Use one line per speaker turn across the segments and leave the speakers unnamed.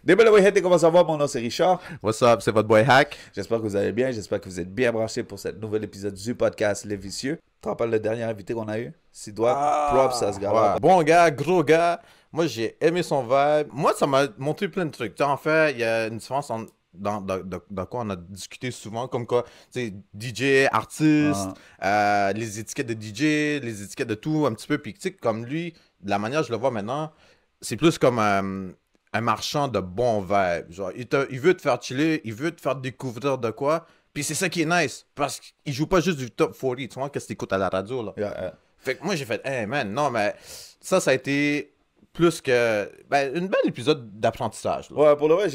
Hey, comment ça va? Mon nom c'est Richard.
What's up, c'est votre boy Hack.
J'espère que vous allez bien. J'espère que vous êtes bien branchés pour cet nouvel épisode du podcast Les Vicieux. Tu te rappelles le dernier invité qu'on a eu? Sidoine. Props à ce gars-là.
Ouais. Bon gars, gros gars. Moi, j'ai aimé son vibe. Moi, ça m'a montré plein de trucs. En fait, il y a une différence dans quoi on a discuté souvent, comme quoi, tu sais, DJ, artiste, les étiquettes de DJ, les étiquettes de tout, un petit peu. Puis, tu sais, comme lui, de la manière que je le vois maintenant, c'est plus comme un marchand de bons vibes. Genre, il veut te faire chiller, il veut te faire découvrir de quoi. Puis c'est ça qui est nice, parce qu'il joue pas juste du top 40, tu vois, qu'est-ce que t'écoutes à la radio, là. Fait que moi, j'ai fait, hey man, non, mais ça a été plus que, une belle épisode d'apprentissage, là.
Ouais, pour le vrai,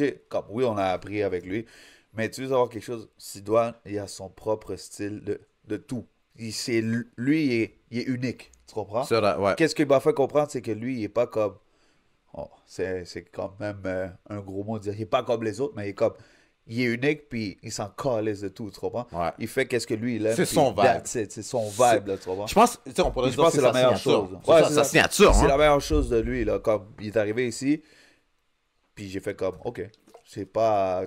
oui, on a appris avec lui. Mais tu veux savoir quelque chose? Sidoine, il a son propre style de tout. Lui, il est unique. Tu comprends?
C'est vrai, ouais.
Qu'est-ce qu'il m'a fait comprendre, c'est que lui, il est pas comme. Oh, c'est quand même un gros mot de dire. Il est pas comme les autres, mais il est unique, puis il s'en calisse de tout, tu comprends?
Ouais.
Il fait qu'est-ce que lui, il aime.
C'est son vibe.
C'est son vibe, là, tu comprends?
Je pense, tu sais, on pourrait
Je
dire
pense
que
que c'est la meilleure chose.
Ouais, c'est sa signature,
C'est
hein.
la meilleure chose de lui, là. Comme il est arrivé ici, puis j'ai fait comme, OK. C'est pas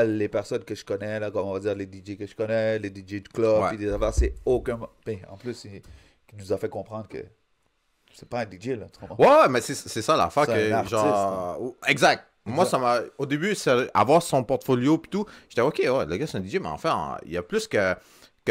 les personnes que je connais, là, comme on va dire les DJ que je connais, les DJ de club,
Ouais.
puis des affaires, c'est aucun. Ben, en plus, il nous a fait comprendre que c'est pas un DJ, là, tu comprends?
Ouais, mais c'est ça l'affaire
C'est
que,
un artiste,
genre... Exact. Moi, ça m'a... Au début, avoir son portfolio pis tout, j'étais OK, ouais, le gars, c'est un DJ, mais enfin, il y a plus que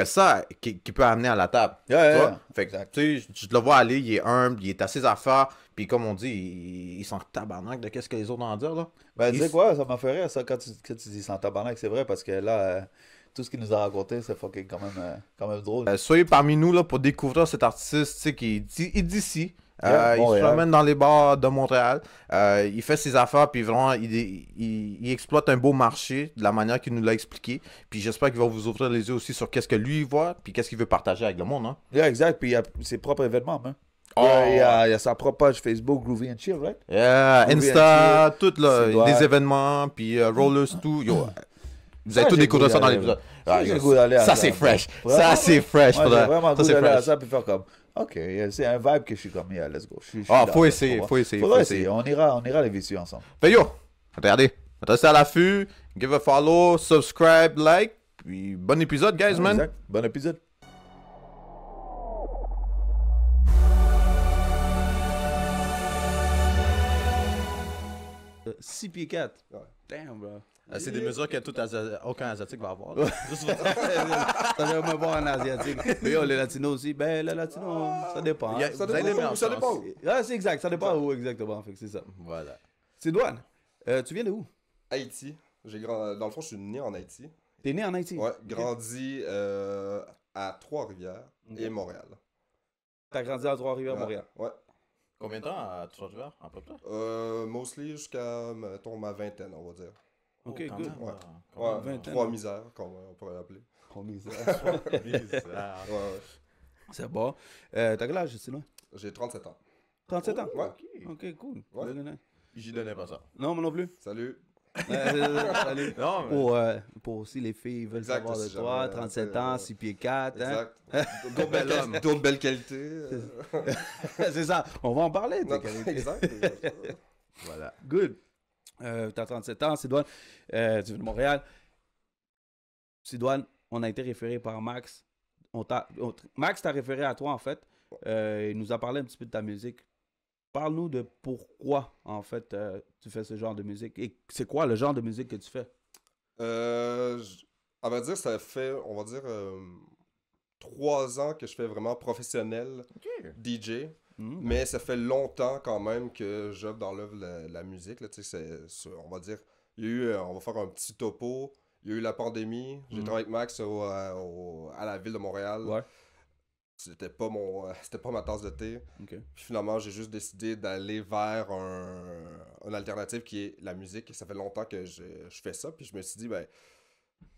ça qui peut amener à la table.
Yeah,
Tu vois?
yeah.
Fait que, tu sais, je le vois aller, il est humble, il est à ses affaires, puis comme on dit, il s'en tabarnak de qu'est-ce que les autres ont à dire, là.
Ben, tu sais quoi, ça m'a fait rire, ça, quand tu dis sans tabarnak, c'est vrai, parce que là, tout ce qu'il nous a raconté, c'est fucking quand même drôle.
Soyez parmi nous, là, pour découvrir cet artiste, tu sais, qui est d'ici.
Yeah,
Il se
Montréal.
promène dans les bars de Montréal. Il fait ses affaires, puis vraiment, il exploite un beau marché de la manière qu'il nous l'a expliqué. Puis j'espère qu'il va vous ouvrir les yeux aussi sur qu'est-ce que lui il voit, puis qu'est-ce qu'il veut partager avec le monde. Hein.
Yeah, exact, puis il a ses propres événements, hein.
Oh.
Il a sa propre page Facebook, Groovy and Chill, right?
Yeah,
Groovy
Insta,
and
tout là,
C'est vrai.
des événements, puis Rollers, tout. Yo, vous
Ça,
avez tout
j'ai
découvert
goût
ça dans
d'aller,
l'épisode.
Ça, j'ai le goût d'aller à
Ça, c'est fresh.
Vraiment?
Ça, c'est fresh.
Moi, j'ai
faudrait-
vraiment le
Ça,
goût
c'est
d'aller à
fresh.
ça, puis faire comme, OK, c'est un vibe que je suis comme, yeah, let's go. Je suis
Ah,
down,
faut
là,
essayer,
tu comprends?
faut essayer,
Faudrait
faut
essayer.
essayer.
On ira les vicieux ensemble.
Fait yo, regardez, restez à l'affût, give a follow, subscribe, like, puis bon épisode, guys, man.
Exact. Bon épisode. Six pieds 4. Damn, bro.
C'est des mesures que aucun Asiatique va avoir.
Ça veut me voir en asiatique. Mais yo, les latinos aussi, ben les latinos, ça dépend.
Il y a-
Hein.
vous avez les meilleures
ça
chances.
dépend.
Ah, c'est exact, ça dépend où exactement. Fait que c'est ça.
Voilà.
Sidoine, tu viens de où?
Haïti. Dans le fond, je suis né en Haïti.
T'es né en Haïti?
Ouais, grandi à Trois-Rivières et Montréal.
T'as grandi à Trois-Rivières, Montréal.
Ouais.
Combien de temps à Trois-Rivières, à peu près?
Mostly jusqu'à, mettons, ma vingtaine, on va dire.
Ok,
quand
good.
même,
Ouais.
quand
Ouais,
même.
vingtaine.
trois misères, comme on pourrait l'appeler.
Bizarre.
Ouais.
C'est bon. T'as quel âge, Sidoine?
J'ai 37 ans.
37 ans?
Ouais.
Ok, cool.
Ouais.
Really nice.
J'y donnais pas ça.
Non, moi non plus.
Salut.
Allez.
Non, mais...
Pour aussi les filles veulent
Exact,
savoir de
si
toi,
jamais,
37 ans, 6 pieds 4. Hein?
Exact. D'autres belles qualités.
C'est ça, on va en parler.
Non,
tes qualités.
exact.
Voilà.
Good. T'as 37 ans, Sidoine. Tu viens de Montréal. Sidoine, on a été référé par Max. Max t'a référé à toi, en fait. Il nous a parlé un petit peu de ta musique. Parle-nous de pourquoi, en fait, tu fais ce genre de musique. Et c'est quoi le genre de musique que tu fais?
À vrai dire, ça fait, on va dire, 3 ans que je fais vraiment professionnel DJ. Mais ça fait longtemps quand même que j'œuvre dans l'œuvre la musique. Là, tu sais, on va dire, il y a eu, on va faire un petit topo. Il y a eu la pandémie. J'ai travaillé avec Max à la ville de Montréal.
Ouais.
C'était pas ma tasse de thé.
Ok.
Puis finalement, j'ai juste décidé d'aller vers une alternative qui est la musique. Et ça fait longtemps que je fais ça. Puis je me suis dit, ben,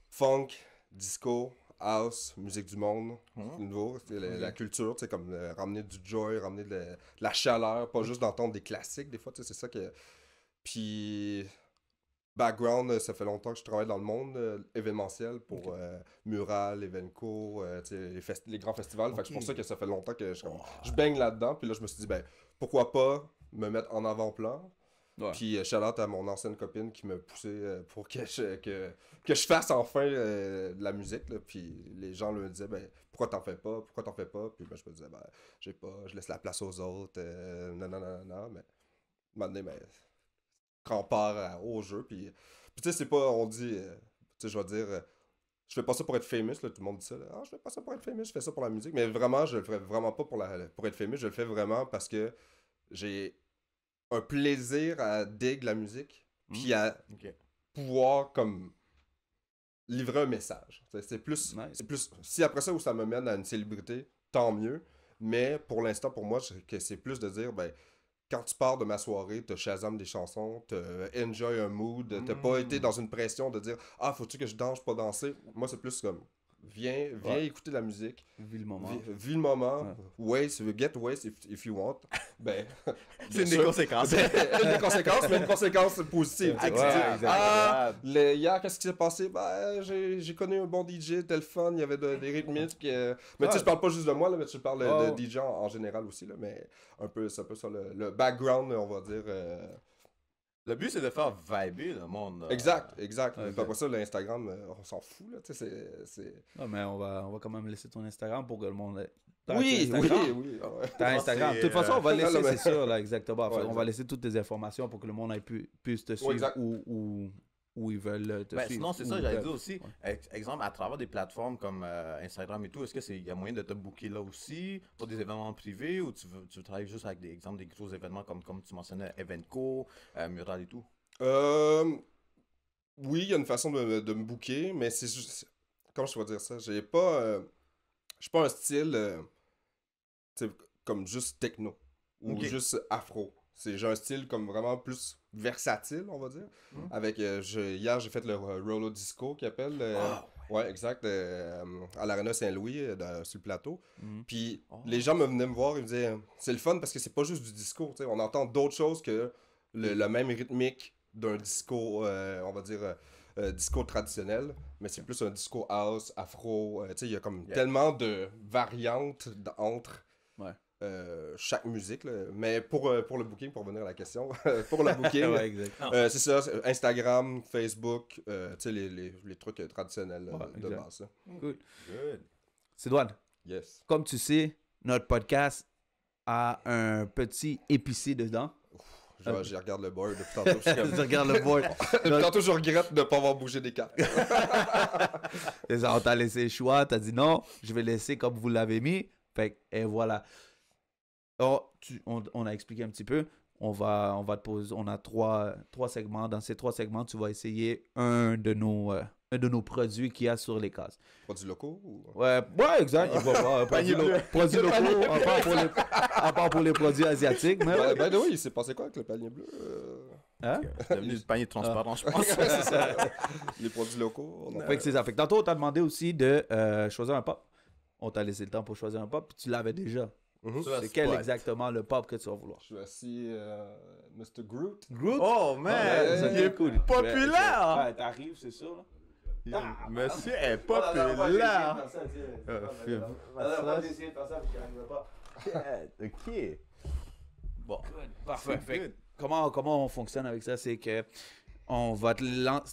funk, disco, house, musique du monde, nouveau, la culture, tu sais, comme ramener du joy, ramener de la chaleur, pas juste d'entendre des classiques, des fois, tu sais, c'est ça que... Puis, background, ça fait longtemps que je travaille dans le monde événementiel pour Mural, Evenco, tu sais, les grands festivals, fait que c'est pour ça que ça fait longtemps que je baigne là-dedans, puis là, je me suis dit, ben, pourquoi pas me mettre en avant-plan,
Ouais.
Puis shout-out à mon ancienne copine qui m'a poussé pour que je fasse enfin de la musique. Là. Puis les gens me disaient, ben, pourquoi t'en fais pas? Pourquoi t'en fais pas? Puis ben, je me disais, ben, j'ai pas, je laisse la place aux autres. Non, non, non, non, mais maintenant, ben, quand on part au jeu, puis tu sais, c'est pas, on dit, tu sais, je vais dire, je fais pas ça pour être famous, là, tout le monde dit ça, là. Ah, je fais pas ça pour être famous, je fais ça pour la musique, mais vraiment, je le fais vraiment pas pour être famous, je le fais vraiment parce que j'ai un plaisir à dig la musique, puis à
Ok.
pouvoir, comme, livrer un message.
Nice.
C'est plus, si après ça, où ça me mène à une célébrité, tant mieux, mais pour l'instant, pour moi, que c'est plus de dire, ben, quand tu pars de ma soirée, t'as Shazam des chansons, t'as enjoy un mood, t'as pas été dans une pression de dire « Ah, faut-tu que je danse, pas danser? » Moi, c'est plus comme « Viens
Ouais.
écouter la musique,
Vu le moment.
vis le moment, get waste if you want. » Ben,
C'est
bien
une
sûr.
des conséquences.
Une des conséquences, mais une conséquence positive. Tu sais, que tu
Ouais,
dis,
exactement.
ah, hier, qu'est-ce qui s'est passé? Ben, j'ai connu un bon DJ, tel fun, il y avait des rythmiques. Mais tu sais, je parle pas juste de moi, là, mais je parle de DJ en général aussi, là, mais c'est un peu ça le background, on va dire.
Le but, c'est de faire vibrer le monde.
Exact. Puis
exact.
après ça, l'Instagram, on s'en fout, là, tu sais, c'est...
Non, mais on va quand même laisser ton Instagram pour que le monde ait. T'as
Oui.
Instagram?
Ah ouais.
T'as Instagram. De
c'est,
toute façon, on va
non,
laisser,
mais-
c'est sûr, là, exactement.
Ouais,
On va
exact.
laisser toutes tes informations pour que le monde puisse te suivre
exact.
où ils veulent te
Ben,
suivre.
sinon, c'est
Où
ça,
ils
j'allais
peuvent.
dire aussi. Exemple, à travers des plateformes comme Instagram et tout, est-ce qu'il y a moyen de te booker là aussi pour des événements privés ou tu veux travailler juste avec des exemples des gros événements comme tu mentionnais, Evenco, Mural et tout?
Oui, il y a une façon de me booker, mais c'est juste... Comment je peux dire ça? J'ai pas... Je suis pas un style... tu sais, comme juste techno ou
Ok.
juste afro. J'ai un style comme vraiment plus versatile, on va dire. Avec hier, j'ai fait le Rollo Disco qu'ils appellent. Ouais, exact. À l'Arena Saint-Louis, sur le plateau.
Mhm.
Puis les gens venaient me voir, ils me disaient c'est le fun parce que c'est pas juste du disco. Tu sais, on entend d'autres choses que le même rythmique d'un disco, on va dire. Disco traditionnel, mais c'est plus un disco house, afro. Tu sais, il y a comme tellement de variantes entre
Ouais.
chaque musique. Là. Mais pour le booking, pour revenir à la question, pour le booking,
Ouais, exact.
c'est ça, c'est Instagram, Facebook, tu sais, les trucs traditionnels
Ouais,
de
exact.
base. Ça.
Cool.
Good.
Sidoine,
Yes.
comme tu sais, notre podcast a un petit épicé dedans.
Je regarde le board depuis tantôt. Je suis comme...
Tu regardes le board.
Depuis tantôt, je regrette de ne pas avoir bougé des cartes.
C'est ça, on t'a laissé le choix, t'as dit non, je vais laisser comme vous l'avez mis. Fait que, et voilà. Alors, on a expliqué un petit peu. On va te poser, on a trois segments. Dans ces 3 segments, tu vas essayer un de nos produits qu'il y a sur les cases.
Produits locaux ou...
Ouais, exact. Il va voir produits locaux, à part pour les produits asiatiques. Mais ouais.
Ben oui, il s'est passé quoi avec le panier bleu?
Hein?
C'est devenu le panier transparent, je pense.
Ouais, c'est ça. Les produits locaux. On a...
Fait que c'est ça. Fait que tantôt, on t'a demandé aussi de choisir un pop. On t'a laissé le temps pour choisir un pop, puis tu l'avais déjà.
Mhm.
C'est quel exactement le pop que tu vas vouloir?
Je suis assis, Mr. Groot.
Groot?
Oh man,
Ouais,
il est
cool.
populaire!
Ouais, t'arrives, c'est sûr. Là.
Monsieur est populaire! Ok. Bon.
Parfait.
C'est
Fait que
good.
comment on fonctionne avec ça? C'est que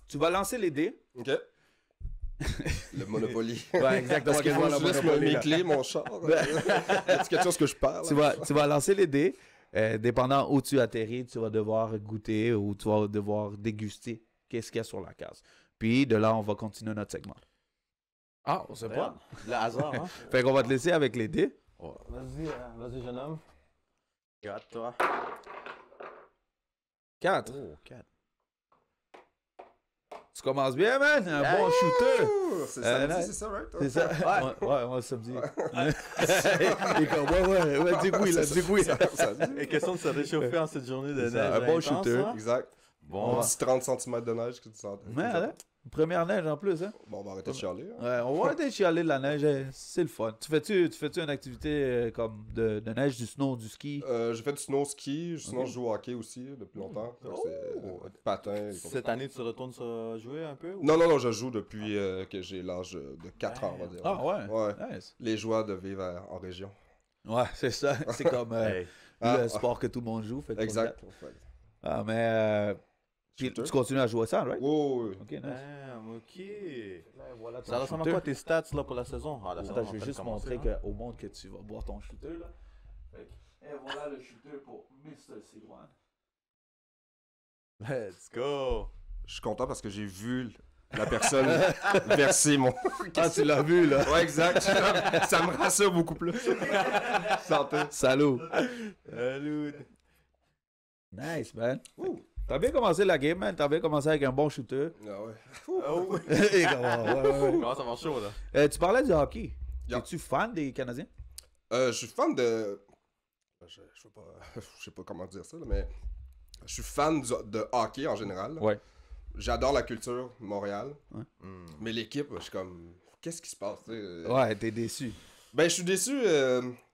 tu vas lancer les dés.
OK. Le Monopoly.
Ouais, exactement.
Parce que moi, je laisse mes clés, mon char. Y a quelque chose que je perds?
Tu vas lancer les dés. Dépendant où tu atterris, tu vas devoir goûter ou tu vas devoir déguster qu'est-ce qu'il y a sur la case. Puis de là, on va continuer notre segment. Ah, on sait pas.
Le hasard, hein?
Fait qu'on va te laisser avec les dés.
Vas-y, jeune homme. Regarde, toi.
4.
Oh, 4.
Tu commences bien, man. Un bon shooter.
Ouh, c'est samedi,
là,
c'est ça, right?
C'est ça? Ouais, on se dit. Il est comme, ouais, dis oui, là, dis oui.
Et question de se réchauffer en cette journée de
C'est
neige.
ça, un bon
intense,
shooter.
hein?
Exact.
Bon,
Un petit 30 cm de neige que tu sens.
Ouais, hein? Première neige en plus, hein?
Bon, on va arrêter de chialer. Hein.
Ouais, on va arrêter de chialer de la neige, c'est le fun. Tu fais-tu une activité comme de neige, du snow, du ski?
J'ai fait du snow ski, sinon je joue au hockey aussi depuis longtemps. Fait que c'est patin.
cette année, tu retournes jouer un peu? Ou...
Non, je joue depuis que j'ai l'âge de 4 ans, on va dire.
Ah ouais?
Ouais.
Nice.
Les joies de vivre en région.
Ouais, c'est ça. C'est comme
Hey.
le sport que tout le monde joue. Fait qu'on
Exact.
regarde. Ah, mais puis
Shooter.
tu continues à jouer ça, right?
Oh, oui.
Ok, nice.
Ok.
Voilà ton
Ça ressemble à
shooter.
quoi tes stats là pour la saison? Ah, la saison
Attends,
est en
je vais
train de
juste
commencer,
montrer
hein.
au monde que tu vas boire ton shooter, là. Et voilà le shooter pour Mr. Sidwan.
Let's go.
Je suis content parce que j'ai vu la personne verser mon...
Ah, tu l'as vu, là.
Ouais, exact. Ça me rassure beaucoup plus. Santé.
Salut.
Salut.
Nice, man.
Ouh.
T'as bien commencé la game, man. T'as bien commencé avec un bon shooter.
Ah ouais.
Oh.
Et comment, ouais.
Comment ça va chaud là?
Tu parlais du hockey.
Yeah.
Es-tu fan des Canadiens?
Je suis fan de... Je sais pas comment dire ça, là, mais... Je suis fan de hockey en général. Là.
Ouais.
J'adore la culture Montréal.
Ouais.
Mais l'équipe, je suis comme... Qu'est-ce qui se passe? Tu sais?
Ouais, t'es déçu.
Ben, je suis déçu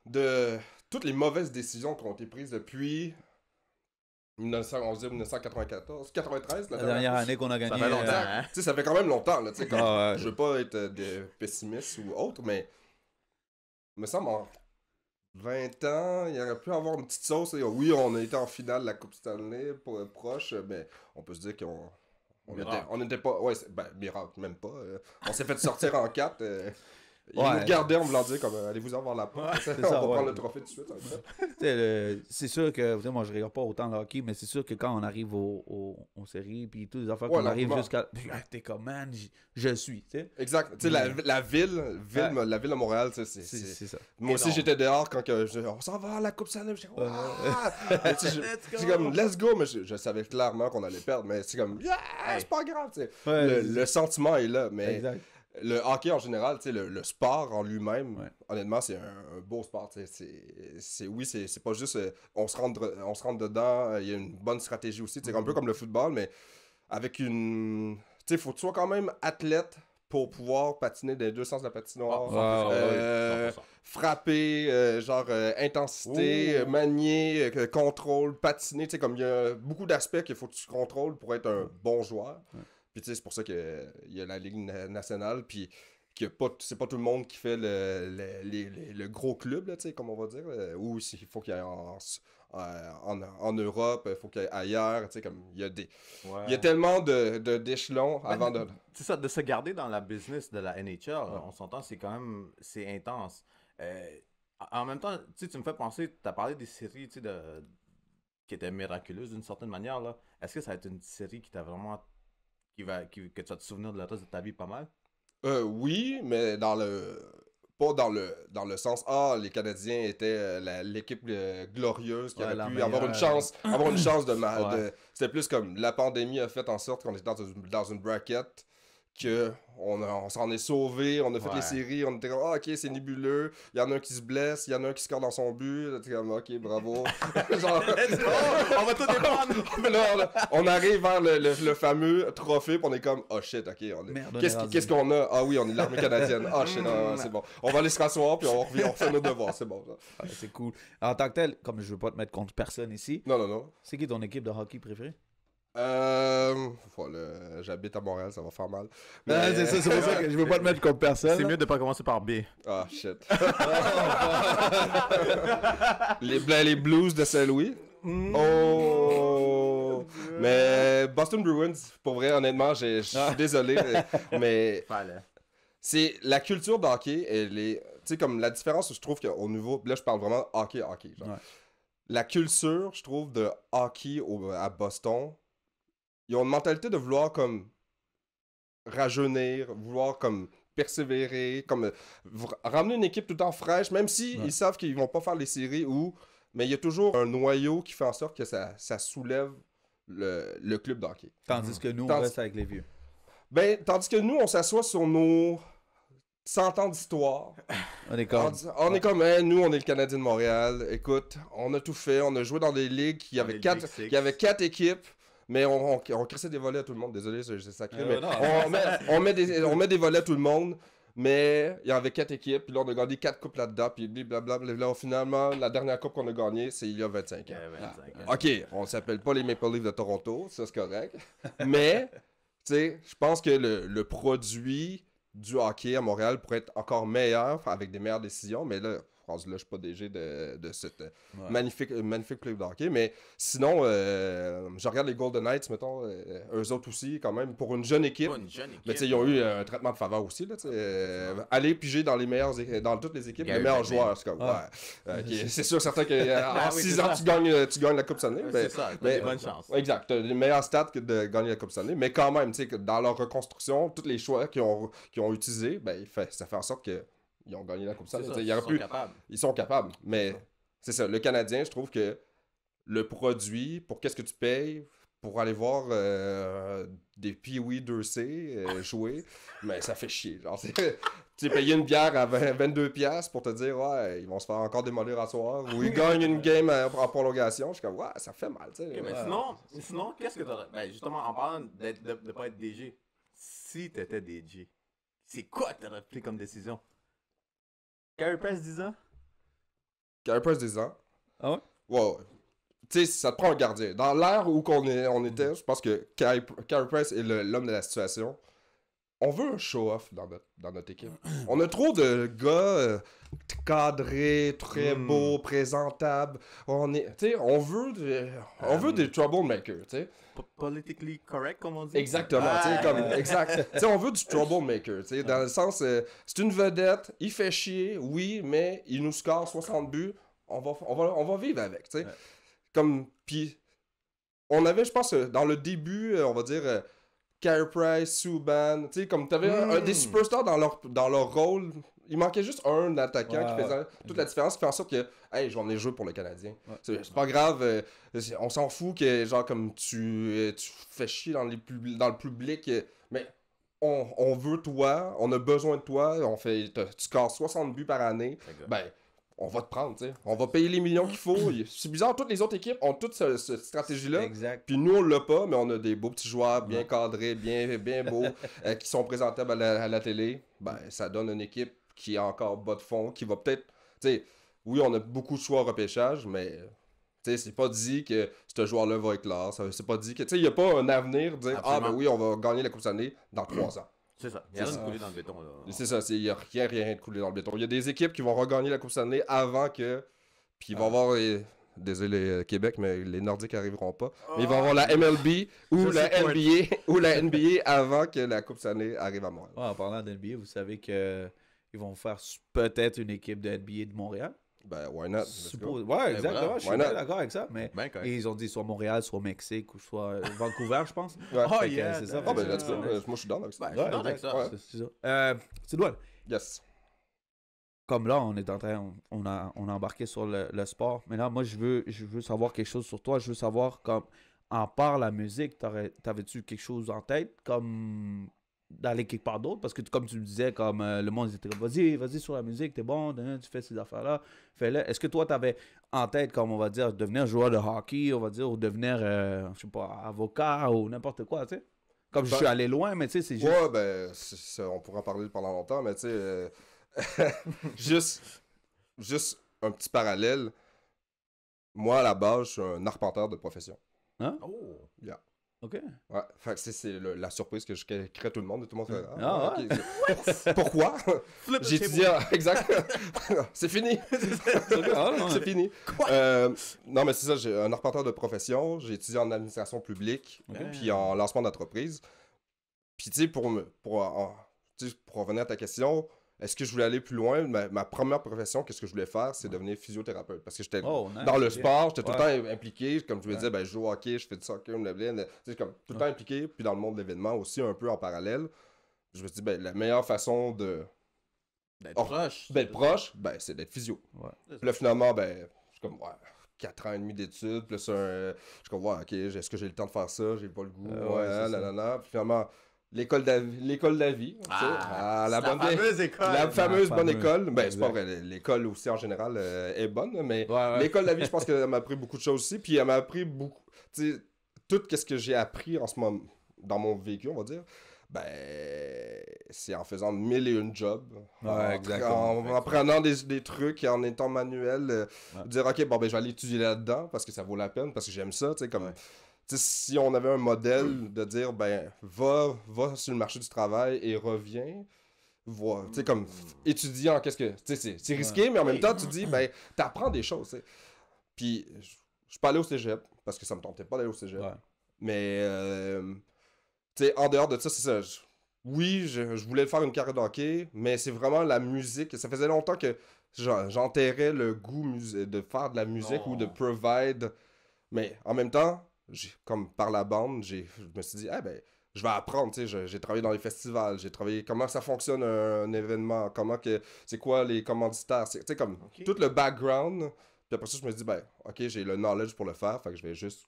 de toutes les mauvaises décisions qui ont été prises depuis 1994, 93,
La dernière année qu'on a gagné.
Ça fait longtemps,
euh,
hein?
Tu sais, ça fait quand même longtemps, là, tu sais, comme-
Ah, ouais.
je veux pas être pessimiste ou autre, mais il me semble en 20 ans, il aurait pu avoir une petite sauce. Et oui, on a été en finale de la Coupe Stanley, proche, mais on peut se dire
Miracle.
on était pas... Ouais, miracle, même pas. On s'est fait sortir en 4. Ils
Ouais.
nous regardaient en voulant dire comme allez-vous en voir la porte.
c'est
on
ça,
va
ouais.
prendre le trophée tout de suite. Ça va être fait.
Tu sais, c'est sûr que, tu sais, moi je regarde pas autant le hockey, mais c'est sûr que quand on arrive aux séries, puis toutes les affaires
Ouais,
qu'on arrive
l'engouement.
jusqu'à. T'es comme, man, je suis, tu sais.
Exact. Tu sais, la ville
Ouais.
la ville de Montréal, tu sais,
C'est ça.
moi aussi,
énorme.
j'étais dehors quand on s'en va à la Coupe Stanley. J'étais Mais tu sais,
Let's go.
c'est comme let's go, mais je savais clairement qu'on allait perdre, mais c'est comme yeah,
Hey.
c'est pas grave, tu sais.
Ouais,
Le sentiment est là, mais
exact.
le hockey en général, tu sais, le sport en lui-même,
Ouais.
honnêtement, c'est un beau sport. Tu sais, c'est pas juste on se rentre dedans, il y a une bonne stratégie aussi. Tu sais, un peu comme le football, mais avec une. Tu sais, faut que tu sois quand même athlète pour pouvoir patiner dans les deux sens de la patinoire.
Ouais,
100%.
Frapper, intensité, manier, contrôle, patiner, tu sais, comme il y a beaucoup d'aspects qu'il faut que tu contrôles pour être un bon joueur. Puis tu sais, c'est pour ça qu'il y a la Ligue nationale, puis c'est pas tout le monde qui fait le gros club, là, tu sais, comme on va dire, ou il faut qu'il y ait en Europe, il faut qu'il y ait ailleurs, tu sais, comme il y a il y a tellement d'échelons avant de...
C'est ça, de se garder dans la business de la NHL, on s'entend, c'est quand même, c'est intense. En même temps, tu sais, tu me fais penser, tu as parlé des séries, tu sais, qui étaient miraculeuses d'une certaine manière, là. Est-ce que ça va être une série qui t'a vraiment, que tu vas te souvenir de la reste de ta vie pas mal?
Oui, mais pas dans le sens les Canadiens étaient l'équipe glorieuse qui
Ouais,
aurait
la
pu avoir une
meilleure.
chance de
Ouais.
c'était plus comme la pandémie a fait en sorte qu'on était dans une bracket que on s'en est sauvé, on a fait
Ouais.
les séries, on était comme ok, c'est nébuleux, il y en a un qui se blesse, il y en a un qui score dans son but, là, t'es comme ok, bravo. Genre,
On va tout dépendre!
mais là, on arrive vers le fameux trophée, puis on est comme, oh shit, ok,
Merde, on est rendu.
qu'est-ce qu'on a? Ah oui, on est l'armée canadienne. Ah shit, non, c'est bon. On va aller se rasseoir, puis on revient, on fait nos devoirs, c'est bon. Ça.
Ouais, c'est cool. En tant que tel, comme je veux pas te mettre contre personne ici,
Non.
c'est qui ton équipe de hockey préférée?
Voilà, j'habite à Montréal, ça va faire mal.
C'est ça, c'est pour ça que je veux pas te mettre contre personne.
C'est
là.
mieux de pas commencer par B.
Ah shit. les Blues de Saint-Louis. Oh! Mais Boston Bruins, pour vrai, honnêtement, je suis désolé, mais
Fallait.
c'est la culture de hockey, elle est. Tu sais, comme la différence, je trouve qu'au niveau. Là, je parle vraiment hockey. Genre.
Ouais.
La culture, je trouve, de hockey à Boston, ils ont une mentalité de vouloir comme rajeunir, vouloir comme persévérer, comme ramener une équipe tout le temps fraîche, même si ils savent qu'ils vont pas faire les séries mais il y a toujours un noyau qui fait en sorte que ça soulève le club de hockey.
Tandis que nous, on
Tandis-
reste avec les vieux.
Ben, tandis que nous, on s'assoit sur nos 100 ans d'histoire.
On est comme.
On est comme, hein, nous, on est le Canadien de Montréal. Écoute, on a tout fait. On a joué dans des ligues qui avaient
les
4
Big Six.
qui avaient 4 équipes. Mais on crissait des volets à tout le monde. Désolé, c'est sacré. mais
non,
on met des volets à tout le monde. Mais il y avait 4 équipes. Puis là, on a gagné 4 coupes là-dedans. Puis blablabla. Là, finalement, la dernière coupe qu'on a gagnée, c'est il y a 25 ans. Ok, on s'appelle pas les Maple Leafs de Toronto. Ça, c'est correct. Mais, tu sais, je pense que le produit du hockey à Montréal pourrait être encore meilleur, avec des meilleures décisions. Mais là, rendu là, je suis pas DG de cette
Ouais.
magnifique club de hockey. Mais sinon, je regarde les Golden Knights, mettons, eux autres aussi, quand même, pour une jeune équipe.
Pas une jeune équipe.
Mais tu sais, ils ont eu un traitement de faveur aussi. Là, aller piger dans dans toutes les équipes,
Gary
les meilleurs
Bettman.
joueurs. C'est comme,
Ah.
c'est sûr, certain qu'en
oui,
6
c'est
ans,
ça.
tu gagnes la Coupe Stanley.
C'est ça, t'as
mais-
des bonnes chances.
Exact. Tu as les meilleurs stats que de gagner la Coupe Stanley. Mais quand même, tu sais, que dans leur reconstruction, tous les choix qu'ils ont utilisés, ben, ça fait en sorte qu'ils ont gagné la Coupe
C'est
Stanley.
ça,
Il y aurait
ils sont
pu-
capables.
Ils sont capables. Mais c'est ça. Le Canadien, je trouve que le produit, pour qu'est-ce que tu payes, pour aller voir des Pee-Wee 2C jouer, mais ça fait chier. Genre, tu sais, payer une bière à 22$ piastres pour te dire, ouais, ils vont se faire encore démolir à soir, ou ils gagnent une game en prolongation. Je suis comme, ouais, ça fait mal, tu sais.
Ok, mais sinon, qu'est-ce que t'aurais. Ben, justement, en parlant de pas être DG, si t'étais DG, c'est quoi que t'aurais pris comme décision? Carey Price 10 ans?
Carey Price 10 ans.
Ah ouais?
Ouais. Tu sais, ça te prend un gardien. Dans l'ère où on était, je pense que Carey Price est l'homme de la situation. On veut un show-off dans notre équipe. On a trop de gars cadrés, très beaux, présentables. On veut des troublemakers, tu sais.
Politically correct, comme on dit?
Exactement, tu sais, comme, exact. Tu sais, on veut du troublemaker, tu sais, dans le sens, c'est une vedette, il fait chier, oui, mais il nous score 60 buts, on va vivre avec, tu sais.
Ouais.
Comme, puis, on avait, je pense, dans le début, on va dire, Carey Price, Subban, tu sais, comme t'avais des superstars dans leur rôle. Il manquait juste un attaquant qui faisait toute la différence, qui fait en sorte que, hey, je vais venir jouer pour le Canadien.
Ouais.
C'est pas grave, on s'en fout que, genre, comme tu fais chier dans le public, mais on veut toi, on a besoin de toi, tu scores 60 buts par année, ben, on va te prendre, tu sais. On va payer les millions qu'il faut. C'est bizarre, toutes les autres équipes ont toute cette stratégie-là.
Exact.
Puis nous, on l'a pas, mais on a des beaux petits joueurs bien cadrés, bien beaux, qui sont présentables à la télé. Ben, ça donne une équipe qui est encore bas de fond, qui va peut-être... Tu sais, oui, on a beaucoup de choix au repêchage, mais... Tu sais, c'est pas dit que ce joueur-là va éclore. C'est pas dit que... Tu sais, il n'y a pas un avenir de dire « Ah, ben oui, on va gagner la Coupe Stanley dans 3 ans. »
C'est ça. Il y a rien de coulé dans le béton, là.
C'est ça, il n'y a rien de coulé dans le béton. Il y a des équipes qui vont regagner la Coupe Stanley avant que... Puis il va y avoir... Désolé Québec, mais les Nordiques n'arriveront pas. Mais il va y avoir la MLB ou la NBA avant que la Coupe Stanley arrive à Montréal.
Ouais, en parlant d'NBA, vous savez que ils vont faire peut-être une équipe de NBA de Montréal.
Ben, why not? Let's go.
Ouais, exactement.
voilà.
Je suis
Why
bien
not?
d'accord avec ça. Mais
Ben, correct.
et ils ont dit soit Montréal, soit Mexique, ou soit Vancouver, je pense.
Ouais.
Oh,
Fait que,
yeah,
c'est ça.
Ah, ben,
Fait que,
let's go. Moi, je suis down avec ça.
Ben, je suis dans avec
exact.
ça.
Ouais.
C'est ça. C'est drôle.
Yes.
Comme là, on est en train, on a embarqué sur le sport. Mais là, moi, je veux savoir quelque chose sur toi. Je veux savoir, comme, en part la musique, t'avais-tu quelque chose en tête, comme d'aller quelque part d'autre? Parce que, comme tu me disais, comme le monde était comme, vas-y sur la musique, t'es bon, tu fais ces affaires-là, fais-le. Est-ce que toi, t'avais en tête, comme on va dire, devenir joueur de hockey, on va dire, ou devenir, je sais pas, avocat ou n'importe quoi, tu sais? Comme je suis allé loin, mais tu sais, c'est juste...
Ouais, ben, on pourra en parler pendant longtemps, mais tu sais, juste un petit parallèle. Moi, à la base, je suis un arpenteur de profession.
Oh.
Yeah.
OK.
Ouais, fait que c'est la surprise que je crée tout le monde et tout le monde fait
Ah,
ok. Pourquoi? J'ai étudié exact. C'est fini. C'est fini. Non, mais c'est ça, j'ai un arpenteur de profession, j'ai étudié en administration publique, puis en lancement d'entreprise. Puis tu sais, pour revenir à ta question, est-ce que je voulais aller plus loin? Ma première profession, qu'est-ce que je voulais faire? C'est devenir physiothérapeute. Parce que j'étais dans le sport, j'étais tout le temps impliqué. Comme je me disais, ben, je joue au hockey, je fais du soccer, comme tout le temps impliqué. Puis dans le monde de l'événement aussi, un peu en parallèle. Je me suis dit, ben, la meilleure façon
D'être proche.
d'être proche, ben, c'est d'être physio.
Ouais.
Puis là, finalement, ben, je suis comme, ouais, 4 ans et demi d'études, plus je suis comme, ouais, ok, est-ce que j'ai le temps de faire ça? J'ai pas le goût,
c'est
nanana. Puis finalement, l'école de la vie, tu sais, la
fameuse école.
la fameuse bonne
fameuse.
école. Ben, c'est
Exact.
pas vrai, l'école aussi en général est bonne, mais
Ouais.
l'école de la vie, je pense qu'elle m'a appris beaucoup de choses aussi, puis elle m'a appris beaucoup, tu sais, tout ce que j'ai appris en ce moment, dans mon vécu, on va dire, ben, c'est en faisant 1001 jobs,
exactement.
en prenant des trucs, en étant manuel, dire, ok, bon, ben, je vais aller étudier là-dedans, parce que ça vaut la peine, parce que j'aime ça, tu sais, comme... T'sais, si on avait un modèle de dire, ben, va sur le marché du travail et reviens, tu sais, comme étudiant, qu'est-ce que. Tu sais, c'est risqué, mais en même temps, tu dis, ben, t'apprends des choses, tu sais. Puis, je suis pas allé au cégep, parce que ça me tentait pas d'aller au cégep.
Ouais.
Mais, tu sais, en dehors de ça, c'est ça. Oui, je voulais faire une carrière de hockey, mais c'est vraiment la musique. Ça faisait longtemps que j'enterrais le goût de faire de la musique ou de provide. Mais en même temps, comme par la bande, je me suis dit, ah ben, je vais apprendre, tu sais, j'ai travaillé dans les festivals, j'ai travaillé comment ça fonctionne un événement, c'est quoi les commanditaires, tu sais, comme tout le background. Puis après ça, je me suis dit, ben, ok, j'ai le knowledge pour le faire, fait que je vais juste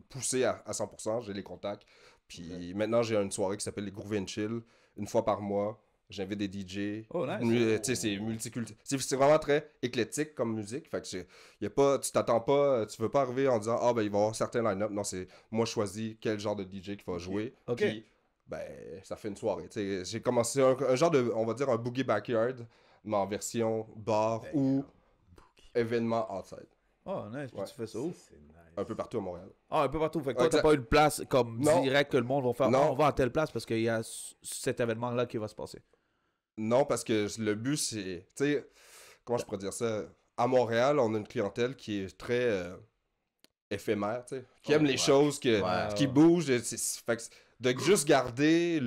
pousser à 100%, j'ai les contacts. Puis maintenant, j'ai une soirée qui s'appelle les Groove and Chill, une fois par mois. J'invite des DJ.
Oh, nice.
Tu sais, c'est multiculturel. C'est vraiment très éclectique comme musique. Fait que y a pas, tu t'attends pas, tu veux pas arriver en disant, ah ben, il va y avoir certains line-up. Non, c'est moi, je choisis quel genre de DJ qui va jouer.
Ok.
Puis, ben, ça fait une soirée. Tu sais, j'ai commencé un genre de, on va dire, un boogie backyard, mais en version bar ou événement outside.
Oh, nice. Puis
Ouais.
tu fais ça où?
Un peu partout à Montréal.
Ah, un peu partout. Fait que toi,
Exact.
t'as pas eu de place comme
Non.
direct que le monde va faire.
Non.
Ah, on va à telle place parce qu'il y a cet événement-là qui va se passer.
Non, parce que le but, c'est. Tu sais, comment je pourrais dire ça? À Montréal, on a une clientèle qui est très éphémère, tu sais. Qui aime les choses qui bougent. Fait que de juste garder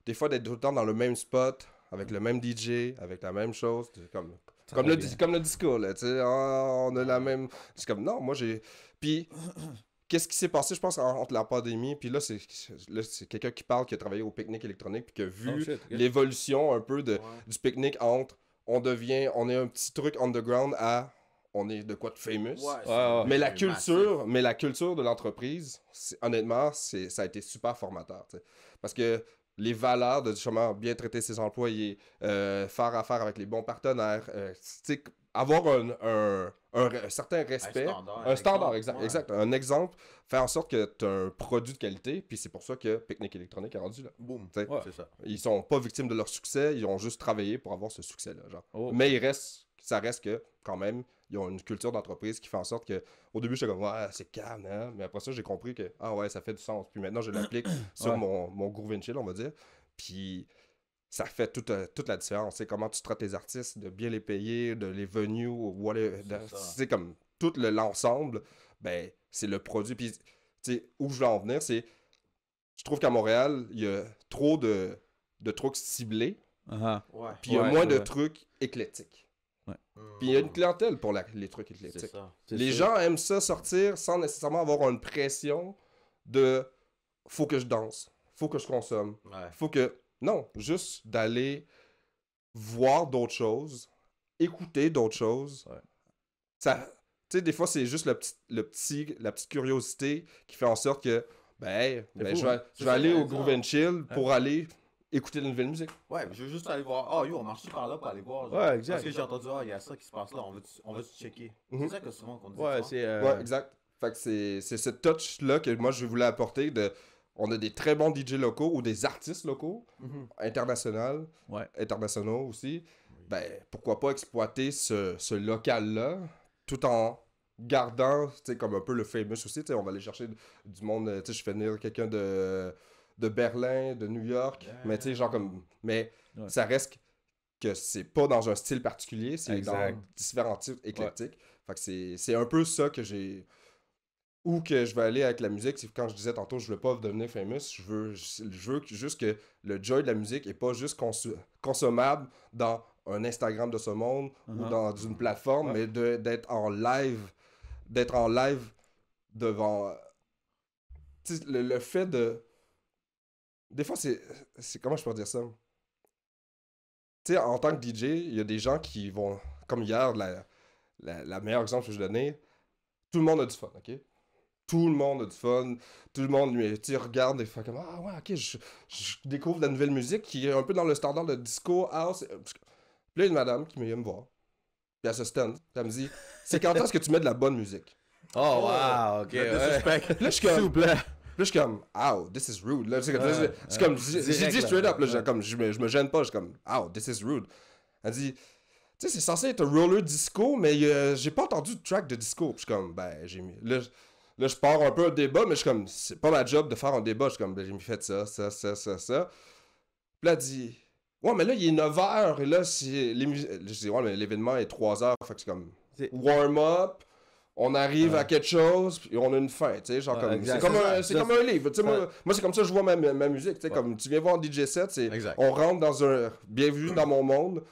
des fois d'être tout le temps dans le même spot, avec le même DJ, avec la même chose. Comme le disco, là, tu sais. On a la même. C'est comme, non, moi j'ai. Puis. Qu'est-ce qui s'est passé, je pense, entre la pandémie, puis là, c'est quelqu'un qui parle, qui a travaillé au pique-nique électronique, puis qui a vu
Oh, shit, ok.
l'évolution un peu du pique-nique entre on est un petit truc underground à on est de quoi de famous.
Ouais.
Mais la culture de l'entreprise, honnêtement, ça a été super formateur, tu sais. Parce que les valeurs de justement bien traiter ses employés, faire affaire avec les bons partenaires, tu sais, avoir un certain respect, un standard, exact, un exemple, faire en sorte que tu as un produit de qualité, puis c'est pour ça que Pique-Nique électronique est rendu là.
Boum.
T'sais,
Ouais.
C'est ça.
Ils sont pas victimes de leur succès, ils ont juste travaillé pour avoir ce succès-là, genre.
Oh.
Mais ça reste que, quand même, ils ont une culture d'entreprise qui fait en sorte que, au début, j'étais comme, ouais, c'est calme, hein? Mais après ça, j'ai compris que, ah ouais, ça fait du sens. Puis maintenant, je l'applique sur
Ouais.
mon Groove and Chill, on va dire. Puis ça fait toute la différence. C'est comment tu traites tes artistes, de bien les payer, de les venues, c'est comme tout l'ensemble, ben, c'est le produit. Puis, tu sais, où je veux en venir, c'est, je trouve qu'à Montréal, il y a trop de trucs ciblés,
Uh-huh.
Ouais.
puis il y a
Ouais,
moins
c'est
de
vrai.
trucs éclectiques.
Hmm.
Puis il y a une clientèle pour les trucs
C'est
éclectiques.
ça.
Les gens aiment ça sortir sans nécessairement avoir une pression de faut que je danse, faut que je consomme,
Ouais.
faut que. Non, juste d'aller voir d'autres choses, écouter d'autres choses.
Ouais.
Ça, tu sais, des fois, c'est juste la petite curiosité qui fait en sorte que,
fou,
je
hein?
vais aller au Groove and Chill pour aller écouter de la nouvelle musique.
Ouais, je veux juste aller voir. Ah, yo, on marche par là pour aller voir.
Ouais, exact.
Parce que j'ai entendu, il y a ça qui se passe là, on va checker.
Mhm.
C'est ça que souvent qu'on dit.
Ouais,
tu vois.
c'est.
Ouais, exact. Fait que c'est ce touch-là que moi, je voulais apporter de. On a des très bons DJ locaux ou des artistes locaux,
Mhm.
internationaux aussi. Ben, pourquoi pas exploiter ce local-là tout en gardant, tu sais, comme un peu le famous aussi. Tu sais, on va aller chercher du monde. Tu sais, je fais venir quelqu'un de Berlin, de New York.
Yeah.
Mais tu sais, genre comme. Mais
Ouais.
ça reste que c'est pas dans un style particulier, c'est
Exact.
dans différents types éclectiques. Fait que c'est un peu ça que j'ai. Où que je vais aller avec la musique, c'est quand je disais tantôt, je veux pas devenir famous, je veux juste que le joy de la musique est pas juste consommable dans un Instagram de ce monde ou
Uh-huh.
dans une plateforme,
Ouais.
mais d'être en live devant. Tu sais, le fait de. Des fois, c'est comment je peux dire ça? Tu sais, en tant que DJ, il y a des gens qui vont. Comme hier, la meilleure exemple que je donnais, tout le monde a du fun, ok? Tout le monde a du fun. Tout le monde, tu sais, regarde et fait comme ah ouais, ok, je découvre de la nouvelle musique qui est un peu dans le standard de disco, house. Puis là, il y a une madame qui vient me voir. Puis elle se stand. Puis elle me dit c'est quand est-ce que tu mets de la bonne musique?
Oh, wow, ok.
Le
Ouais.
suspect.
Puis là, je suis comme. Puis là, je suis comme, oh, this is rude. Là, c'est comme, j'ai
direct,
dit straight
là.
up, là,
Ouais.
comme, je me gêne pas, je suis comme, oh, this is rude. Elle dit, tu sais, c'est censé être un roller disco, mais j'ai pas entendu de track de disco. Puis je suis comme, ben, j'ai mis. Là, je pars un peu un débat, mais je suis comme, c'est pas ma job de faire un débat. Je suis comme, ben, j'ai mis fait ça. Puis là, elle dit, Ouais, mais là, il est 9h, et là, je dis, ouais, mais l'événement est 3h, fait que c'est comme
C'est-
warm-up, on arrive
Ouais.
à quelque chose, puis on a une fin, tu sais, genre
Ouais,
comme...
exact.
C'est comme un livre, tu sais, moi c'est comme ça que je vois ma musique, tu sais,
Ouais.
comme tu viens voir un DJ set, c'est...
Exact.
On rentre dans un... Bienvenue dans mon monde,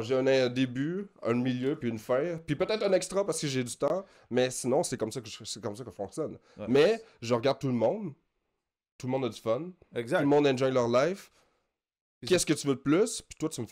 j'ai un début, un milieu, puis une fin, puis peut-être un extra parce que j'ai du temps, mais sinon, c'est comme ça que fonctionne.
Ouais.
Mais je regarde tout le monde a du fun,
Exact.
tout le monde enjoy leur life.
Puis
Qu'est-ce que tu veux de plus? Puis toi, tu me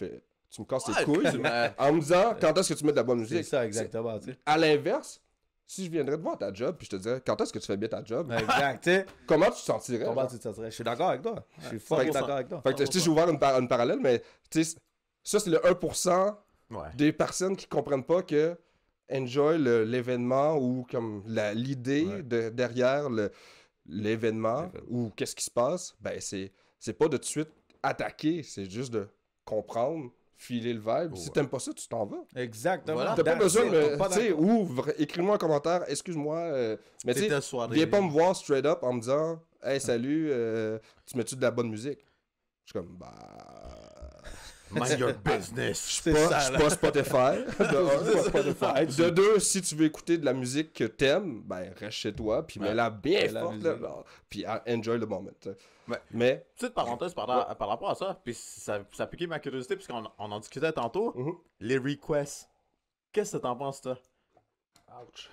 casses
Ouais,
tes couilles
puis,
en me disant quand est-ce que tu mets de la bonne
C'est
musique.
ça, exactement, tu sais.
À l'inverse, si je viendrais te voir ta job, puis je te disais quand est-ce que tu fais bien ta job,
Exact, tu sais.
comment tu te sentirais?
Comment
genre?
tu te sentirais? Je suis d'accord avec toi. Je suis fort
100%.
d'accord avec toi.
Fait que, tu sais, j'ai ouvert une parallèle, mais tu sais, ça, c'est le 1%
Ouais.
des personnes qui comprennent pas que enjoy l'événement ou comme l'idée
Ouais.
derrière l'événement ou qu'est-ce qui se passe, ben c'est pas de tout de suite attaquer, c'est juste de comprendre, filer le vibe. Si
Ouais.
t'aimes pas ça, tu t'en vas.
Exactement.
Voilà.
T'as pas
That's
besoin
it.
de
Pas
tu sais,
d'accord.
ouvre, écris-moi un commentaire, excuse-moi, mais tu sais,
T'étais soirée.
viens pas me voir straight up en me disant hey salut, tu mets-tu de la bonne musique? Je suis comme bah
Mind your business.
C'est
je
ça,
suis
là.
pas Spotify. De
ça.
un. De deux, si tu veux écouter de la musique que t'aimes, ben reste chez toi, puis
Ouais.
mets-la bien
Mets la
forte,
musique.
là, puis enjoy le moment. Tu sais.
Ouais.
Mais,
Petite parenthèse par rapport à ça, puis ça piquait ma curiosité, puisqu'on en discutait tantôt.
mhm.
Les requests. Qu'est-ce que t'en penses, toi?
Ouch.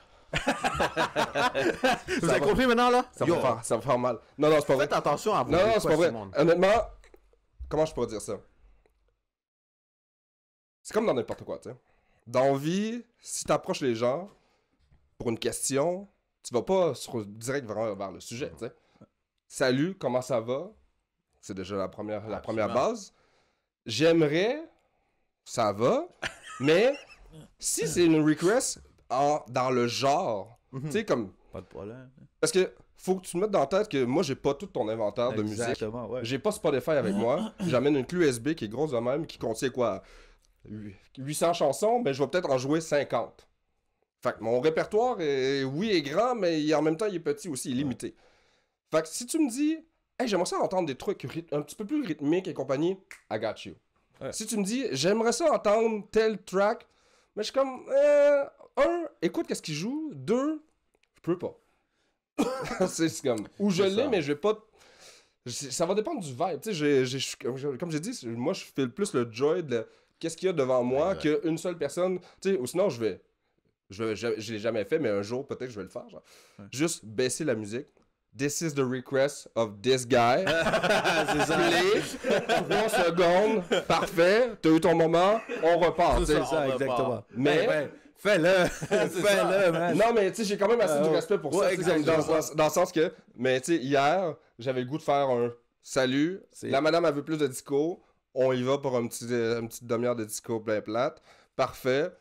Vous avez compris maintenant, là?
Ça
Yo,
va faire mal. Non, c'est pas vrai.
faites attention à vos
Non,
requests,
c'est pas vrai.
tout le monde.
Honnêtement, comment je pourrais dire ça? C'est comme dans n'importe quoi, tu sais. Dans la vie, si t'approches les gens pour une question, tu vas pas direct vers le sujet, tu sais. Salut, comment ça va? C'est déjà la première
Absolument.
base. J'aimerais, ça va, mais si c'est une request dans le genre, tu sais, comme...
Pas de problème.
Parce que faut que tu te mettes dans la tête que moi, j'ai pas tout ton inventaire de musique.
Exactement, ouais.
J'ai pas Spotify avec moi. J'amène une clé USB qui est grosse de même, qui contient quoi? 800 chansons, ben je vais peut-être en jouer 50. Fait que mon répertoire est, oui, est grand, mais en même temps, il est petit aussi, il est limité. Fait que si tu me dis, hey, j'aimerais ça entendre des trucs un petit peu plus rythmiques et compagnie, I got you.
Ouais.
Si tu me dis, j'aimerais ça entendre tel track, mais je suis comme, écoute qu'est-ce qu'il joue. 2, je peux pas. c'est comme, ou je
C'est
l'ai,
ça.
mais je vais pas. Ça va dépendre du vibe. Tu sais, comme j'ai dit, moi, je fais plus le joy de qu'est-ce qu'il y a devant moi
Exact.
qu'une seule personne. Tu sais, ou sinon, je l'ai jamais fait, mais un jour, peut-être que je vais le faire. Genre.
Ouais.
Juste baisser la musique. This is the request of this guy.
C'est ça.
Play. 3 secondes. Parfait. T'as eu ton moment. On repart. tu sais.
C'est ça,
on va
exactement.
Mais-
Ouais, fais-le. Fais-le, man.
Non, mais tu sais, j'ai quand même assez de
ouais.
respect pour
Ouais,
ça. tu sais, comme
exactement.
dans le sens que, mais tu sais, hier, j'avais le goût de faire un salut.
C'est-
La madame, elle veut plus de disco. On y va pour une petite demi-heure de disco plein plate. Parfait.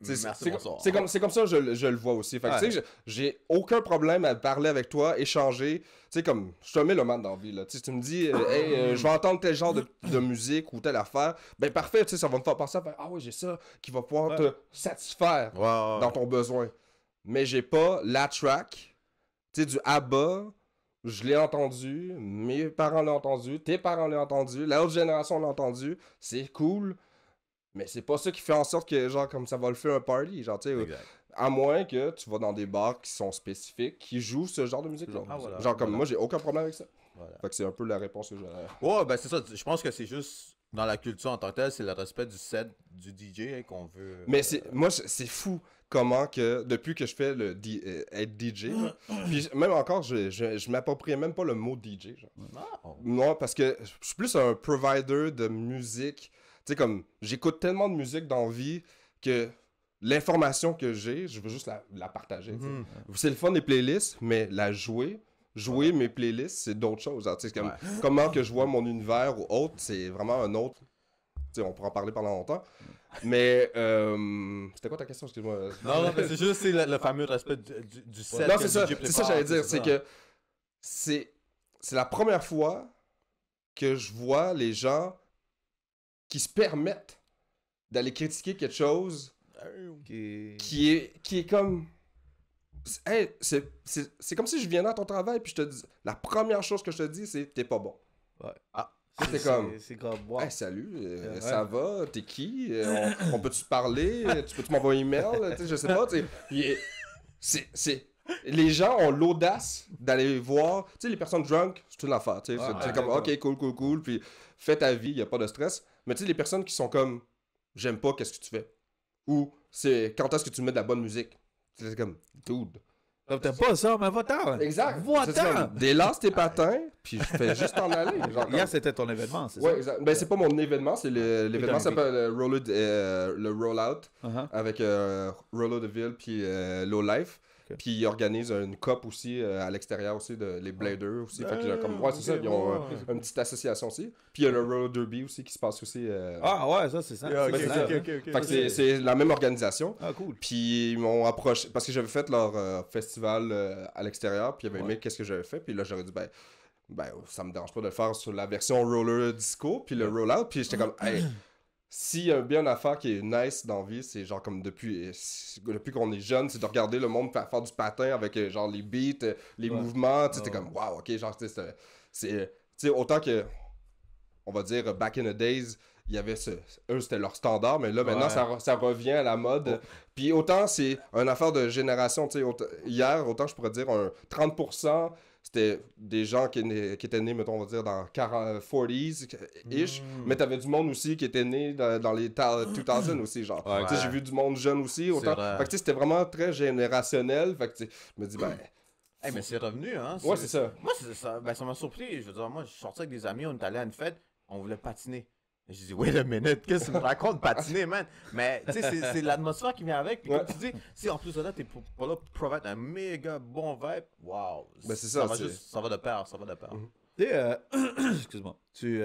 Tu sais,
Merci, bonsoir.
c'est comme ça que je le vois aussi. Fait que, tu sais, j'ai aucun problème à parler avec toi, échanger. Tu sais, comme, je suis un mélomane dans la vie, là. Tu sais, tu me dis, hey, je vais entendre tel genre de musique ou telle affaire. Ben, parfait, tu sais, ça va me faire penser à faire, ah oui, j'ai ça qui va pouvoir te satisfaire
Ouais, ouais.
dans ton besoin. Mais j'ai pas la track, tu sais, du ABBA. Je l'ai entendu, mes parents l'ont entendu, tes parents l'ont entendu, la autre génération l'a entendu. C'est cool. Mais c'est pas ça qui fait en sorte que, genre, comme ça va le faire un party. Genre, tu sais,
Exact.
à moins que tu vas dans des bars qui sont spécifiques, qui jouent ce genre de musique. Genre,
Ah, voilà.
genre comme
Voilà.
moi, j'ai aucun problème avec ça.
Voilà.
Fait que c'est un peu la réponse que j'ai.
Ouais, ben c'est ça. Je pense que c'est juste dans la culture en tant que telle, c'est le respect du set du DJ qu'on veut.
Mais c'est fou comment que, depuis que je fais être DJ, là, puis même encore, je m'appropriais même pas le mot DJ. Genre.
Oh.
Non, parce que je suis plus un provider de musique. Tu sais, comme, j'écoute tellement de musique dans la vie que l'information que j'ai, je veux juste la partager. tu sais.
Mhm.
C'est le fun des playlists, mais la jouer mes playlists, c'est d'autres choses. Genre, tu sais, c'est comme,
Ouais.
comment que je vois mon univers ou autre, c'est vraiment un autre. Tu sais, on pourra en parler pendant longtemps. Mais, c'était quoi ta question, excuse-moi?
Non, mais c'est juste c'est le fameux respect du set.
Non,
que
c'est ça,
le DJ
c'est ça que j'allais dire. C'est
ça.
que c'est la première fois que je vois les gens qui se permettent d'aller critiquer quelque chose
Qui-
qui est comme... Hey, c'est comme si je viens à ton travail puis je te dis... La première chose que je te dis, c'est t'es pas bon. C'est comme,
C'est comme, wow.
hey, salut,
Ouais.
ça va, t'es qui? On peut-tu te parler? Tu peux-tu m'envoyer un email? Tu sais, je sais pas, tu sais. Les gens ont l'audace d'aller voir, tu sais, les personnes drunk, c'est une affaire, tu sais. C'est comme, ok, cool, puis fais ta vie, y a pas de stress. Mais tu sais, les personnes qui sont comme, j'aime pas, qu'est-ce que tu fais? Ou c'est, quand est-ce que tu mets de la bonne musique? C'est comme, dude.
Comme t'aimes pas ça, mais va-t'en.
Exact.
Va-t'en.
C'est comme, délasse tes patins, puis je fais juste t'en aller. Genre,
Hier, c'était ton événement, c'est
ouais,
ça?
exact. Ben, c'est pas mon événement, c'est l'événement
Putain,
s'appelle le Rollout
Uh-huh.
avec Rollo DeVille puis Low Life.
Ok.
Puis ils organisent une COP aussi à l'extérieur aussi, les Bladers aussi. Fait que, comme, ouais, c'est ça, ils ont une petite association aussi. Puis il y a le Roller Derby aussi qui se passe aussi.
Ah ouais, ça, c'est ça.
Yeah,
Ça,
ok,
c'est
ok,
ça.
ok, ok.
Fait que c'est la même organisation.
Ah, cool.
Puis ils m'ont approché, parce que j'avais fait leur festival à l'extérieur, puis ils avaient aimé
Ouais.
qu'est-ce que j'avais fait. Puis là, j'aurais dit, ben, ça me dérange pas de le faire sur la version roller disco, puis le rollout. Puis j'étais comme, hey, s'il y a bien une affaire qui est nice dans la vie, c'est genre comme depuis qu'on est jeune, c'est de regarder le monde faire du patin avec genre les beats, les mouvements. Tu sais, t'es comme, wow, ok, genre, tu sais, autant que, on va dire, back in the days, il y avait eux, c'était leur standard, mais là, maintenant, ça revient à la mode. Puis autant, c'est une affaire de génération, tu sais, hier, autant je pourrais dire, 30%, c'était des gens qui étaient nés, mettons, on va dire, dans 40s-ish, mais t'avais du monde aussi qui était né dans les 2000 aussi, genre.
Ouais.
Tu sais, j'ai vu du monde jeune aussi, autant.
vrai.
Fait que, tu sais, c'était vraiment très générationnel, fait que, tu sais, je me dis, ben,
Hey, mais c'est revenu, hein.
ouais, c'est ça.
Moi, ça m'a surpris. Je veux dire, moi, je suis sorti avec des amis, on est allé à une fête, on voulait patiner. Et j'ai dit, wait a minute, qu'est-ce que tu me racontes, patiner, man? Mais, tu sais, c'est l'atmosphère qui vient avec. Puis, comme tu dis, si en plus de là, t'es pas là pour provide un méga bon vibe, wow.
Ben, c'est ça,
va
c'est-
juste, ça va de pair, ça va de pair.
Tu sais, excuse-moi. Tu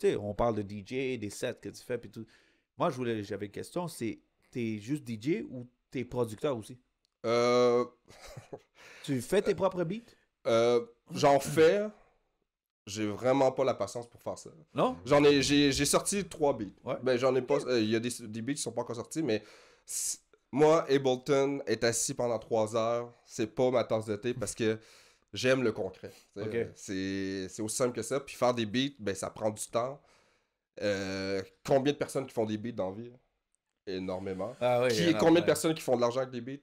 sais, on parle de DJ, des sets que tu fais, puis tout. Moi, j'avais une question, c'est, t'es juste DJ ou t'es producteur aussi? Tu fais tes propres beats?
J'en fais. J'ai vraiment pas la patience pour faire ça.
Non?
J'ai sorti 3 beats.
Ouais.
Ben, j'en ai pas. Il y a des beats qui sont pas encore sortis, mais moi, Ableton est assis pendant 3 heures. C'est pas ma tasse de thé parce que j'aime le concret. Tu sais.
Ok.
C'est aussi simple que ça. Puis faire des beats, ben, ça prend du temps. Combien de personnes qui font des beats dans la vie? Énormément.
Ah oui.
Combien de personnes qui font de l'argent avec des beats?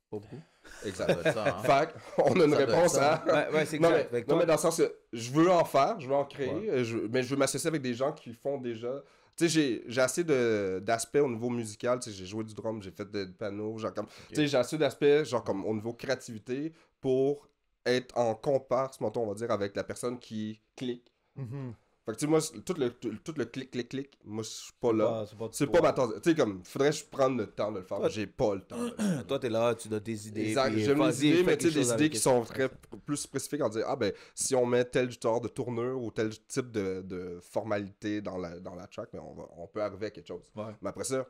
Pas beaucoup.
Exact.
Ça doit être ça, hein.
Fait on a une
Ça doit être
réponse
ça.
à.
Ouais, c'est
Non,
exact.
mais,
Fait que
non,
toi-
mais dans le sens que je veux en faire, je veux en créer, mais je veux m'associer avec des gens qui font déjà. Tu sais, j'ai assez d'aspects au niveau musical. Tu sais, j'ai joué du drum, j'ai fait des panneaux. Genre comme, tu sais, j'ai assez d'aspects, genre comme au niveau créativité, pour être en comparse, mettons, on va dire, avec la personne qui clique.
Mhm.
Fait que, tu sais, moi, tout le clic, moi, je suis pas là. C'est
toi.
pas ma tasse. Tu sais, comme, faudrait que je prenne le temps de le faire.
Toi-
J'ai pas le temps. de le faire.
Toi, t'es là, tu donnes des idées.
Exact,
puis
j'aime
vas-y,
les idées,
fais
mais tu sais,
quelque chose
des
avec
idées qui sont
ça.
plus spécifiques en disant, ah ben, si on met tel genre de tournure ou tel type de formalité dans la track, mais on peut arriver à quelque chose.
Ouais.
Mais après ça,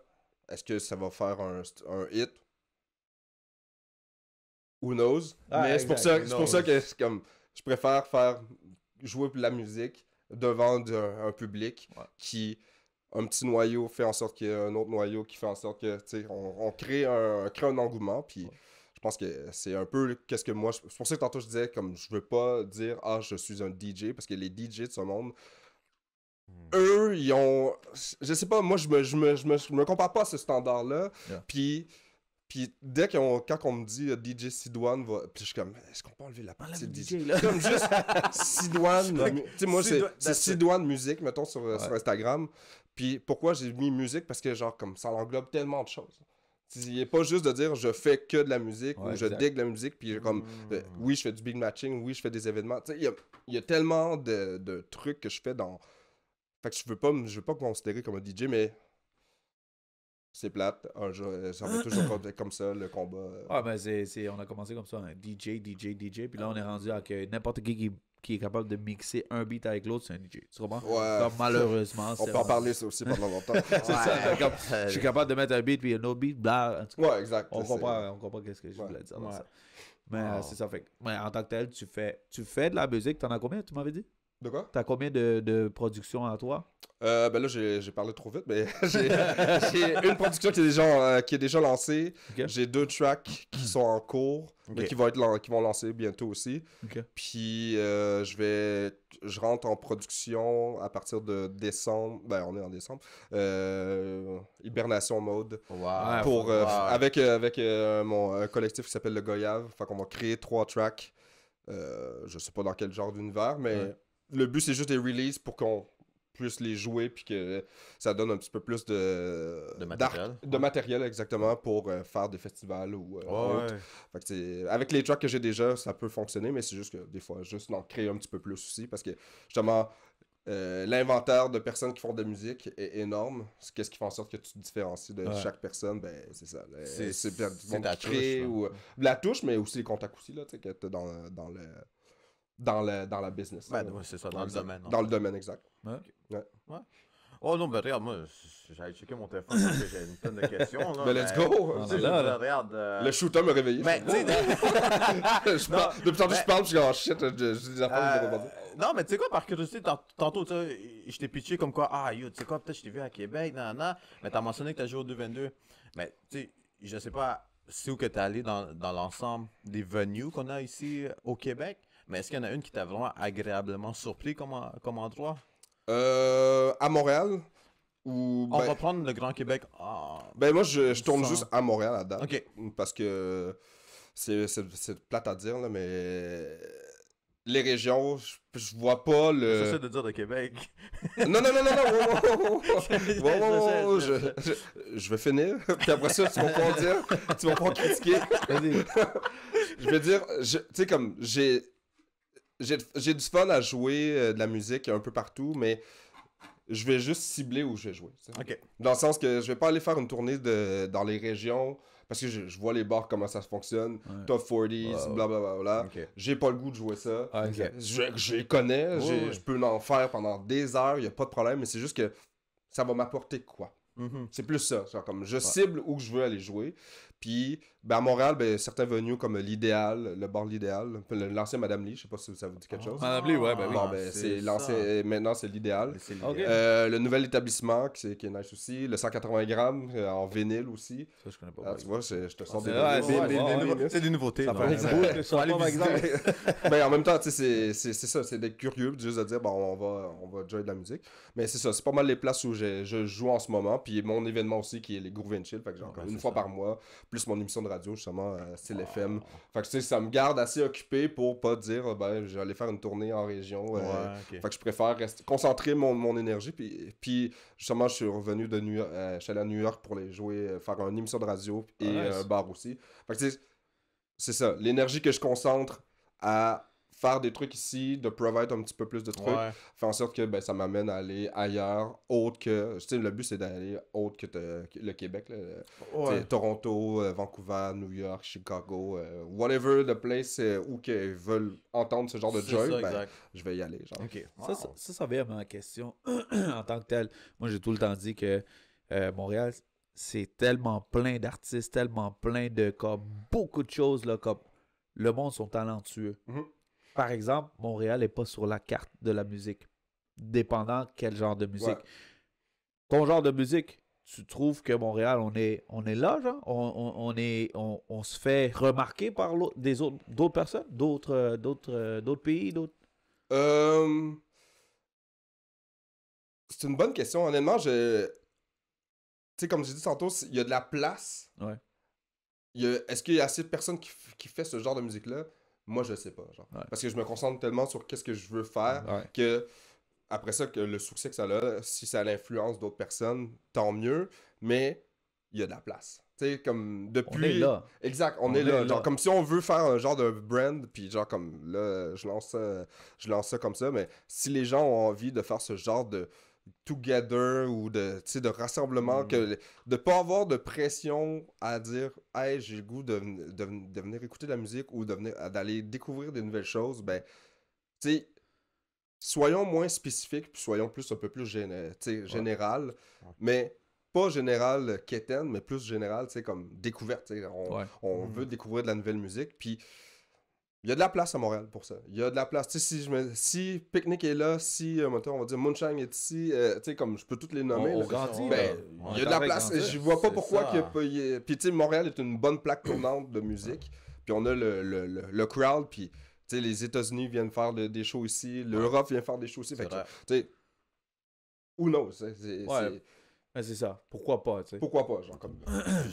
est-ce que ça va faire un hit? Who knows?
Ah,
mais
exact,
c'est pour ça que c'est comme, je préfère jouer de la musique devant un public qui, un petit noyau fait en sorte qu'il y ait un autre noyau qui fait en sorte que, tu sais, on crée un engouement, puis je pense que c'est un peu qu'est-ce que moi, c'est pour ça que tantôt je disais, comme, je veux pas dire, ah, je suis un DJ, parce que les DJ de ce monde, eux, ils ont, je sais pas, moi, je me compare pas à ce standard-là,
Yeah.
puis quand on me dit DJ Sidoine va, puis je suis comme, est-ce qu'on peut enlever la partie de DJ?
là.
Comme juste Sidoine, tu sais, moi, c'est
that's it.
Sidoine Musique, mettons, sur Instagram. Puis pourquoi j'ai mis musique? Parce que, genre, comme ça englobe tellement de choses. Il n'est pas juste de dire je fais que de la musique
Ouais,
ou je
exact.
dig de la musique, puis comme, oui, je fais du beat matching, oui, je fais des événements. Tu sais, il y a tellement de trucs que je fais dans. Fait que je veux pas me considérer comme un DJ, mais c'est plate. Ça va toujours être comme ça, le combat.
Ah, ben, on a commencé comme ça, hein. DJ, puis là, on est rendu à que n'importe qui est capable de mixer un beat avec l'autre, c'est un DJ. Tu comprends?
Ouais.
Comme, malheureusement,
On peut en parler ça aussi pendant longtemps.
C'est ça, comme, je suis capable de mettre un beat puis un autre beat, bla. En tout cas,
Ouais, exact.
on comprend qu'est-ce que je voulais dire. Dans
Ouais.
ça. Mais c'est ça, fait que, mais en tant que tel, tu fais de la musique, t'en as combien, tu m'avais dit?
De quoi?
T'as combien de productions à toi?
Ben là, j'ai parlé trop vite, mais j'ai une production qui est déjà lancée.
Ok.
J'ai 2 tracks qui sont en cours, mais
Ok.
qui vont lancer bientôt aussi.
Ok.
Puis je rentre en production à partir de décembre. Ben, on est en décembre. Hibernation mode.
Wow.
Pour,
Wow.
avec mon collectif qui s'appelle le Goyave. Fait qu'on va créer 3 tracks. Je sais pas dans quel genre d'univers, mais
Ouais.
le but c'est juste des releases pour qu'on puisse les jouer puis que ça donne un petit peu plus
De matériel.
de matériel exactement pour faire des festivals ou autres.
Ouais.
Fait que avec les tracks que j'ai déjà, ça peut fonctionner, mais c'est juste que des fois, juste d'en créer un petit peu plus aussi parce que justement, l'inventaire de personnes qui font de la musique est énorme. Qu'est-ce qui fait en sorte que tu te différencies de
Ouais.
chaque personne? Ben, c'est ça.
C'est
bien du monde
ta
qui crée
touche, là.
ou la touche, mais aussi les contacts aussi, là, tu sais, que t'as dans la business.
Ben,
là.
ouais, c'est ça, dans le
Exact.
domaine.
Dans le domaine, exact.
Oh non, ben regarde, moi, j'allais checker mon téléphone parce que j'ai une tonne de questions. Là,
Ben, let's go!
Ah,
Tu sais, je
là,
veux
là.
dire, regarde.
Le shooter m'a réveillé.
Ben, tu sais,
Depuis tantôt, je parle, puis je suis comme, oh shit, je dis des affaires que je devrais pas dire.
non, mais tu sais quoi, par curiosité, tantôt, tu sais, je t'ai pitché comme quoi, ah, yo, tu sais quoi, peut-être je t'ai vu à Québec, nan, mais t'as mentionné que t'as joué au 222. Mais, tu sais, je sais pas c'est où que t'es allé dans l'ensemble des venues qu'on a ici au Québec, mais est-ce qu'il y en a une qui t'a vraiment agréablement surpris comme endroit?
À Montréal, ou...
On va prendre le Grand Québec.
Ben moi, je tourne
Sans-
juste à Montréal à date.
Ok.
Parce que c'est plate à dire, là, mais les régions, je vois pas le...
J'essaie de dire de Québec.
Non, wow,
Je sais.
je vais finir, puis après ça, tu vas pas dire, tu vas pas critiquer.
Vas-y.
Je veux dire, tu sais, comme, j'ai du fun à jouer de la musique un peu partout, mais je vais juste cibler où je vais jouer. Tu sais.
Ok.
Dans le sens que je vais pas aller faire une tournée dans les régions, parce que je vois les bars, comment ça fonctionne,
Ouais.
top 40s,
Wow.
blablabla.
Ok.
J'ai pas le goût de jouer ça.
Ah, ok.
Je les connais,
Ouais.
je peux en faire pendant des heures, il a pas de problème, mais c'est juste que ça va m'apporter quoi.
Mhm.
C'est plus ça. Genre comme je cible où je veux aller jouer. Puis, ben à Montréal, ben, certains venues comme l'Idéal, le bar L'Idéal, l'ancien Madame Lee, je sais pas si ça vous dit quelque chose.
Madame Lee, ouais, ben oui.
Bon, ben, c'est l'ancien. Maintenant, c'est l'Idéal.
C'est
Ok.
l'idéal.
Le nouvel établissement qui est nice aussi. Le 180 grammes en vinyle aussi.
Ça, je connais pas.
Ah, tu vois, je te sors des
Ouais,
nouveaux-
C'est des nouveautés.
Ça
là.
fait un
Exact.
bout que je sois
Allez
pas, par exemple.
Ben, en même temps, tu sais, c'est ça, c'est d'être curieux, puis juste de dire, bon, on va jouer de la musique. Mais c'est ça, c'est pas mal les places où je joue en ce moment, puis mon événement aussi qui est les Groove and Chill, fait que genre
Ouais,
une
c'est
fois
ça.
par mois, plus mon émission de radio justement, c'est l'FM. Fait que tu sais, ça me garde assez occupé pour pas dire, ben, j'allais faire une tournée en région.
Ouais, ok.
Fait que je préfère concentrer mon énergie, puis justement, je suis revenu de New York, je suis allé à New York pour les jouer, faire une émission de radio et
Ah, nice.
un bar aussi. Fait que tu sais, c'est ça, l'énergie que je concentre à faire des trucs ici, de provide un petit peu plus de trucs,
Ouais.
fait en sorte que ben, ça m'amène à aller ailleurs, autre que... Tu sais, le but, c'est d'aller autre que le Québec, là. Tu sais, Toronto, Vancouver, New York, Chicago, whatever the place où qu'ils veulent entendre ce genre de
C'est
joy,
ça,
ben,
exact.
je vais y aller, genre.
Ok.
Ça vient à ma question en tant que tel. Moi, j'ai tout le temps dit que Montréal, c'est tellement plein d'artistes, tellement plein de comme beaucoup de choses là, comme le monde sont talentueux.
Mhm.
Par exemple, Montréal n'est pas sur la carte de la musique, dépendant quel genre de musique.
Ouais.
Ton genre de musique, tu trouves que Montréal, on est là, genre, on se fait remarquer par d'autres personnes, d'autres pays, d'autres.
C'est une bonne question. Honnêtement, tu sais, comme j'ai dit tantôt, il y a de la place.
Ouais.
Est-ce qu'il y a assez de personnes qui fait ce genre de musique-là? Moi, je sais pas. Genre.
Ouais.
Parce que je me concentre tellement sur qu'est-ce que je veux faire
Ouais.
que, après ça, que le succès que ça a, si ça l'influence d'autres personnes, tant mieux. Mais il y a de la place. Tu sais, comme depuis...
On est là.
Exact, on est là. Genre, comme si on veut faire un genre de brand, puis genre comme là, je lance ça comme ça, mais si les gens ont envie de faire ce genre de together ou de, tu sais, de rassemblement, de pas avoir de pression à dire « Hey, j'ai le goût de venir écouter de la musique ou d'aller découvrir des nouvelles choses », ben, tu sais, soyons moins spécifiques, puis soyons un peu plus général, mais pas général quétaine, mais plus général, tu sais, comme découverte, tu sais, on veut découvrir de la nouvelle musique, puis Il y a de la place à Montréal pour ça. Il y a de la place. Tu sais, si Picnic est là, si, mettons, on va dire Moonshine est ici, tu sais, comme je peux toutes les nommer.
On
là.
grandit.
Ben,
on
il y a de
est
la
en train
place.
de grandir.
Je vois pas
C'est
pourquoi
ça.
qu'il y a pas. Puis, tu sais, Montréal est une bonne plaque tournante de musique. Puis, on a le crowd. Puis, tu sais, les États-Unis viennent faire des shows ici. L'Europe vient faire des shows ici. Fait que,
vrai.
tu sais, who knows?
Ouais. Mais c'est ça. Pourquoi pas, tu sais.
Pourquoi pas, genre, comme.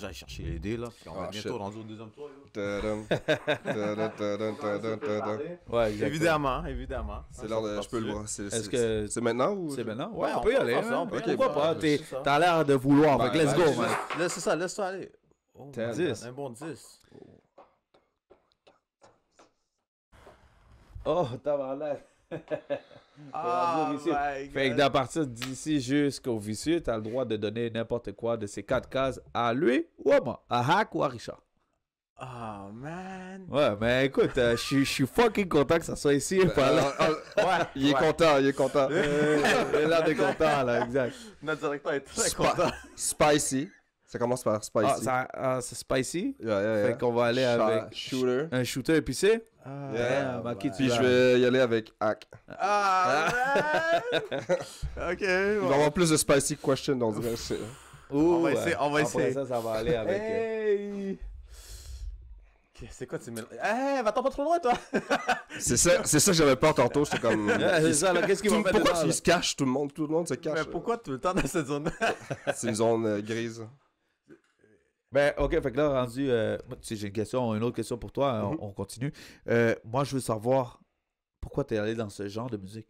J'aille chercher les dés, là. Puis on va
Ah,
bientôt
shit.
rendu au deuxième tour. yo.
Tadam, tadam, tadam, tadam, tadam.
Ouais, exactement.
Évidemment.
C'est l'heure de. Je peux le voir.
Est-ce que
C'est maintenant ou.
c'est maintenant?
Ouais,
Ouais, on
on
peut y
peut
aller.
faire ça,
hein.
on peut y
Pourquoi
aller.
pas?
C'est ça.
T'as l'air de vouloir. Fait que let's
Ben,
go,
ben,
man.
Laisse ça aller. Oh,
T'as un
man,
10.
Un bon 10.
Oh, tabarnak.
Ah,
vicieux.
my
Fait que
God.
d'à partir d'ici jusqu'au vicieux, t'as le droit de donner n'importe quoi de ces 4 cases à lui ou à moi, à Hack ou à Richard.
Ah, man.
Ouais, mais écoute, je suis fucking content que ça soit ici et pas là.
Ouais.
Il est content, il est content.
Il a l'air de content, là, exact.
Notre directeur est très
Spa-
content.
Spicy. Ça commence par spicy.
C'est spicy.
Yeah, yeah, yeah.
Fait qu'on va aller avec
Shooter.
un shooter épicé.
Ah,
Yeah,
à qui tu
Puis
vas?
je vais y aller avec Hack.
Ah, man. Ok.
Il va y avoir plus de spicy questions, on dirait.
On va essayer, on va
Après
essayer.
ça va aller avec...
Hey. Ok, c'est quoi, tu mets... Hey, va-t'en pas trop loin, toi.
C'est ça que j'avais peur tantôt. J'étais comme.
c'est ça, là, qu'est-ce qu'il va mettre
Pourquoi
dedans,
il
là?
se cache tout le monde? Tout le monde se cache.
Mais pourquoi tout le temps dans cette zone?
C'est une zone grise.
Ben, ok, fait que là, rendu... tu sais, j'ai une autre question pour toi,
Mhm.
on continue. Moi, je veux savoir pourquoi t'es allé dans ce genre de musique.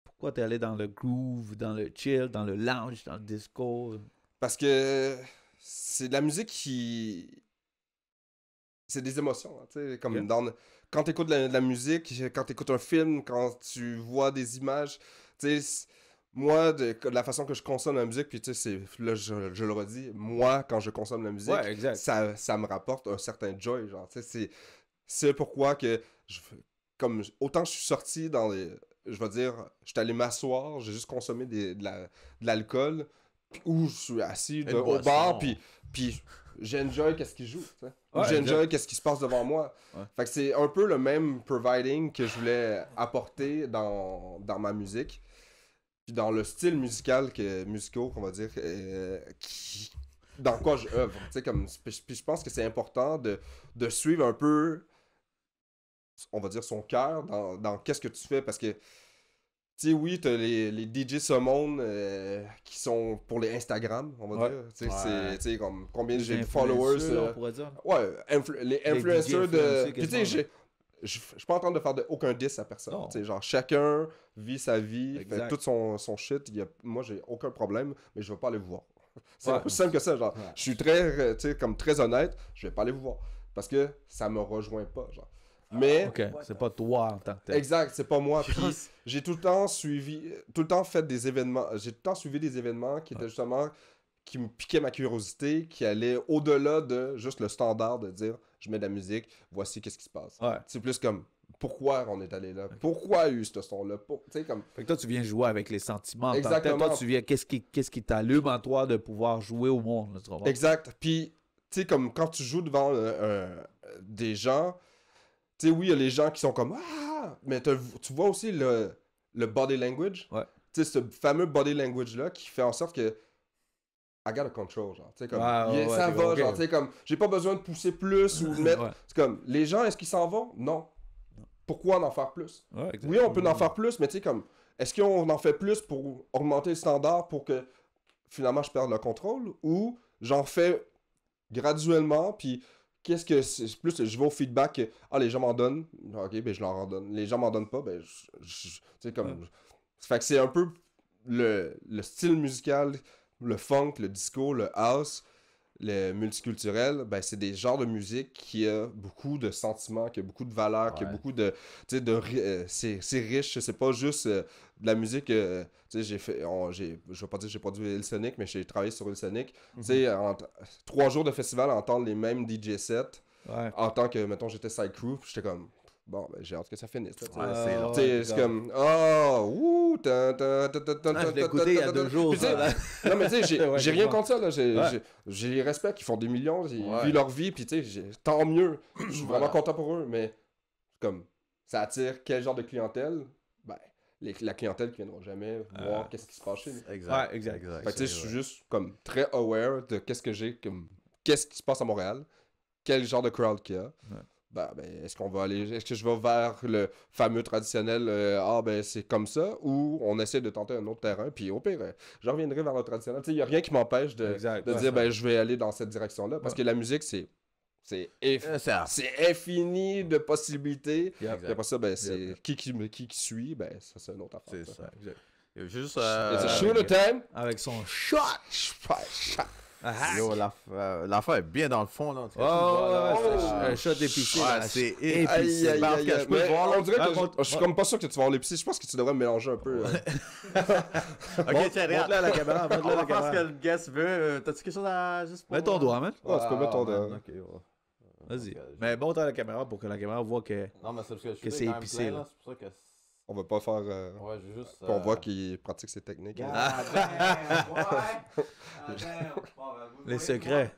Pourquoi t'es allé dans le groove, dans le chill, dans le lounge, dans le disco?
Parce que c'est de la musique qui. C'est des émotions. Hein, tu sais, comme
Ok.
quand tu écoutes de la musique, quand tu écoutes un film, quand tu vois des images, tu sais, moi, de la façon que je consomme la musique, puis tu sais, là, je le redis, moi, quand je consomme la musique,
Ouais, exact.
ça me rapporte un certain joy. Genre, tu sais, c'est pourquoi que. Comme, autant que je suis sorti dans les. Je vais dire, je suis allé m'asseoir, j'ai juste consommé de l'alcool, ou je suis assis
Une
au
boisson.
bar, puis j'enjoy qu'est-ce qui joue, tu sais. Ou
Ouais,
j'enjoy qu'est-ce qui se passe devant moi.
Ouais.
Fait que c'est un peu le même providing que je voulais apporter dans ma musique, puis dans le style musicaux qu'on va dire, dans quoi je œuvre, tu sais, comme, puis je pense que c'est important de suivre un peu, on va dire, son cœur dans qu'est-ce que tu fais, parce que tu sais, oui, t'as les DJ Summon qui sont pour les Instagram, on va
Ouais.
dire. Tu sais,
Ouais.
tu sais, comme combien
Les
j'ai de followers.
influenceurs, on pourrait dire.
Ouais, les influenceurs de.
influencés
Puis tu sais,
quasiment,
je suis pas en train de faire aucun diss à personne.
Non.
Tu sais, genre, chacun vit sa vie, fait
Exact.
tout son shit. Moi, j'ai aucun problème, mais je vais pas aller vous voir. C'est
Ouais.
aussi simple que ça, genre.
Ouais.
Je suis très, tu sais, comme très honnête, je vais pas aller vous voir. Parce que ça me rejoint pas, genre. Mais.
Ok, c'est pas toi en tant que tel.
Exact, c'est pas moi. Puis j'ai tout le temps fait des événements. J'ai tout le temps suivi des événements qui étaient justement, qui me piquaient ma curiosité, qui allaient au-delà de juste le standard de dire, je mets de la musique, voici qu'est-ce qui se passe.
Ouais.
C'est plus comme, pourquoi on est allé là? Pourquoi il y a eu ce son-là? Tu sais, comme,
Fait que toi, tu viens jouer avec les sentiments. en tant que tel.
Exactement.
Toi, tu viens, qu'est-ce qui t'allume en toi de pouvoir jouer au monde, là, tu comprends?
exact. Puis, tu sais, comme quand tu joues devant des gens, tu sais, oui, il y a les gens qui sont comme, ah! Mais tu vois aussi le body language.
Ouais.
Tu sais, ce fameux body language-là qui fait en sorte que I got a control, genre. Tu sais, comme,
Ouais,
ça
t'es
va,
comme,
genre.
ok.
Tu sais, comme, j'ai pas besoin de pousser plus ou de mettre.
Ouais.
C'est comme, les gens, est-ce qu'ils s'en vont? Non. Pourquoi en faire plus?
Ouais, exact.
Oui, on peut en faire plus, mais tu sais, comme, est-ce qu'on en fait plus pour augmenter le standard pour que finalement je perde le contrôle ou j'en fais graduellement, puis qu'est-ce que c'est plus, je vais au feedback, que, les gens m'en donnent, ok, ben je leur en donne. Les gens m'en donnent pas, ben, tu sais, comme.
Ouais.
Fait que c'est un peu le style musical, le funk, le disco, le house, le multiculturel, ben c'est des genres de musique qui a beaucoup de sentiments, qui a beaucoup de valeurs, qui a
Ouais.
beaucoup de, tu sais, c'est riche, c'est pas juste de la musique, tu sais, je vais pas dire que j'ai produit Hillsonic, mais j'ai travaillé sur Hillsonic, tu sais, 3 jours de festival, entendre les mêmes DJ sets,
Ouais.
en tant que, mettons, j'étais side crew, puis j'étais comme, bon, ben j'ai hâte que ça finisse, là, tu sais.
Ouais, c'est long.
Tu sais, c'est comme, oh, ouh, Wouh!
Je l'ai écouté il y a 2 jours.
Puis, tu sais,
ça, là.
non, mais tu sais,
Ouais,
j'ai
je
rien
vois.
contre ça, là.
Ouais.
J'ai les respects qui font des millions, ils
Ouais.
vivent leur vie, puis tu sais, tant mieux. Je suis vraiment
Voilà.
content pour eux, mais comme, ça attire quel genre de clientèle? Ben, la clientèle qui viendra jamais voir qu'est-ce qui se passe chez nous.
Exact.
Ouais, exact.
Fait que tu sais, je suis juste comme très aware de qu'est-ce que j'ai, comme, qu'est-ce qui se passe à Montréal, quel genre de crowd qu'il y a. Ben, est-ce que je vais vers le fameux traditionnel, ben c'est comme ça, ou on essaie de tenter un autre terrain, puis au pire, je reviendrai vers le traditionnel. Tu sais, il n'y a rien qui m'empêche de
Exact, ouais,
dire,
ça.
ben je vais aller dans cette direction-là, parce que la musique, c'est
C'est
infini de possibilités.
Yep.
Puis après ça, ben, c'est qui suit, ben, ça, c'est une autre affaire.
c'est ça. Juste.
It's a shoot the time.
Avec son shot.
Yo, l'affaire est bien dans le fond, là.
Oh, ouais, un shot d'épicé.
Ouais,
là.
c'est
épicé.
épicé.
Aïe,
Parce
aïe,
que
aïe,
je peux
mais
le voir, là.
on dirait que
Ah,
je suis comme pas sûr que tu vas avoir l'épicer. Je pense que tu devrais mélanger un peu.
Ok, tiens, regarde.
Montre-le à la caméra.
On
Montre-le à
va
la
faire ce que
caméra.
le guest veut. T'as-tu quelque chose à juste pour...
Mets ton doigt, man.
Ouais, tu peux mettre ton doigt.
Ok, ouais.
Vas-y.
Ok,
Mais montre à la caméra pour que la caméra voit que.
Non, mais c'est parce que je
Que
suis
c'est
quand même
épicé,
plein,
là.
C'est pour ça que...
On va pas faire.
Ouais, j'ai juste...
Qu'on voit qu'il pratique ses techniques.
Les secrets.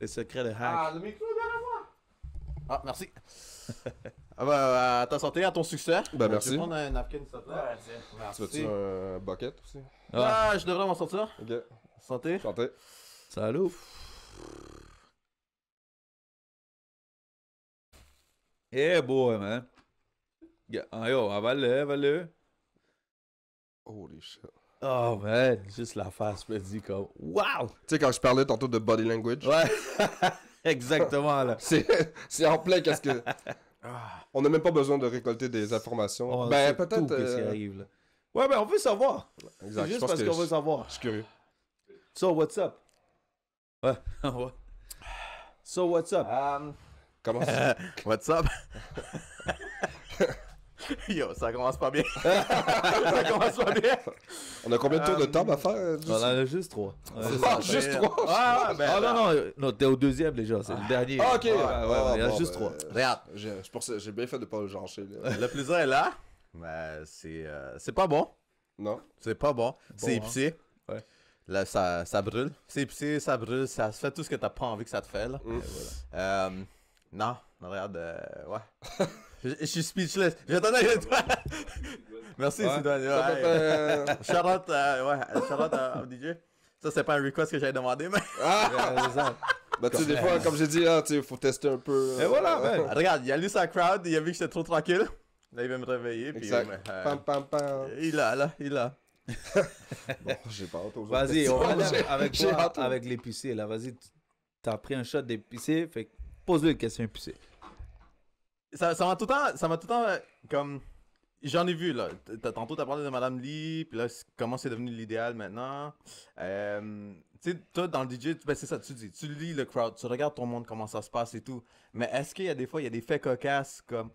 Les secrets de hack.
le micro est derrière moi. Ah, merci. Ah bah, à ta santé, à ton succès.
Ben, merci.
Tu veux prendre un napkin, s'il te plaît?
Tu veux-tu un bucket aussi?
Ah, je devrais m'en sortir.
Ok.
Santé.
Santé.
Salut. Eh boy, man. Yo, avale-le, avale-le.
Holy shit.
Oh, man. Juste la face me dit comme. Wow!
Tu sais, quand je parlais tantôt de body language,
Ouais. Exactement, là.
c'est en plein qu'est-ce que. On n'a même pas besoin de récolter des informations.
On
Ben,
sait
peut-être.
tout qu'est-ce qui arrive, là. Ouais, ben, on veut savoir.
Exact.
C'est
Je
juste
pense
parce
que
qu'on veut savoir.
je suis curieux.
So, what's up? Ouais. Ouais. So, what's up?
Comment ça?
What's up? Yo, ça commence pas bien. Ça commence pas bien.
On a combien de tours de table à faire?
On en a juste 3.
Ah, juste 3?
Ah, ben,
Ah non, non, non, t'es au deuxième déjà, c'est le dernier.
Ah, ok.
Ouais,
Ah,
il y a
bon,
juste
ben,
3.
regarde.
C'est pour ça, j'ai bien fait de pas le jancher. Là.
Le plaisir est là. Mais c'est pas bon.
Non?
C'est pas bon. C'est
hein.
épicé.
Ouais.
Là, ça brûle. C'est épicé, ça brûle. Ça fait tout ce que t'as pas envie que ça te fait, là. Non, regarde, ouais. Je suis speechless. J'attendais que toi. Merci,
Ouais.
Sidoine.
Ça fait pas-
Shout-out, à DJ. Ça, c'est pas un request que j'avais demandé, mais...
Ben, tu sais, des fois, comme j'ai dit, il faut tester un peu.
Et voilà, man.
Regarde, il a lu sa crowd, il a vu que j'étais trop tranquille. Là, il va me réveiller, puis...
Exact. Pam, pam, pam.
il a, là, il a.
Bon, j'ai pas hâte aux autres
Vas-y,
questions.
on va aller avec
J'ai
toi,
hâte.
avec l'épicé, là. Vas-y, t'as pris un shot d'épicé, fait que pose-lui une question épicée.
Ça m'a tout le temps, comme... J'en ai vu, là. Tantôt, t'as parlé de Madame Lee, puis là, comment c'est devenu l'idéal maintenant. Tu sais, toi, dans le DJ, ben, c'est ça, tu dis. Tu lis le crowd, tu regardes ton monde, comment ça se passe et tout. Mais est-ce qu'il y a des fois, il y a des faits cocasses, comme...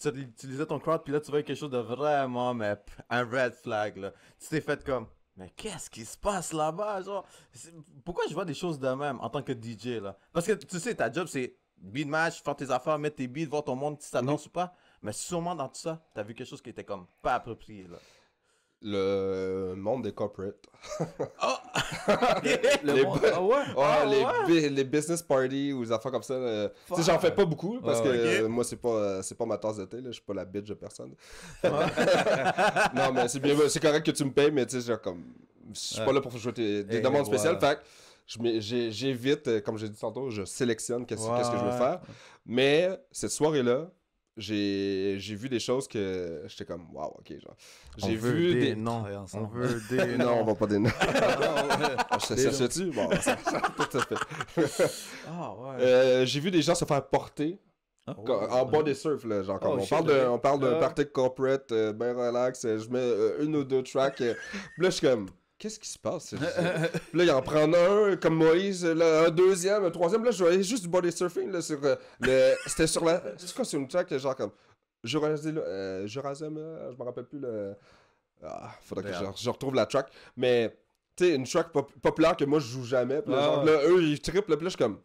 Tu lisais ton crowd, puis là, tu vois quelque chose de vraiment, mais un red flag, là. Tu t'es fait comme... Mais qu'est-ce qui se passe là-bas, genre? Pourquoi je vois des choses de même en tant que DJ, là? Parce que, tu sais, ta job, c'est beat match, faire tes affaires, mettre tes beats, voir ton monde, si ça danse ou pas. Mais sûrement dans tout ça, t'as vu quelque chose qui était comme pas approprié, là.
Le monde des corporates.
Le monde... Ah ouais?
Les business parties ou les affaires comme ça. Tu sais, j'en fais pas beaucoup parce
Ouais,
que
ok.
moi, c'est pas ma tasse de thé. Là. Je suis pas la bitch de personne. Non, mais c'est bien, c'est correct que tu me payes, mais tu sais, genre comme. Je suis pas là pour jouer des demandes spéciales.
voilà.
Fait que j'évite, comme j'ai dit tantôt, je sélectionne qu'est-ce que je veux
Ouais.
faire. Mais cette soirée-là, j'ai vu des choses que j'étais comme, waouh, ok, genre. J'ai vu des.
Non,
Travailler
on
ensemble.
veut des
Non, on va pas des noms.
Ah,
Ça se fait-tu? Bon, ça tout à fait.
Ah, ouais.
J'ai vu des gens se faire porter en body surf, là, genre comme
Oh,
on
shit,
parle
ok.
on parle d'un
Ah.
party corporate, ben relax, je mets une ou deux tracks, puis là je suis comme, qu'est-ce qui se passe? Puis là il en prend un, comme Moïse, là, un deuxième, un troisième, là je voyais juste du body surfing, là, sur c'était sur la, c'est quoi, sur une track, genre comme, Jurassium, je me rappelle plus le, faudrait que je retrouve la track, mais, tu sais, une track populaire que moi je joue jamais, puis là, genre, là, eux ils trippent, là, puis là je suis comme,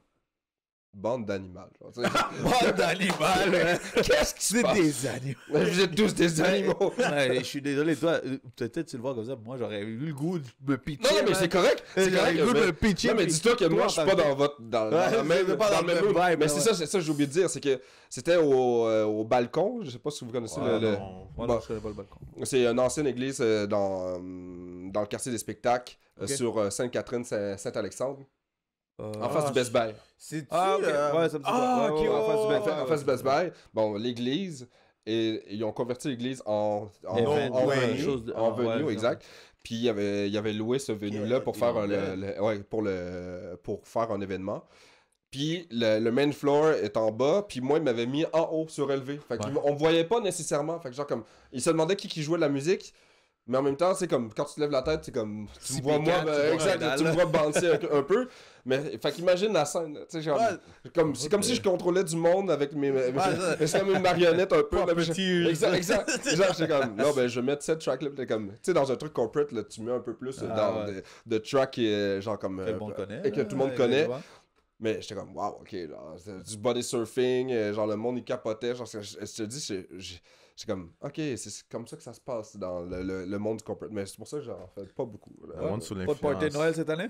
bande d'animaux.
Bande d'animal, ouais.
Qu'est-ce qui se
C'est
passe?
des animaux.
Vous êtes tous des animaux.
Ouais, je suis désolé, toi, peut-être tu le vois comme ça, moi j'aurais eu le goût de me pitcher.
Non, mais c'est correct. C'est
J'aurais
correct.
eu le goût de
mais-
me pitcher.
Non, mais
puis
dis-toi que moi,
toi,
je suis pas
parce que-
dans votre. Dans
Ouais,
le même,
c'est pas
dans le même mood.
vibe,
Mais
ouais.
c'est ça, j'ai oublié de dire. C'est que c'était au balcon. Je sais pas si vous connaissez
Ouais,
le.
non.
Moi,
Bon.
non, je connais pas le balcon.
C'est une ancienne église dans le quartier des spectacles,
Ok.
sur Sainte-Catherine, Saint-Alexandre, en
Ah,
face du Best Buy.
C'est-tu...
Ah, ok. Ouais, ça me dit
Ah,
pas.
ok,
Ouais, ouais,
ouais,
en face du Best Buy.
En face du Best Buy. Bon, l'église, et ils ont converti l'église en
ouais,
venue.
chose de-
En
ah, ouais,
venue, exact. Puis il y avait loué ce venue-là pour faire pour faire un événement. Puis le main floor est en bas, puis moi, il m'avait mis en haut, surélevé. Fait qu'on me voyait pas nécessairement. Fait que genre, comme, il se demandait qui jouait de la musique, mais en même temps, c'est comme, quand tu te lèves la tête, c'est comme, tu me vois moi,
piquant, tu vois
exact,
un
tu me vois bouncer un peu. Mais, fait qu'imagine la scène, tu sais, genre, c'est comme si je contrôlais du monde avec c'est comme une marionnette un peu.
Pas
là,
petit,
exact. Genre, j'étais comme, non, ben, je vais mettre cette track-là, t'es comme, tu sais, dans un truc corporate, là, tu mets un peu plus de track, genre, comme,
Que le monde connaît.
et que tout le monde connaît. Mais j'étais comme, wow, ok, là, c'est du body surfing, genre le monde il capotait, genre, je te dis, j'étais comme, ok, c'est comme ça que ça se passe dans le monde du corporate, mais c'est pour ça que j'en fais pas beaucoup. Là.
Le monde sous
Pas de party de
l'influence.
Noël cette année?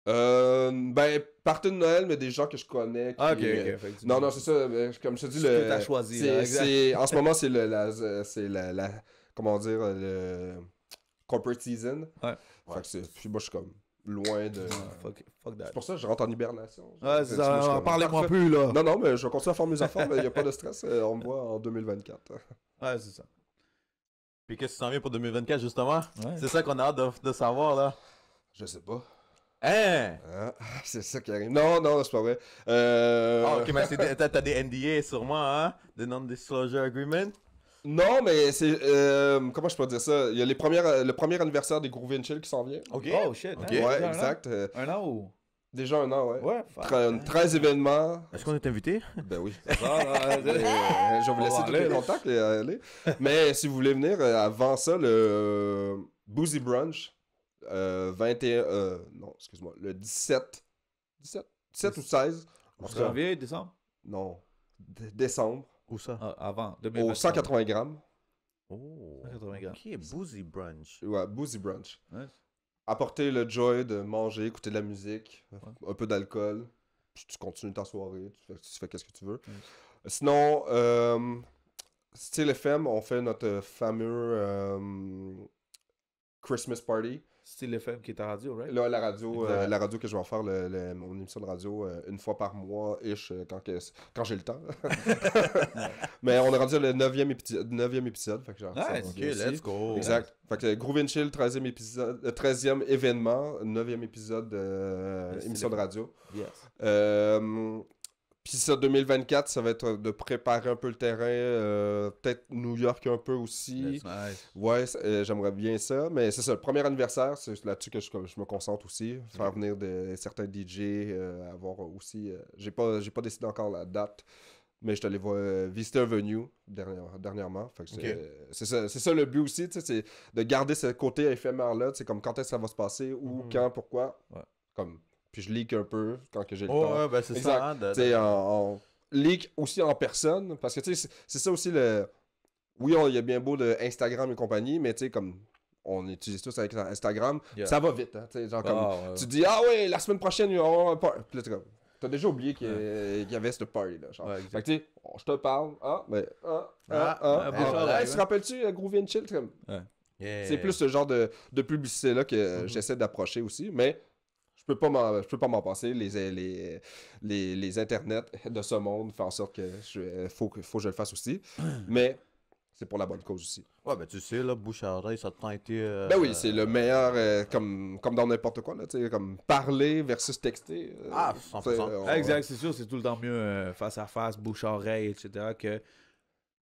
Ben, party de Noël, mais des gens que je connais.
Ah, ok,
qui,
ok. Fait que tu-
Non, c'est ça, mais comme je te dis,
Ce que t'as choisi, là, exact.
en ce moment, c'est la, comment dire, le corporate season.
Ouais.
Fait que puis moi, je suis comme loin de...
Fuck that.
C'est pour ça que je rentre en hibernation.
Ouais, c'est
Moi, je suis
ça.
comme,
Parlez-moi
parfait.
plus, là.
Non, mais je vais continuer à faire mes affaires, mais il n'y a pas de stress. On me voit en 2024.
Ouais, c'est ça.
Puis qu'est-ce qui s'en vient pour 2024, justement?
Ouais.
C'est ça qu'on a hâte de savoir, là.
Je sais pas.
Hein?
Hein? C'est ça qui arrive. Non, c'est pas vrai.
Ah, ok, mais t'as des NDA sûrement, hein? Des Non-Disclosure Agreement?
Non, mais c'est... comment je peux dire ça? Il y a le premier anniversaire des Groove and Chill qui s'en vient.
Ok.
Oh shit.
Ok.
hein,
Ouais,
déjà
exact.
Un an ou?
Déjà un an, ouais.
Ouais, fuck.
13 événements.
Est-ce qu'on est invité?
Ben oui.
Ah,
Je vais vous laisser tous les contacts et aller. Mais si vous voulez venir, avant ça, le Boozy Brunch, 21... non, excuse-moi, le 17 ou 16. En tout cas,
Janvier, décembre?
non, décembre,
Où ça?
Ah, avant.
au
2023.
180 grammes.
Oh.
180 grammes.
Ok, Boozy Brunch.
Ouais, Boozy Brunch.
Ouais.
Apporter le joy de manger, écouter de la musique, un peu d'alcool, puis tu continues ta soirée, tu fais qu'est-ce que tu veux. Sinon, Style FM, on fait notre fameux Christmas Party.
Style FM qui est à radio, right?
Là, la radio
Exact.
que je vais en faire, mon émission de radio, une fois par mois-ish, quand j'ai le temps. Mais on est rendu le 9e épisode. Fait que genre, ça,
Nice.
on
Ok,
vient aussi.
let's go.
Exact. Fait que Groove and Chill, 13e épisode, 13e événement, 9e épisode émission de radio.
Yes.
Puis ça, 2024, ça va être de préparer un peu le terrain, peut-être New York un peu aussi.
That's nice.
Ouais, j'aimerais bien ça, mais c'est ça, le premier anniversaire, c'est là-dessus que je me concentre aussi. Faire venir certains DJ, avoir aussi... j'ai pas décidé encore la date, mais je suis allé visiter un venue dernièrement. Fait que c'est ça le but aussi, tu sais, c'est de garder ce côté éphémère-là, c'est comme quand est-ce que ça va se passer, où, quand, pourquoi.
Ouais.
Comme, puis je leak un peu quand que j'ai le
Oh,
temps.
ouais, ben c'est
Exact.
ça. Hein,
Tu sais, en leak aussi en personne, parce que tu sais, c'est ça aussi le... Oui, il y a bien beau de Instagram et compagnie, mais tu sais, comme on utilise tous avec Instagram,
Yeah.
ça va vite, hein, tu sais, genre comme...
Ah, ouais.
Tu te dis, ah ouais, la semaine prochaine, il va y avoir un party. Puis là, t'es comme... T'as déjà oublié qu'il y avait ce party-là, genre.
Ouais, exact.
Fait que tu sais, je te parle,
Bouchard,
hey, tu te rappelles-tu, Groovy and Chill? Comme...
Yeah.
C'est plus ce genre de publicité-là que j'essaie d'approcher aussi, mais... Je peux pas m'en passer. Les internets de ce monde font en sorte que faut que je le fasse aussi. Mais c'est pour la bonne cause aussi.
Ouais, ben tu sais, là, bouche à oreille, ça a tant été...
Ben oui, c'est le meilleur, comme dans n'importe quoi, là, tu sais, comme parler versus texter.
100%.
Exact, c'est sûr, c'est tout le temps mieux face à face, bouche à oreille, etc. que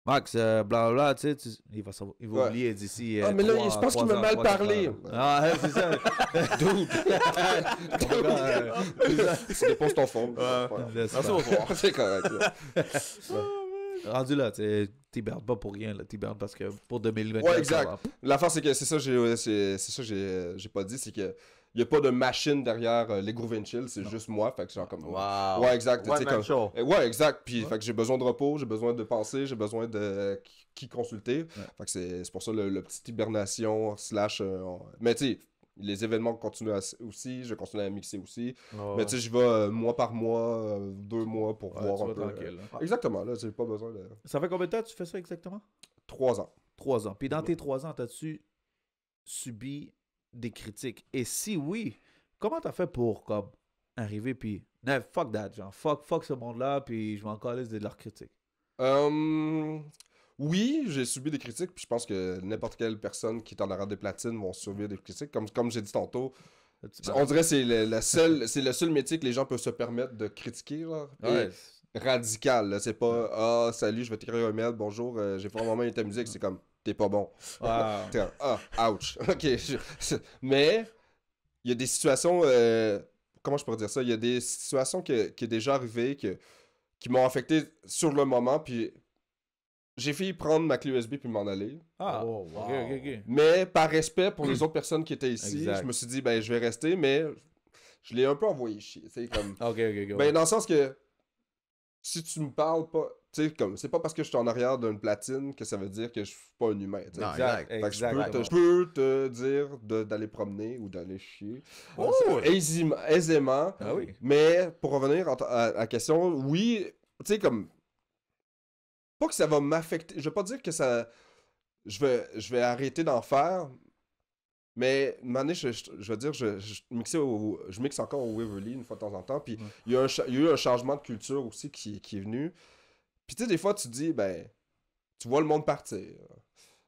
Max, blablabla, tu sais, il va
Ouais.
oublier d'ici.
Ah, mais là, je pense qu'il m'a mal parlé.
Ah, ouais, c'est ça.
Tu déposes ton fond.
Laisse
Merci,
faire.
bonsoir.
C'est correct. Là.
Rendu là, tu t'hibernes pas pour rien, là. T'hibernes parce que pour 2024.
Ouais, exact.
ça va.
L'affaire, c'est que c'est ça, j'ai pas dit, c'est que y a pas de machine derrière les Groove and Chill, c'est juste moi. Fait que genre comme.
Wow.
Ouais, exact. tu sais,
One man
comme-
show.
Ouais, exact. Puis, fait que j'ai besoin de repos, j'ai besoin de penser, j'ai besoin de qui consulter. Fait que c'est pour ça le petit hibernation slash. Mais tu sais, les événements continuent aussi, je continue à mixer aussi. Mais tu sais, j'y vais mois par mois, 2 mois pour
Ouais,
voir
tu
un
vas
peu.
tranquille, là.
Exactement, là, j'ai pas besoin de.
Ça fait combien de temps que tu fais ça exactement?
3 ans.
3 ans. Puis dans tes 3 ans, t'as-tu subi des critiques? Et si oui, comment t'as fait pour comme arriver puis nah, fuck that, genre fuck ce monde-là, puis je m'en calisse de leurs critiques.
Oui, j'ai subi des critiques, puis je pense que n'importe quelle personne qui est en arrière des platines vont subir des critiques. Comme j'ai dit tantôt, on dirait que c'est c'est le seul métier que les gens peuvent se permettre de critiquer. Là.
Ouais.
Et radical, là. C'est pas « Ah, salut, je vais t'écrire un mail, bonjour, j'ai fait un moment ta musique », c'est comme « T'es pas bon ».
Wow.
T'es comme, ah, ouch. Ok. Mais il y a des situations. Comment je pourrais dire ça? Il y a des situations qui est déjà arrivé qui m'ont affecté sur le moment. Puis j'ai failli prendre ma clé USB puis m'en aller.
Ah,
Oh, wow.
ok.
Mais par respect pour les autres personnes qui étaient ici,
Exact.
je me suis dit, ben, je vais rester. Mais je l'ai un peu envoyé chier. C'est comme.
Ok.
Ben, dans le sens que si tu me parles pas. Tu sais, comme, c'est pas parce que je suis en arrière d'une platine que ça veut dire que je suis pas un humain. tu sais.
Non,
Exact.
Fait que
Exactement.
je peux te dire d'aller promener ou d'aller chier.
Oh!
Aisément.
Ah oui.
Mais pour revenir à la question, oui, tu sais, comme. Pas que ça va m'affecter. Je vais pas dire que ça. Je vais arrêter d'en faire. Mais une année, je veux dire, je mixe encore au Waverly une fois de temps en temps. Puis
Ouais.
il y a eu un changement de culture aussi qui est venu. Puis tu sais, des fois, tu te dis, ben, tu vois le monde partir.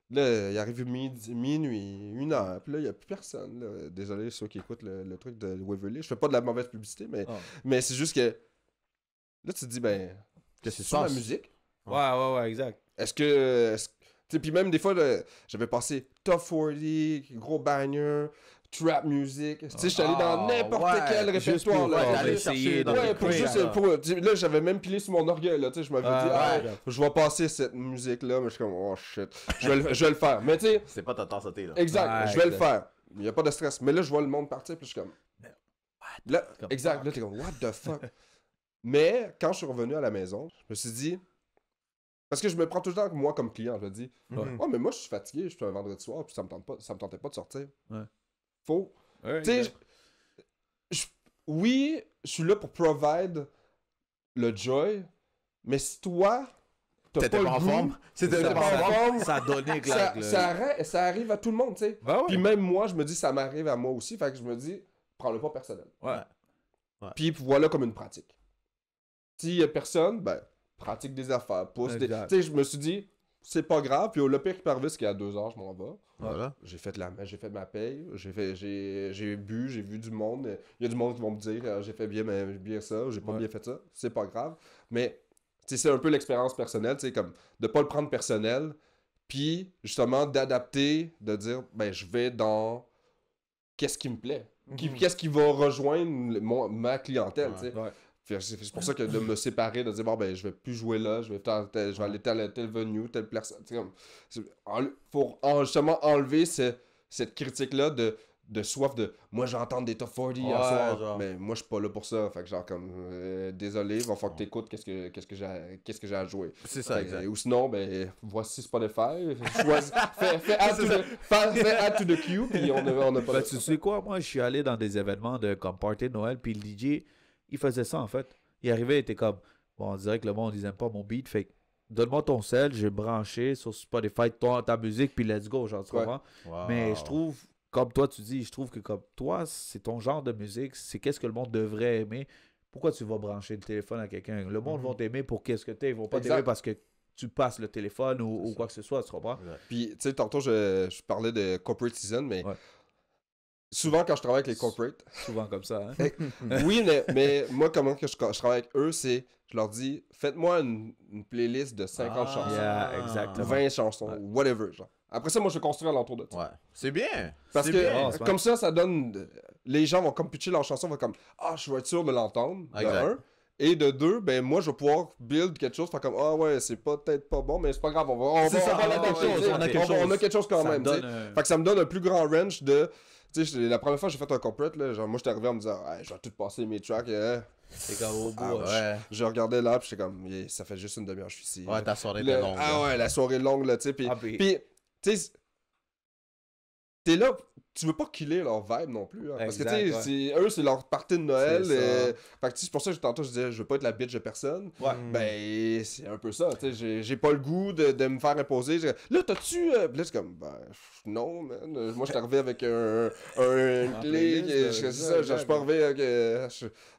Là, il arrive minuit, 1h, puis là, il n'y a plus personne. Là. Désolé ceux qui écoutent le truc de Waverly. Je fais pas de la mauvaise publicité, mais c'est juste que. Là, tu te dis, ben,
Qu'est-ce qui
c'est
se
sur la
passe?
musique.
Ouais, exact.
Est-ce que. Tu sais, puis même des fois, là, j'avais passé Top 40, gros banger, trap music. Tu sais, j'étais allé dans n'importe
ouais,
quel
juste
répertoire.
pour
Là,
aller
essayer
chercher
dans
dans
ouais,
les
pour
crates,
juste.
là.
Là, j'avais même pilé sur mon orgueil. Là, tu sais, je m'avais dit,
ouais.
je vais passer cette musique-là, mais je suis comme, oh shit, je vais le faire. Mais tu sais,
C'est pas ta tasse à thé, là.
exact,
Ouais,
je vais le
exact.
faire. Il n'y a pas de stress. Mais là, je vois le monde partir, puis je suis comme. Là,
Comme
exact,
fuck.
là, t'es comme, what the fuck. Mais quand je suis revenu à la maison, je me suis dit. Parce que je me prends tout le temps moi comme client, je me dis,
Ouais.
oh, mais moi, je suis fatigué, je suis un vendredi soir, puis ça me tentait pas de sortir.
Ouais.
Faut.
Ouais,
Tu sais,
exact.
oui, je suis là pour provide le joy, mais si toi, t'as
T'étais
pas
pas
le
en
goût,
forme? C'était
t'étais
pas
pas
en
en
forme?
forme,
Ça a donné claque.
ça arrive à tout le monde, tu sais.
Bah ouais.
Puis même moi, je me dis, ça m'arrive à moi aussi, fait que je me dis, prends-le pas personnel.
Ouais.
Puis voilà comme une pratique. S'il y a personne, ben, pratique des affaires, pousse des... Tu
Exact.
sais, je me suis dit, c'est pas grave, puis le pire qui peut arriver, c'est qu'à 2 heures, je m'en vais.
Voilà.
J'ai fait ma paye, j'ai bu, j'ai vu du monde. Il y a du monde qui vont me dire j'ai fait bien ça, j'ai pas
Ouais.
bien fait ça. C'est pas grave. Mais tu sais, c'est un peu l'expérience personnelle, tu sais, comme de pas le prendre personnel, puis justement d'adapter, de dire ben je vais dans qu'est-ce qui me plaît, qu'est-ce qui va rejoindre ma clientèle, tu sais.
Ouais.
Fait que c'est pour ça que de me séparer, de dire bon ben je vais plus jouer là, je vais aller tel venue, telle personne. Tu sais, pour justement enlever cette critique-là de soif de moi j'entends des top 40
Ouais,
à soir,
genre.
mais moi je suis pas là pour ça. Fait que genre comme désolé, va falloir que t'écoutes qu'est-ce que j'ai à jouer.
C'est ça,
Fait que,
exact.
ou sinon, ben voici Spotify, fais add to the queue, puis on a pas
Ben,
de-
tu sais quoi, moi, je suis allé dans des événements de comme party de Noël, puis le DJ, il faisait ça, en fait. Il arrivait, il était comme, bon, on dirait que le monde, ils aiment pas mon beat, fait que donne-moi ton sel, j'ai branché sur Spotify ta musique, puis let's go, genre, tu
Ouais.
comprends?
Wow.
Mais je trouve, comme toi, tu dis, je trouve que comme toi, c'est ton genre de musique, c'est qu'est-ce que le monde devrait aimer. Pourquoi tu vas brancher le téléphone à quelqu'un? Le monde va t'aimer pour qu'est-ce que t'es, ils vont pas
Exact.
t'aimer parce que tu passes le téléphone ou quoi que ce soit, tu comprends?
Puis, tu sais, tantôt, je parlais de corporate season, mais
Ouais.
souvent, quand je travaille avec les corporates,
Souvent comme ça, hein?
oui, mais moi, comment que je travaille avec eux, c'est, je leur dis, faites-moi une playlist de 50
Ah.
chansons,
Yeah, exactement.
20 chansons,
Ouais.
whatever, genre. Après ça, moi, je vais construire alentour de ça.
Ouais. C'est bien.
Parce
C'est
que,
bien.
Oh, c'est
comme ça donne... Les gens vont comme pitcher leur chanson, vont comme, ah, je vais être sûr de l'entendre, de
Exact.
un. Et de deux, ben moi, je vais pouvoir build quelque chose, faire comme, ah ouais, c'est peut-être pas bon, mais c'est pas grave, on
C'est ça,
va
on a
l'adapter,
quelque chose,
tu sais.
on a quelque
On a quelque chose quand
Ça
même,
me
tu sais.
donne,
Fait que ça me donne un plus grand range de... Tu sais, la première fois que j'ai fait un corporate, là, genre, moi, j'étais arrivé en me disant, hey, je vais tout passer mes tracks.
C'est comme au bout.
Ouais.
Je regardais là, puis j'étais comme, yeah, ça fait juste une demi-heure, je suis ici.
Ouais, ta soirée
Puis
était
là,
longue.
ah
là.
ouais, la soirée longue, là, tu sais. Puis, tu sais, t'es là, tu veux pas killer leur vibe non plus. Hein, parce que, tu sais, eux, c'est leur party de Noël. Fait que, c'est pour ça que tantôt, je disais, je veux pas être la bitch de personne.
Ouais.
Ben, c'est un peu ça. Tu sais, j'ai pas le goût de me faire imposer. Là, t'as-tu. Puis là, c'est comme, ben, non, man. Moi, je suis arrivé avec une clé. C'est ça, je suis pas arrivé avec.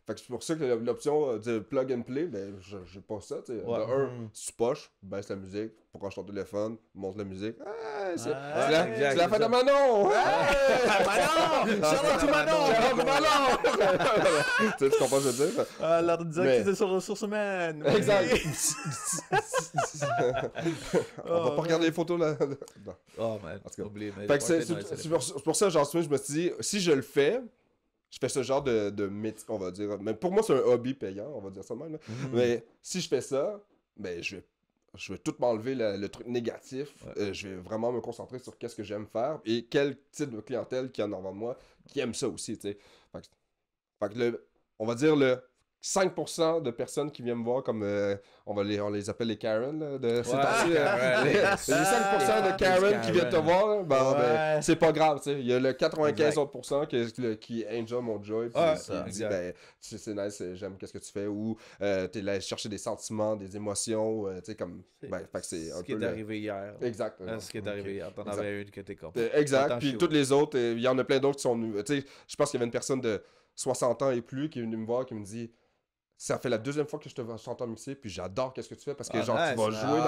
Fait que c'est pour ça que l'option de plug and play, ben, j'ai pas ça. Tu sais. De un, si tu poches, baisse la musique, branche ton téléphone, monte la musique. C'est la fin de Manon!
Manon! Charlotte Manon!
Tu comprends ce que je veux dire?
Leur directrice de ressources humaines.
Exact. On va pas regarder les photos là. Non.
Oh man, oublié.
Fait que c'est pour ça, genre, je me suis dit, si je le fais, je fais ce genre de métier, on va dire. Mais pour moi, c'est un hobby payant, on va dire ça même. Mais si je fais ça, ben je vais tout m'enlever le truc négatif. Je vais vraiment me concentrer sur qu'est-ce que j'aime faire et quel type de clientèle qu'il y a en avant de moi qui aime ça aussi, tu sais. Fait que on va dire le 5% de personnes qui viennent me voir comme on les appelle les Karen là, de ces temps-ci, les 5% de Karen qui viennent te voir, ben, c'est pas grave, tu sais. Il y a le 95 autres pourcents qui enjoy mon joy, puis qui dit ben c'est nice, j'aime qu'est-ce que tu fais, ou t'es là chercher des sentiments, des émotions, tu sais, comme ben, fait que c'est un peu
ce qui est arrivé hier.
Exact.
Ce qui est arrivé hier, t'en avais une que t'es comme
exact, puis toutes les autres, il y en a plein d'autres qui sont tu sais, je pense qu'il y avait une personne de 60 ans et plus qui est venue me voir qui me dit ça fait la deuxième fois que je te t'entends mixer, puis j'adore qu'est-ce que tu fais, parce que genre, tu vas jouer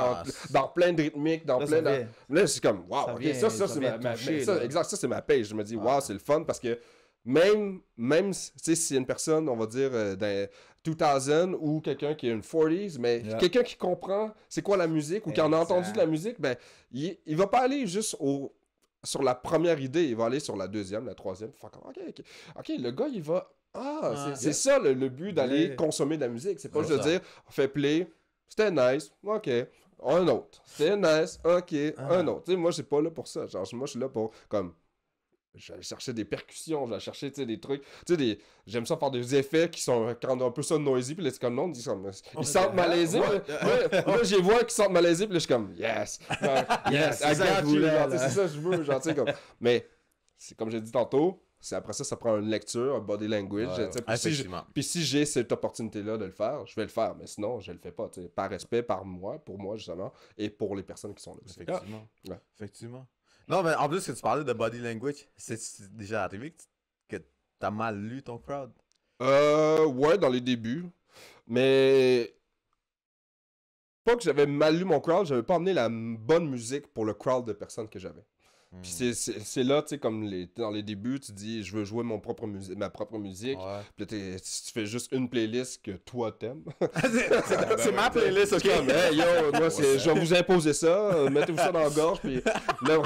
dans plein de rythmiques, dans plein de... Là, c'est comme, wow, ok, ça c'est exact, ça c'est ma page. Je me dis, wow, c'est le fun, parce que même tu sais, si une personne, on va dire, dans 2000, ou quelqu'un qui est une 40s, mais quelqu'un qui comprend c'est quoi la musique, ou qui en a entendu de la musique, ben, il va pas aller juste sur la première idée, il va aller sur la deuxième, la troisième, puis faire comme, ok, le gars, il va... c'est ça le but d'aller consommer de la musique. C'est pas juste de dire, on fait play, c'était nice, ok, un autre. C'était nice, ok, un autre. Tu sais, moi, je suis pas là pour ça. Genre, moi, je suis là pour, comme, j'allais chercher des percussions, j'allais chercher, tu sais, des trucs. Tu sais, j'aime ça faire des effets qui sont quand un peu ça noisy, puis là, c'est comme, non, ils sentent malaisés. Là, j'ai vois qu'ils sentent malaisés, puis là, je suis comme, yes, yes, I got you. C'est ça que je veux, genre, tu sais, comme. Mais, c'est comme j'ai dit tantôt, après ça prend une lecture, un body language. Puis si j'ai cette opportunité-là de le faire, je vais le faire. Mais sinon, je le fais pas. Par respect, pour moi, justement, et pour les personnes qui sont là.
Effectivement. Effectivement. Non, mais en plus, que tu parlais de body language, c'est déjà arrivé que t'as mal lu ton crowd?
Ouais, dans les débuts. Mais... Pas que j'avais mal lu mon crowd, j'avais pas amené la bonne musique pour le crowd de personnes que j'avais. Puis c'est là, tu sais, comme dans les débuts, tu dis, je veux jouer ma propre musique. Puis là, tu fais juste une playlist que toi t'aimes.
C'est ma playlist, ok.
Comme, hey, yo, moi, je vais vous imposer ça, mettez-vous ça dans la gorge, puis là...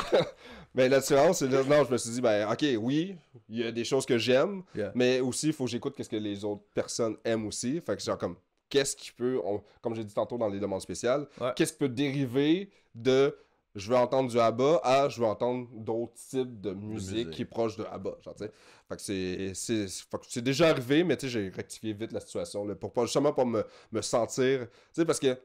Mais la différence, c'est là, non, je me suis dit, ben, ok, oui, il y a des choses que j'aime, mais aussi, il faut que j'écoute qu'est-ce que les autres personnes aiment aussi. Fait que genre, comme, qu'est-ce qui peut, comme j'ai dit tantôt dans les demandes spéciales, qu'est-ce qui peut dériver de... Je veux entendre du ABBA à je veux entendre d'autres types de musique qui est proche de ABBA, genre, tu sais. Fait que c'est déjà arrivé, mais tu sais, j'ai rectifié vite la situation, là, pour pas, justement pas me sentir, tu sais, parce que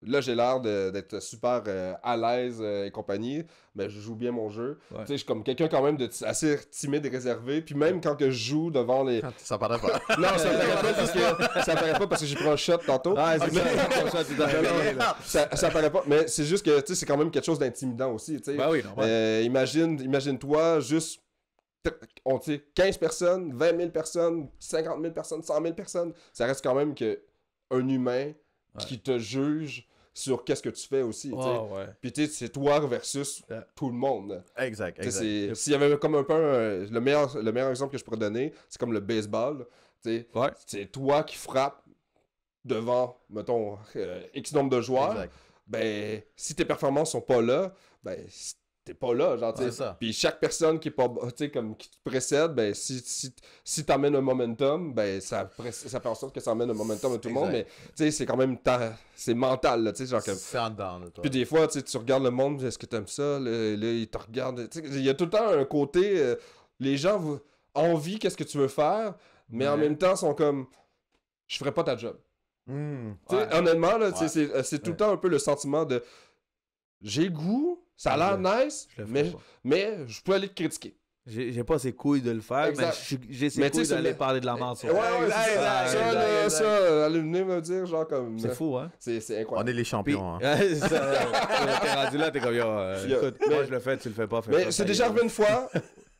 là, j'ai l'air d'être super à l'aise et compagnie, mais je joue bien mon jeu. Tu sais, je suis comme quelqu'un quand même de assez timide et réservé, puis même quand que je joue devant les...
Ça paraît pas.
Non, ça paraît pas parce que j'ai pris un shot tantôt. Ça paraît pas, mais c'est juste que, tu sais, c'est quand même quelque chose d'intimidant aussi, tu sais.
Ben oui, normal.
Imagine-toi juste... On sait 15 personnes, 20 000 personnes, 50 000 personnes, 100 000 personnes, ça reste quand même un humain qui te juge sur qu'est-ce que tu fais aussi. Puis tu sais, c'est toi versus tout le monde.
Exact.
S'il y avait comme un peu le meilleur exemple que je pourrais donner, c'est comme le baseball. C'est toi qui frappes devant, mettons, X nombre de joueurs.
Exact.
Ben, si tes performances sont pas là, ben, t'es pas là, genre, tu sais. Puis chaque personne qui est pas, tu sais, comme qui te précède, ben, si t'amènes un momentum, ben, ça fait en sorte que ça amène un momentum à tout le monde, mais, tu sais, c'est quand même, c'est mental, là, tu sais, genre, comme...
C'est en dedans, là, toi.
Puis des fois, tu regardes le monde, est-ce que t'aimes ça? Là, il te regarde, tu sais, il y a tout le temps un côté, les gens ont envie qu'est-ce que tu veux faire, mais en même temps sont comme je ferais pas ta job. Tu sais, honnêtement là, c'est tout le temps un peu le sentiment de j'ai le goût, ça a l'air nice, mais je peux aller te critiquer.
J'ai pas ces couilles de le faire,
Exact.
mais j'ai ces
Mais tu
couilles
sais,
d'aller
c'est
parler de la merde sur
Ouais,
elle.
ça, allez venir me dire genre comme
C'est fou, hein?
c'est
On
incroyable.
est les champions. Hein.
Ouais, c'est ça. T'es rendu là, t'es comme, écoute,
mais-
moi je le fais, tu le fais pas. Fais
Mais
pas,
c'est
ça
déjà
y est.
arrivé une fois,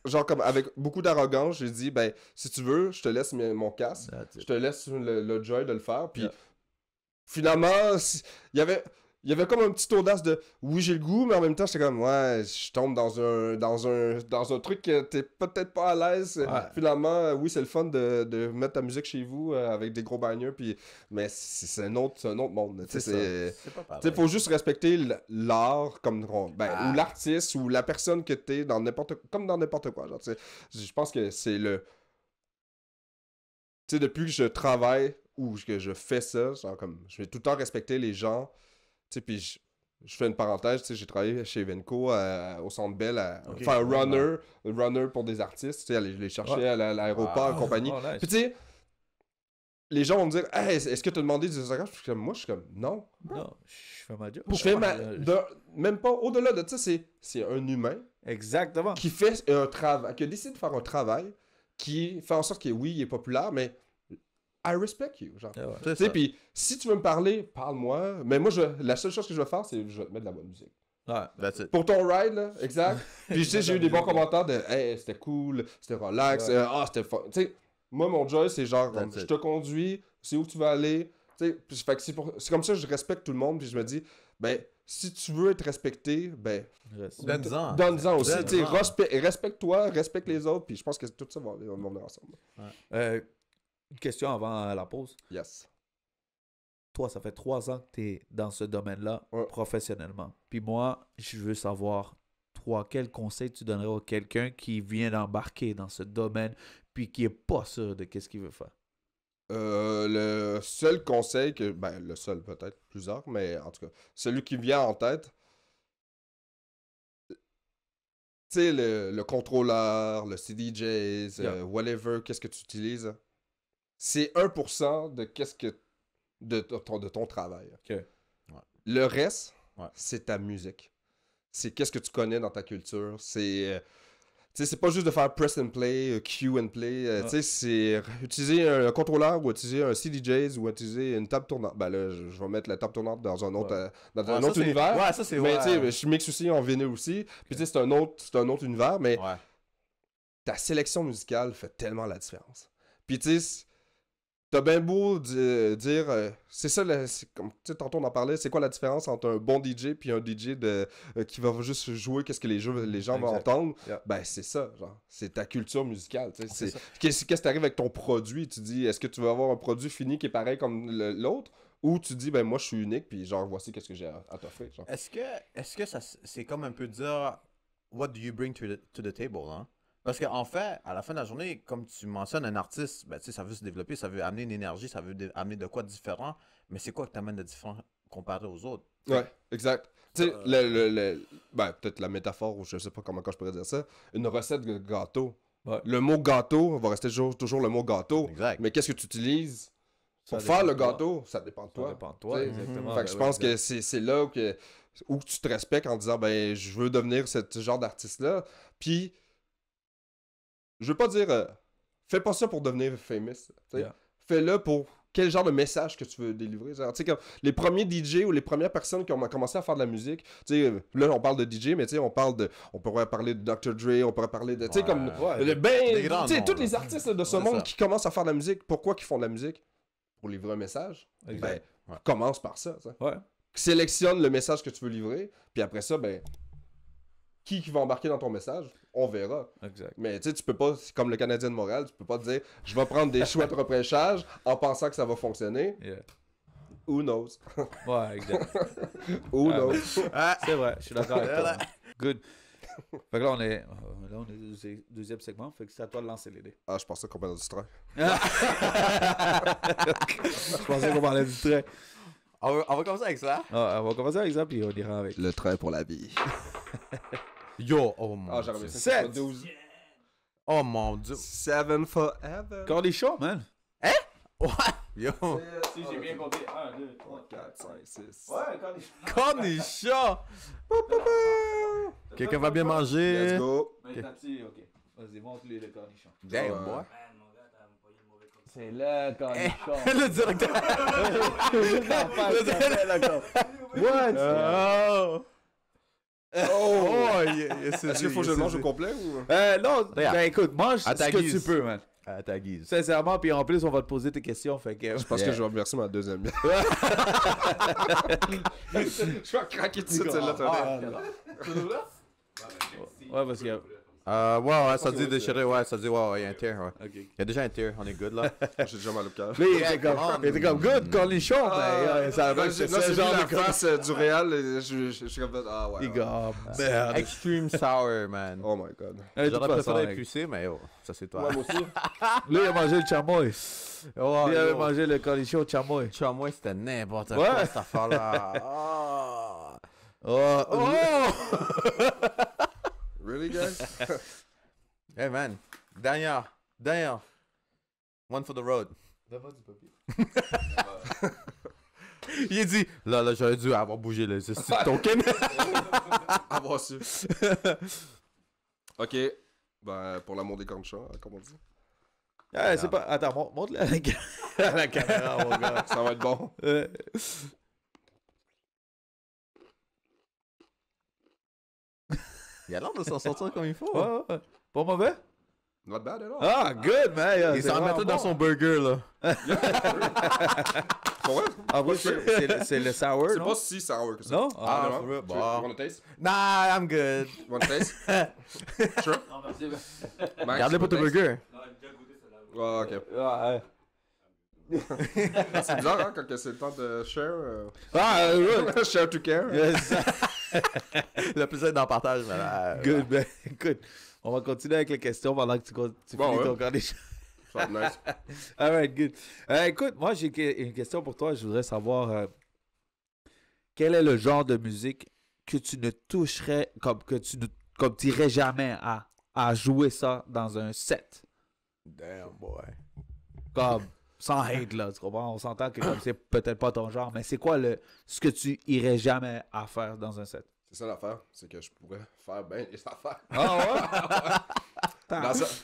genre comme avec beaucoup d'arrogance, j'ai dit ben si tu veux, je te laisse mon casque,
That's it.
je te laisse le joy de le faire, puis
Yeah.
finalement il y avait comme un petit audace de oui j'ai le goût, mais en même temps j'étais comme ouais je tombe dans un truc que t'es peut-être pas à l'aise.
Ouais.
Finalement oui c'est le fun de mettre ta musique chez vous avec des gros bagneux, puis mais c'est un autre monde. Tu sais,
C'est pas pareil.
il faut juste respecter l'art comme ou l'artiste ou la personne que t'es comme dans n'importe quoi. Genre, tu sais, je pense que c'est le. Tu sais, depuis que je travaille ou que je fais ça, genre comme je vais tout le temps respecter les gens. Tu sais, puis je fais une parenthèse, tu sais, j'ai travaillé chez Venco au Centre Bell, enfin un runner pour des artistes, tu sais, aller les chercher à l'aéroport et compagnie.
Oh, nice.
Puis tu sais, les gens vont me dire hey, est-ce que tu as demandé des autographes? Moi, je suis comme non.
Non, je fais ma job.
Je fais même pas au-delà de ça, c'est un humain
Exactement.
qui fait un travail, qui a décidé de faire un travail qui fait en sorte que oui, il est populaire, mais I respect you, genre.
Ouais.
C'est
Tu sais,
ça.
puis si tu veux me parler, parle-moi. Mais moi, la seule chose que je vais faire, c'est je vais te mettre de la bonne musique.
Ouais.
That's it.
Pour ton ride, là, exact. Puis tu sais, j'ai eu des bons commentaires de hey, c'était cool, c'était relax,
Ouais.
c'était fun. Tu sais, moi, mon joy, c'est genre,
That's
je
it.
te conduis, c'est où tu vas aller. Tu sais, puis fait que c'est comme ça que je respecte tout le monde, puis je me dis, ben, si tu veux être respecté, ben,
Donne-en.
donne-en aussi. Tu sais,
Donne-en.
respecte-toi, respecte les autres, puis je pense que tout ça va venir ensemble.
Une question avant la pause.
Yes.
Toi, ça fait 3 ans que tu es dans ce domaine-là,
Ouais.
professionnellement. Puis moi, je veux savoir, toi, quel conseil tu donnerais à quelqu'un qui vient d'embarquer dans ce domaine, puis qui est pas sûr de qu'est-ce qu'il veut faire?
Le seul conseil que. Ben, le seul peut-être, plusieurs, mais en tout cas, celui qui vient en tête. Tu sais, le contrôleur, le CDJs,
Yeah.
whatever, qu'est-ce que tu utilises, c'est 1% de qu'est-ce que. De ton travail.
Ok.
Le reste,
Ouais.
c'est ta musique. C'est qu'est-ce que tu connais dans ta culture. C'est. Tu sais, c'est pas juste de faire press and play, cue and play. Tu sais, c'est utiliser un contrôleur ou utiliser un CDJs ou utiliser une table tournante. Ben là, je vais mettre la table tournante dans un autre, un autre univers.
Ouais, ça c'est
Mais tu sais,
ouais.
je mixe aussi en vinyle aussi. Puis tu sais, c'est un autre univers, mais
Ouais.
ta sélection musicale fait tellement la différence. Puis tu sais, t'as bien beau dire, c'est ça, c'est comme tu sais, tantôt on en parlait, c'est quoi la différence entre un bon DJ puis un DJ qui va juste jouer qu'est-ce que les gens vont
Exact.
entendre.
Yeah.
Ben c'est ça, genre, c'est ta culture musicale. Tu sais,
C'est ça.
qu'est-ce que t'arrives avec ton produit, tu dis, est-ce que tu veux avoir un produit fini qui est pareil comme l'autre, ou tu dis, ben moi je suis unique puis genre voici qu'est-ce que j'ai à t'offrir. Genre.
Est-ce que ça c'est comme un peu dire what do you bring to the table, hein? Parce qu'en fait, à la fin de la journée, comme tu mentionnes un artiste, ben, tu sais, ça veut se développer, ça veut amener une énergie, ça veut amener de quoi de différent, mais c'est quoi que tu amènes de différent comparé aux autres?
Ouais, exact. Tu sais, ben, peut-être la métaphore, ou je sais pas comment je pourrais dire ça, une recette de gâteau.
Ouais.
Le mot gâteau va rester toujours le mot gâteau.
Exact.
Mais qu'est-ce que tu utilises
Ça
pour faire
dépend
le
de toi.
gâteau? Ça dépend de
Ça
toi.
dépend de toi,
Tu sais.
exactement.
Fait que je pense que c'est là où tu te respectes en disant, ben, je veux devenir ce genre d'artiste-là. Puis, je veux pas dire, fais pas ça pour devenir famous. Tu sais.
Yeah.
Fais-le pour quel genre de message que tu veux délivrer. Genre, tu sais, comme les premiers DJ ou les premières personnes qui ont commencé à faire de la musique, tu sais, là, on parle de DJ, mais tu sais, on pourrait parler de Dr. Dre, on pourrait parler de, tu sais, comme,
Ouais.
tu
Des grands
sais,
noms,
tous
là.
les artistes de ce
C'est
monde
ça.
qui commencent à faire de la musique, pourquoi qu'ils font de la musique? Pour livrer un message.
Exact.
Ben, commence par ça. Tu sais.
Ouais.
Sélectionne le message que tu veux livrer, puis après ça, ben, qui va embarquer dans ton message? On verra.
Exact.
Mais tu sais, tu peux pas, c'est comme le Canadien de Montréal, tu peux pas te dire, je vais prendre des choix de repêchage en pensant que ça va fonctionner.
Yeah.
Who knows?
Ouais, exact.
Who
Ah,
knows?
C'est vrai, je suis d'accord avec toi. Good. Fait que là, on est au deuxième segment. Fait que c'est à toi de lancer les dés.
Ah, je pensais qu'on parlait du train.
Je pensais qu'on parlait du trait.
On va commencer avec ça.
Ah, on va commencer avec ça, puis on ira avec.
Le train pour la vie.
Yo, oh mon
Ah, j'aurais
Dieu.
aimé ça.
Sept.
12.
Oh mon dieu.
7 forever.
Cornichon, man.
Ouais. Yo.
Si j'ai bien compté. 1, 2, 3,
4, 5, 6.
Ouais, cornichon.
Cornichon. Quelqu'un va bien manger.
Let's go.
Maintenant, ok. Vas-y, montre-lui le cornichon.
Damn, boy.
Man, mon gars, t'as employé le mauvais cocktail.
C'est le cornichon.
Le directeur.
What?
Oh,
Est-ce qu'il faut que je le mange au complet ou.
Non,
Regarde.
ben écoute, mange
À ta
ce que
guise.
tu peux, man.
À ta guise.
Sincèrement, puis en plus, on va te poser tes questions, fait que...
Je pense que je vais remercier ma deuxième bière. Je vais craquer tout de suite, celle-là.
Ouais, parce que...
Ouais, ça dit déchiré, ouais, ça dit, ouais, il y a un tier, ouais.
Ok.
Il y a déjà un tier, on est good là.
J'ai déjà mal au cœur.
Là, il était comme good, cornichon, ben, ça va
Là,
que
j'ai
c'est ce
vu
genre
la
de
face du Real et je suis comme ah ouais.
Il
ouais.
gars, merde.
Extreme sour, man.
Oh my god.
De toute
J'aurais
façon,
préféré
mec.
épicé, mais oh, ça c'est toi.
Ouais, moi aussi.
Là, il a mangé le chamois.
Oh,
Il avait
yo.
mangé le cornichon chamois.
Tu vois, moi, c'était n'importe
Ouais.
quoi cette affaire-là. Oh.
Oh,
Really, guys?
Hey, man. Dernière. One for the road. Il a dit, là, j'aurais dû avoir bougé le token.
Avoir su. Ok. Ben, pour l'amour des cornichons, comme on dit.
Ouais, c'est pas... Attends, montre-le à la caméra, mon gars.
Ça va être bon.
Il a l'air de s'en sortir comme il faut.
Ouais, ouais. Pas mauvais?
Not bad, alors.
Ah, good, man. Yeah,
Il
c'est
s'en
vraiment
mettait dans
bon.
son burger, là.
Pour vrai?
En vrai, c'est le sour,
C'est
non?
pas si sour que ça.
Non?
Ah,
vraiment?
for real?
Tu
Bon.
wanna taste?
Nah, I'm good.
You wanna taste? Sure.
Non, merci.
Max,
Garde-le pour ton
wanna taste?
burger.
Non, j'ai déjà goûté celle-là.
Ah, ok.
Ouais.
C'est bizarre, hein, quand que c'est le temps de share.
Ah, ouais.
Share to care.
Yes.
Le plaisir d'en partage, mais là.
Good, ben, écoute, on va continuer avec les questions pendant que tu
Bon,
finis
ouais.
ton cornichon.
Ça va être nice.
Alright, good. Écoute, moi, j'ai une question pour toi. Je voudrais savoir quel est le genre de musique que tu ne toucherais, comme tu irais jamais à jouer ça dans un set.
Damn, boy.
Comme, sans hate, là, tu comprends? On s'entend que comme c'est peut-être pas ton genre, mais c'est quoi ce que tu irais jamais à faire dans un set?
C'est ça l'affaire, c'est que je pourrais faire bien les affaires.
Ah ouais?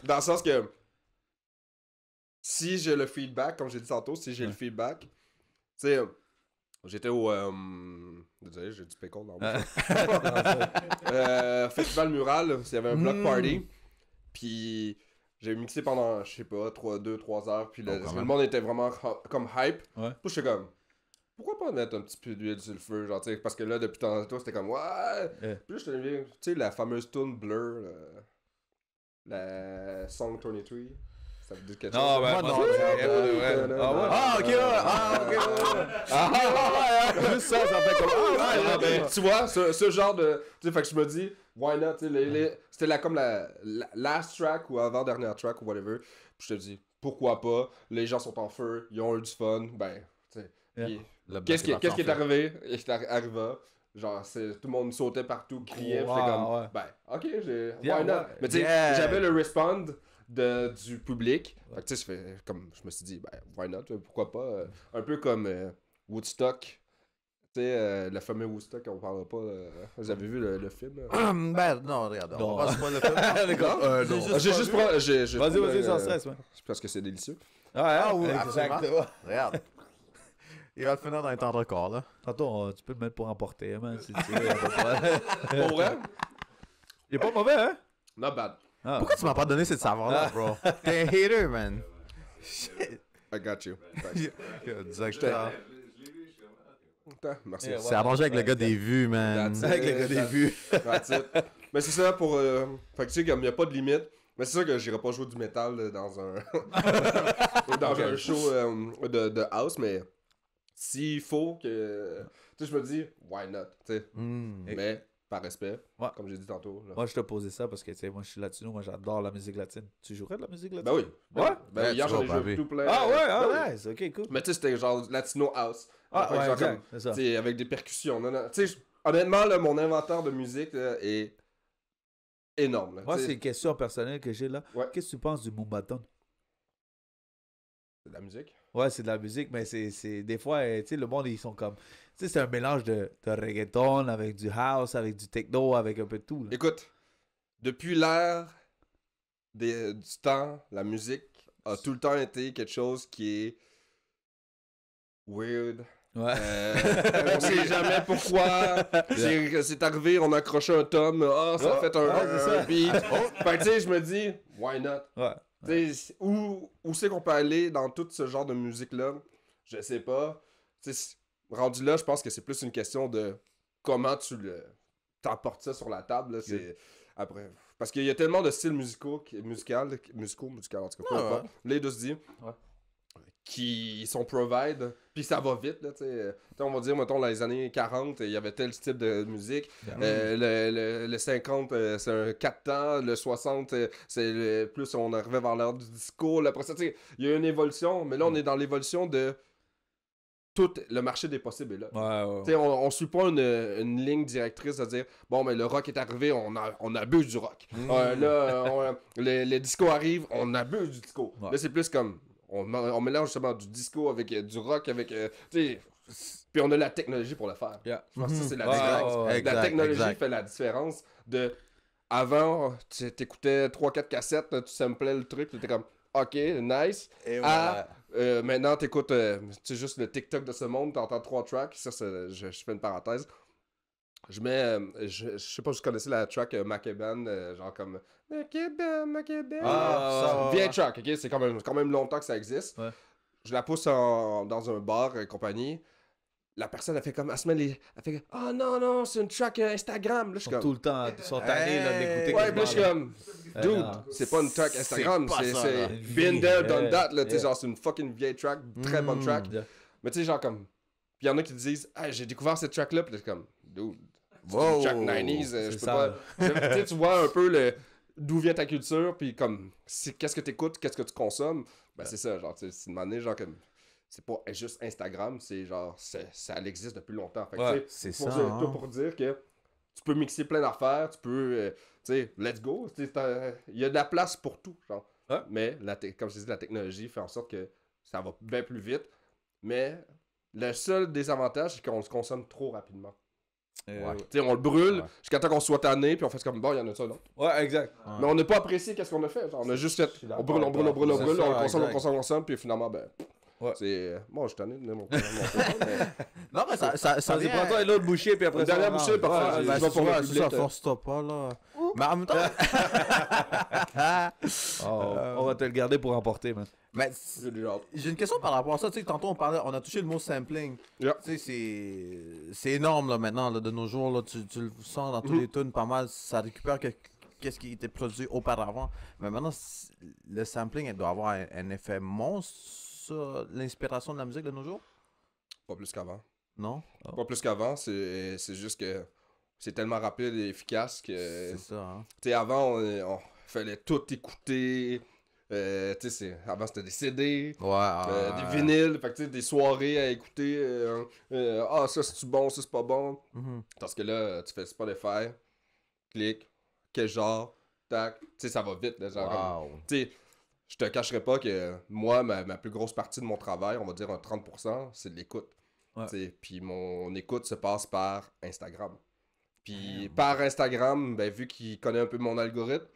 Dans le sens que si j'ai le feedback, comme j'ai dit tantôt, si j'ai le feedback, tu sais, j'étais au. Désolé, j'ai du pécole dans mon Festival Mural, il y avait un block party, puis j'ai mixé pendant, je sais pas, 2-3 heures, puis le monde était vraiment comme hype.
Ouais.
Puis j'étais comme. Pourquoi pas mettre un petit peu d'huile sur le feu, genre, tu sais, parce que là, depuis tantôt, c'était comme, ouais! Puis là, je te tu sais, la fameuse tune Blur, la Song 23, ça vous dit quelque chose?
Non, ben,
Moi, non,
ouais.
Ah, ok, ouais. Ah, ok, ouais.
Juste ça fait comme.
Ah, ben, tu vois, ce genre de. Tu sais, fait que je me dis, why not? Tu sais, c'était comme la last track ou avant-dernière track ou whatever. Puis je te dis, pourquoi pas? Les gens sont en feu, ils ont eu du fun. Ben, tu sais.
Yeah.
Qu'est-ce qui est arrivé? Et qui arriva? Genre, tout le monde sautait partout, criait. Puis j'étais comme,
ouais.
ben, ok,
Yeah,
why not?
ouais.
Mais tu sais,
Yeah.
j'avais le respond du public. Fait que tu sais, je me suis dit, ben, why not? Pourquoi pas? Un peu comme Woodstock. Tu sais, le fameux Woodstock, on parlera pas. Vous avez vu le film?
Ben, non, regarde.
Non.
On va pas le film.
D'accord.
Non. J'ai juste
Vas-y, sans stress, ouais.
parce que c'est délicieux.
Ah oui,
exactement.
absolument. Regarde. Il va le finir dans un temps de record, là.
Tantôt, tu peux le mettre pour emporter, man, si tu veux.
Pour vrai?
Il est pas mauvais, hein?
Not bad.
Ah.
Pourquoi tu m'as pas donné cette saveur-là, bro? T'es un hater, man.
I got you.
Directeur.
Merci.
Yeah,
C'est arrangé avec le gars des vues, man.
That's it.
Avec le gars des vues.
That's it. Mais c'est ça pour. Fait que tu sais, comme il n'y a pas de limite. Mais c'est sûr que j'irai pas jouer du métal dans un. dans un show de house, mais s'il faut que. Tu sais, je me dis, why not? Tu sais. Mais, par respect,
Ouais.
comme j'ai dit tantôt. Là.
Moi, je te posais ça parce que, tu sais, moi, je suis latino, moi, j'adore la musique latine. Tu jouerais de la musique latine?
Ben oui.
Ouais?
Ben, hier,
tu
j'en ai
vas,
joué
baby.
tout plein.
Ah ouais,
Ben oui.
ah nice, ok, cool.
Mais tu sais, c'était genre latino house.
Ah
Fait que
ouais,
genre
exact,
comme,
c'est ça.
tu sais, avec des percussions. Tu sais, honnêtement, là, mon inventaire de musique là, est énorme. Là,
Moi,
tu sais.
c'est une question personnelle que j'ai là.
Ouais.
Qu'est-ce que tu penses du Moombahton?
C'est de la musique.
Ouais, c'est de la musique, mais c'est des fois, tu sais, le monde, ils sont comme... Tu sais, c'est un mélange de reggaeton avec du house, avec du techno, avec un peu de tout. Là.
Écoute, depuis l'ère du temps, la musique a tout le temps été quelque chose qui est weird.
Ouais.
On sait jamais pourquoi. C'est arrivé, on a accroché un tome. Ah, ça a fait
c'est ça.
un beat. Fait que tu sais, je me dis, why not?
Ouais.
Tu sais, où c'est qu'on peut aller dans tout ce genre de musique-là? Je sais pas. Tu sais, rendu là, je pense que c'est plus une question de comment tu t'emportes ça sur la table. Là, après, parce qu'il y a tellement de styles musicaux, musicaux, en tout cas, peu importe. Les deux se dit.
Ouais.
Qui sont provide, puis ça va vite, là, tu sais. On va dire, mettons, dans les années 40, il y avait tel type de musique. Le 50, c'est un 4 temps. Le 60, plus on arrivait vers l'heure du disco. Après ça, tu sais, il y a une évolution, mais là, on est dans l'évolution de tout le marché des possibles est là.
Ouais.
Tu sais, on suit pas une ligne directrice de dire, bon, mais le rock est arrivé, on abuse du rock. Les discos arrivent, on abuse du disco.
Ouais.
Là, c'est plus comme... On mélange justement du disco avec du rock, avec. Tu sais, puis on a la technologie pour le faire.
Yeah.
Je pense que ça, c'est la
Ouais,
différence.
ouais,
La
exact,
technologie
exact.
fait la différence de. Avant, tu t'écoutais 3-4 cassettes, tu samplais le truc, tu étais comme, ok, nice.
Et
À, maintenant, t'écoutes juste le TikTok de ce monde, t'entends 3 tracks. Ça, je fais une parenthèse. Je mets, je sais pas si vous connaissez la track Macaban, genre comme Macaban.
Ah,
Vieille track, ok? C'est quand même longtemps que ça existe.
Ouais.
Je la pousse dans un bar et compagnie. La personne, elle fait comme, elle se met elle fait oh non, c'est une track Instagram. Là, je suis
Tout
comme,
le temps, ils sont tannés là, d'écouter
ouais, puis là, je suis
quasiment,
comme, dude,
non.
c'est pas une track Instagram,
pas ça,
c'est
là.
been there, done that, là, tu sais,
Yeah.
genre, c'est une fucking vieille track, très bonne track.
Yeah.
Mais tu sais, genre comme, puis il y en a qui disent, hey, j'ai découvert cette track-là, puis là, c'est comme, dude, c'est
Wow.
une track 90s, je
C'est
peux
ça.
pas. Tu sais, tu vois un peu d'où vient ta culture, puis comme, qu'est-ce que t'écoutes, qu'est-ce que tu consommes, ben c'est ça, genre, tu sais, c'est une manière, genre, comme, c'est pas juste Instagram, c'est genre, ça existe depuis longtemps. Fait que,
Ouais,
tu sais,
c'est
pour
ça,
dire-
hein.
tout pour dire que tu peux mixer plein d'affaires, tu peux, tu sais, let's go, il y a de la place pour tout, genre.
Ouais.
Mais, comme je te dis, la technologie fait en sorte que ça va bien plus vite, mais le seul désavantage, c'est qu'on se consomme trop rapidement.
Ouais.
Tu sais, on le brûle
Ouais.
jusqu'à temps qu'on soit tanné, puis on fait comme, bon, il y en a ça, non?
Ouais, exact.
Mais on n'a pas apprécié qu'est-ce qu'on a fait. Genre, on a juste fait,
suis
on
d'accord
brûle, on brûle, on brûle, on
C'est
brûle,
ça,
on le consomme,
exact.
on consomme, puis finalement, ben,
Ouais.
c'est... Moi, je suis tanné de donner mon mais...
Non, mais ça
Ça
vient...
prends-toi l'autre bouchée, puis après
Une
ça.
dernière
on
bouchée,
rentre.
parfait.
Ouais,
Je
Ben,
vais
c'est
pour le
ça,
public,
c'est ça, force-toi pas, là. Mais en même temps...
on va te le garder pour emporter, man.
Mais
J'ai déjà hâte.
j'ai une question par rapport à ça. Tu sais, tantôt, on a touché le mot sampling.
Yeah.
Tu sais, c'est énorme, là, maintenant, là, de nos jours. Là, tu le sens dans tous les tunes, pas mal. Ça récupère qu'est-ce qui était produit auparavant. Mais maintenant, le sampling, elle doit avoir un effet monstre sur l'inspiration de la musique de nos jours?
Pas plus qu'avant.
Non?
Pas plus qu'avant, c'est juste que c'est tellement rapide et efficace que...
C'est ça, hein?
Tu sais, avant, on fallait tout écouter. Tu sais, avant, c'était des CD.
Ouais.
Des vinyles, fait que tu sais, des soirées à écouter. Ah, ça c'est-tu bon, ça c'est pas bon.
Mhm.
Parce que là, tu fais Spotify, clique, quel genre, tac. Tu sais, ça va vite, là, genre.
Wow.
Tu sais, je te cacherai pas que moi, ma plus grosse partie de mon travail, on va dire un 30%, c'est de l'écoute.
Ouais.
Tu sais, puis mon écoute se passe par Instagram. Puis par Instagram, ben, vu qu'il connaît un peu mon algorithme,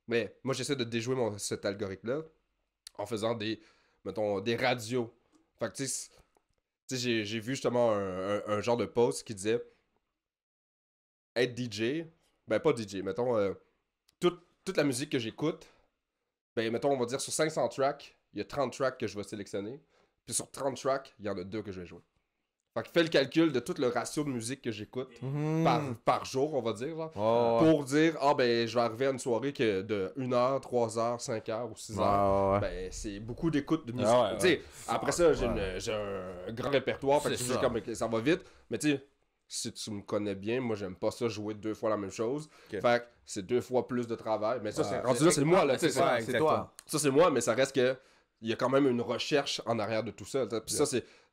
mais moi j'essaie de déjouer cet algorithme-là en faisant mettons, des radios. Fait que tu sais, j'ai vu justement un genre de post qui disait être DJ, ben pas DJ, mettons, toute la musique que j'écoute, ben mettons, on va dire sur 500 tracks, il y a 30 tracks que je vais sélectionner, puis sur 30 tracks, il y en a 2 que je vais jouer. Fait que fais le calcul de tout le ratio de musique que j'écoute par jour, on va dire, genre, pour dire, ah ben, je vais arriver à une soirée que de 1 heure, 3 heures, 5 heures ou 6 heures. Ben, c'est beaucoup d'écoute de musique.
Ah ouais,
Tu sais, après ça, j'ai un grand répertoire, fait que
C'est
tu sais,
ça.
comme, ça va vite. Mais tu sais, si tu me connais bien, moi, j'aime pas ça jouer 2 fois la même chose.
Ok.
Fait que c'est 2 fois plus de travail. Mais ça,
Ouais.
c'est rendu là, c'est moi, là. tu sais,
C'est ça,
Ouais,
c'est
exactement.
toi.
ça, c'est moi, mais ça reste que il y a quand même une recherche en arrière de tout ça. Puis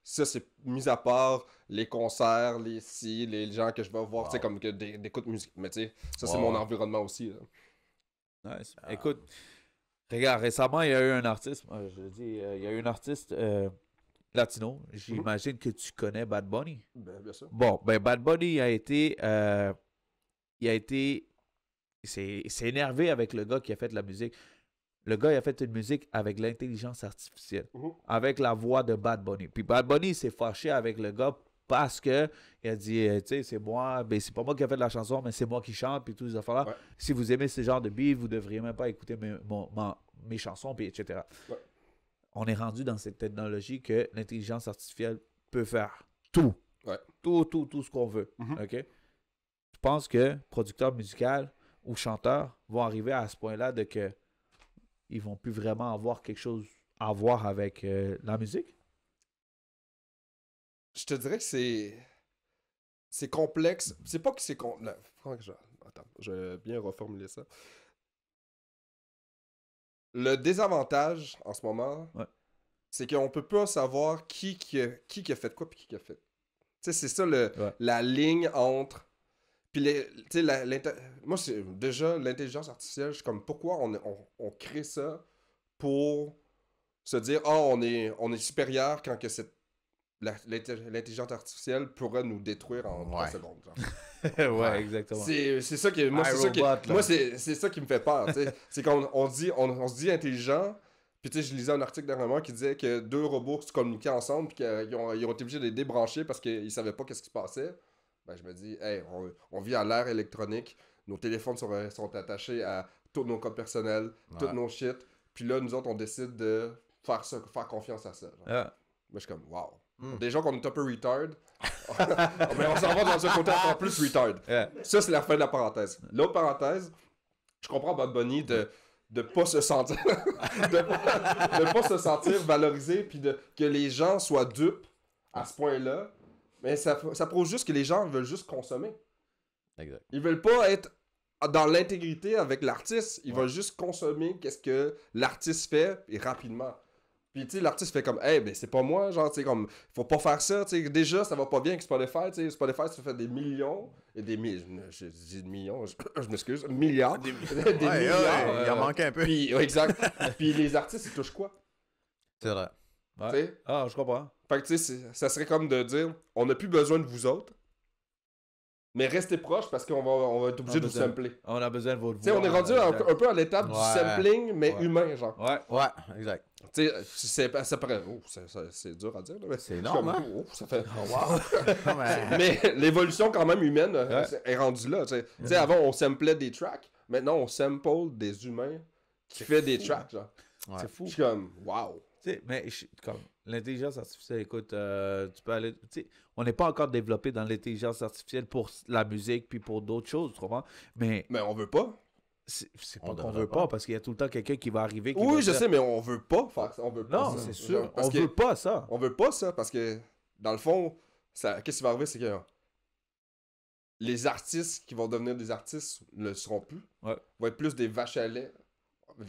ça, c'est mis à part les concerts, les gens que je vais voir, tu sais, comme que d'écoute musique. Mais tu sais, ça, c'est
Ouais.
mon environnement aussi. Là.
Nice. Écoute, regarde, récemment, il y a eu un artiste, moi, je le dis, il y a eu un artiste latino. J'imagine que tu connais Bad Bunny.
Ben, bien sûr.
Bon, ben Bad Bunny il s'est énervé avec le gars qui a fait la musique. Le gars, il a fait une musique avec l'intelligence artificielle, avec la voix de Bad Bunny. Puis Bad Bunny s'est fâché avec le gars parce que il a dit, tu sais, c'est moi, ben c'est pas moi qui ai fait la chanson, mais c'est moi qui chante, puis toutes ces affaires-là.
Ouais.
Si vous aimez ce genre de beat, vous devriez même pas écouter mes chansons, puis etc.
Ouais.
On est rendu dans cette technologie que l'intelligence artificielle peut faire tout.
Ouais.
Tout ce qu'on veut.
Mhm.
OK? Je pense que producteurs musicaux ou chanteurs vont arriver à ce point-là de que ils vont plus vraiment avoir quelque chose à voir avec la musique.
Je te dirais que c'est complexe. C'est pas que c'est Attends, je vais bien reformuler ça. Le désavantage en ce moment,
Ouais.
c'est qu'on peut pas savoir qui a fait quoi puis qui a fait. Tu sais, c'est ça la ligne entre. Puis, tu sais, moi, c'est déjà l'intelligence artificielle, je suis comme, pourquoi on crée ça pour se dire, on est supérieur quand que l'intelligence artificielle pourrait nous détruire en 3 secondes. Genre.
Ouais, exactement.
C'est ça qui moi c'est ça qui
iRobot, là.
moi c'est ça qui me fait peur, tu sais. C'est qu'on on se dit intelligent, puis tu sais, je lisais un article dernièrement qui disait que 2 robots se communiquaient ensemble puis qu'ils ont été obligés de les débrancher parce qu'ils savaient pas qu'est-ce qui se passait. Ben je me dis hey, on vit à l'ère électronique, nos téléphones sont attachés à tous nos codes personnels, tous nos shit, puis là nous autres on décide de faire confiance à ça. Genre.
Yeah.
Moi je suis comme wow. Des gens qu'on est un peu retard, mais on s'en va dans un côté encore plus retard.
Yeah.
Ça, c'est la fin de la parenthèse. L'autre parenthèse, je comprends Bad Bunny de pas se sentir de pas se sentir valorisé puis que les gens soient dupes à ce point-là. Mais ça prouve juste que les gens veulent juste consommer.
Exact.
Ils veulent pas être dans l'intégrité avec l'artiste. Ils veulent juste consommer qu'est-ce que l'artiste fait et rapidement. Puis, tu sais, l'artiste fait comme, hey, ben, c'est pas moi, genre, tu sais, comme, faut pas faire ça, tu sais, déjà, ça va pas bien avec Spotify, tu sais, Spotify, ça fait des millions, et des je dis millions, je m'excuse, milliards, des milliards.
Il en manque un peu.
Puis, exact. Puis, les artistes, ils touchent quoi,
C'est vrai.
Ouais.
tu sais?
Ah, je comprends.
Fait que, tu sais, ça serait comme de dire, on n'a plus besoin de vous autres, mais restez proches parce qu'on va être obligé de vous sampler.
On a besoin de votre voix.
Tu sais, on est rendu un peu à l'étape du
Ouais.
sampling, mais
Ouais.
humain, genre.
Ouais.
Ouais, exact.
Tu sais, ça paraît. Oh, c'est dur à dire, là, mais
C'est
je suis
énorme,
comme,
hein?
oh, ça fait.
Non, mais-
Mais l'évolution quand même humaine
Ouais.
est rendue là. Tu sais, avant on samplait des tracks, maintenant on sample des humains qui fait des tracks. Genre.
Ouais.
C'est fou.
Je suis comme wow.
Tu sais, mais comme l'intelligence artificielle, écoute, tu peux aller. Tu sais, on n'est pas encore développé dans l'intelligence artificielle pour la musique puis pour d'autres choses, tu comprends? Mais
Mais on veut pas.
c'est
On
pas qu'on
devrait
veut
pas.
pas, parce qu'il y a tout le temps quelqu'un qui va arriver. Qui
Oui,
va
je
dire,
sais, mais on veut pas faire ça. On veut pas
Non,
ça.
c'est sûr.
Genre, parce
On
que
veut pas ça.
on veut pas ça parce que dans le fond, qu'est-ce qui va arriver, c'est que les artistes qui vont devenir des artistes ne le seront plus.
Ouais.
Vont être plus des vaches à lait. Il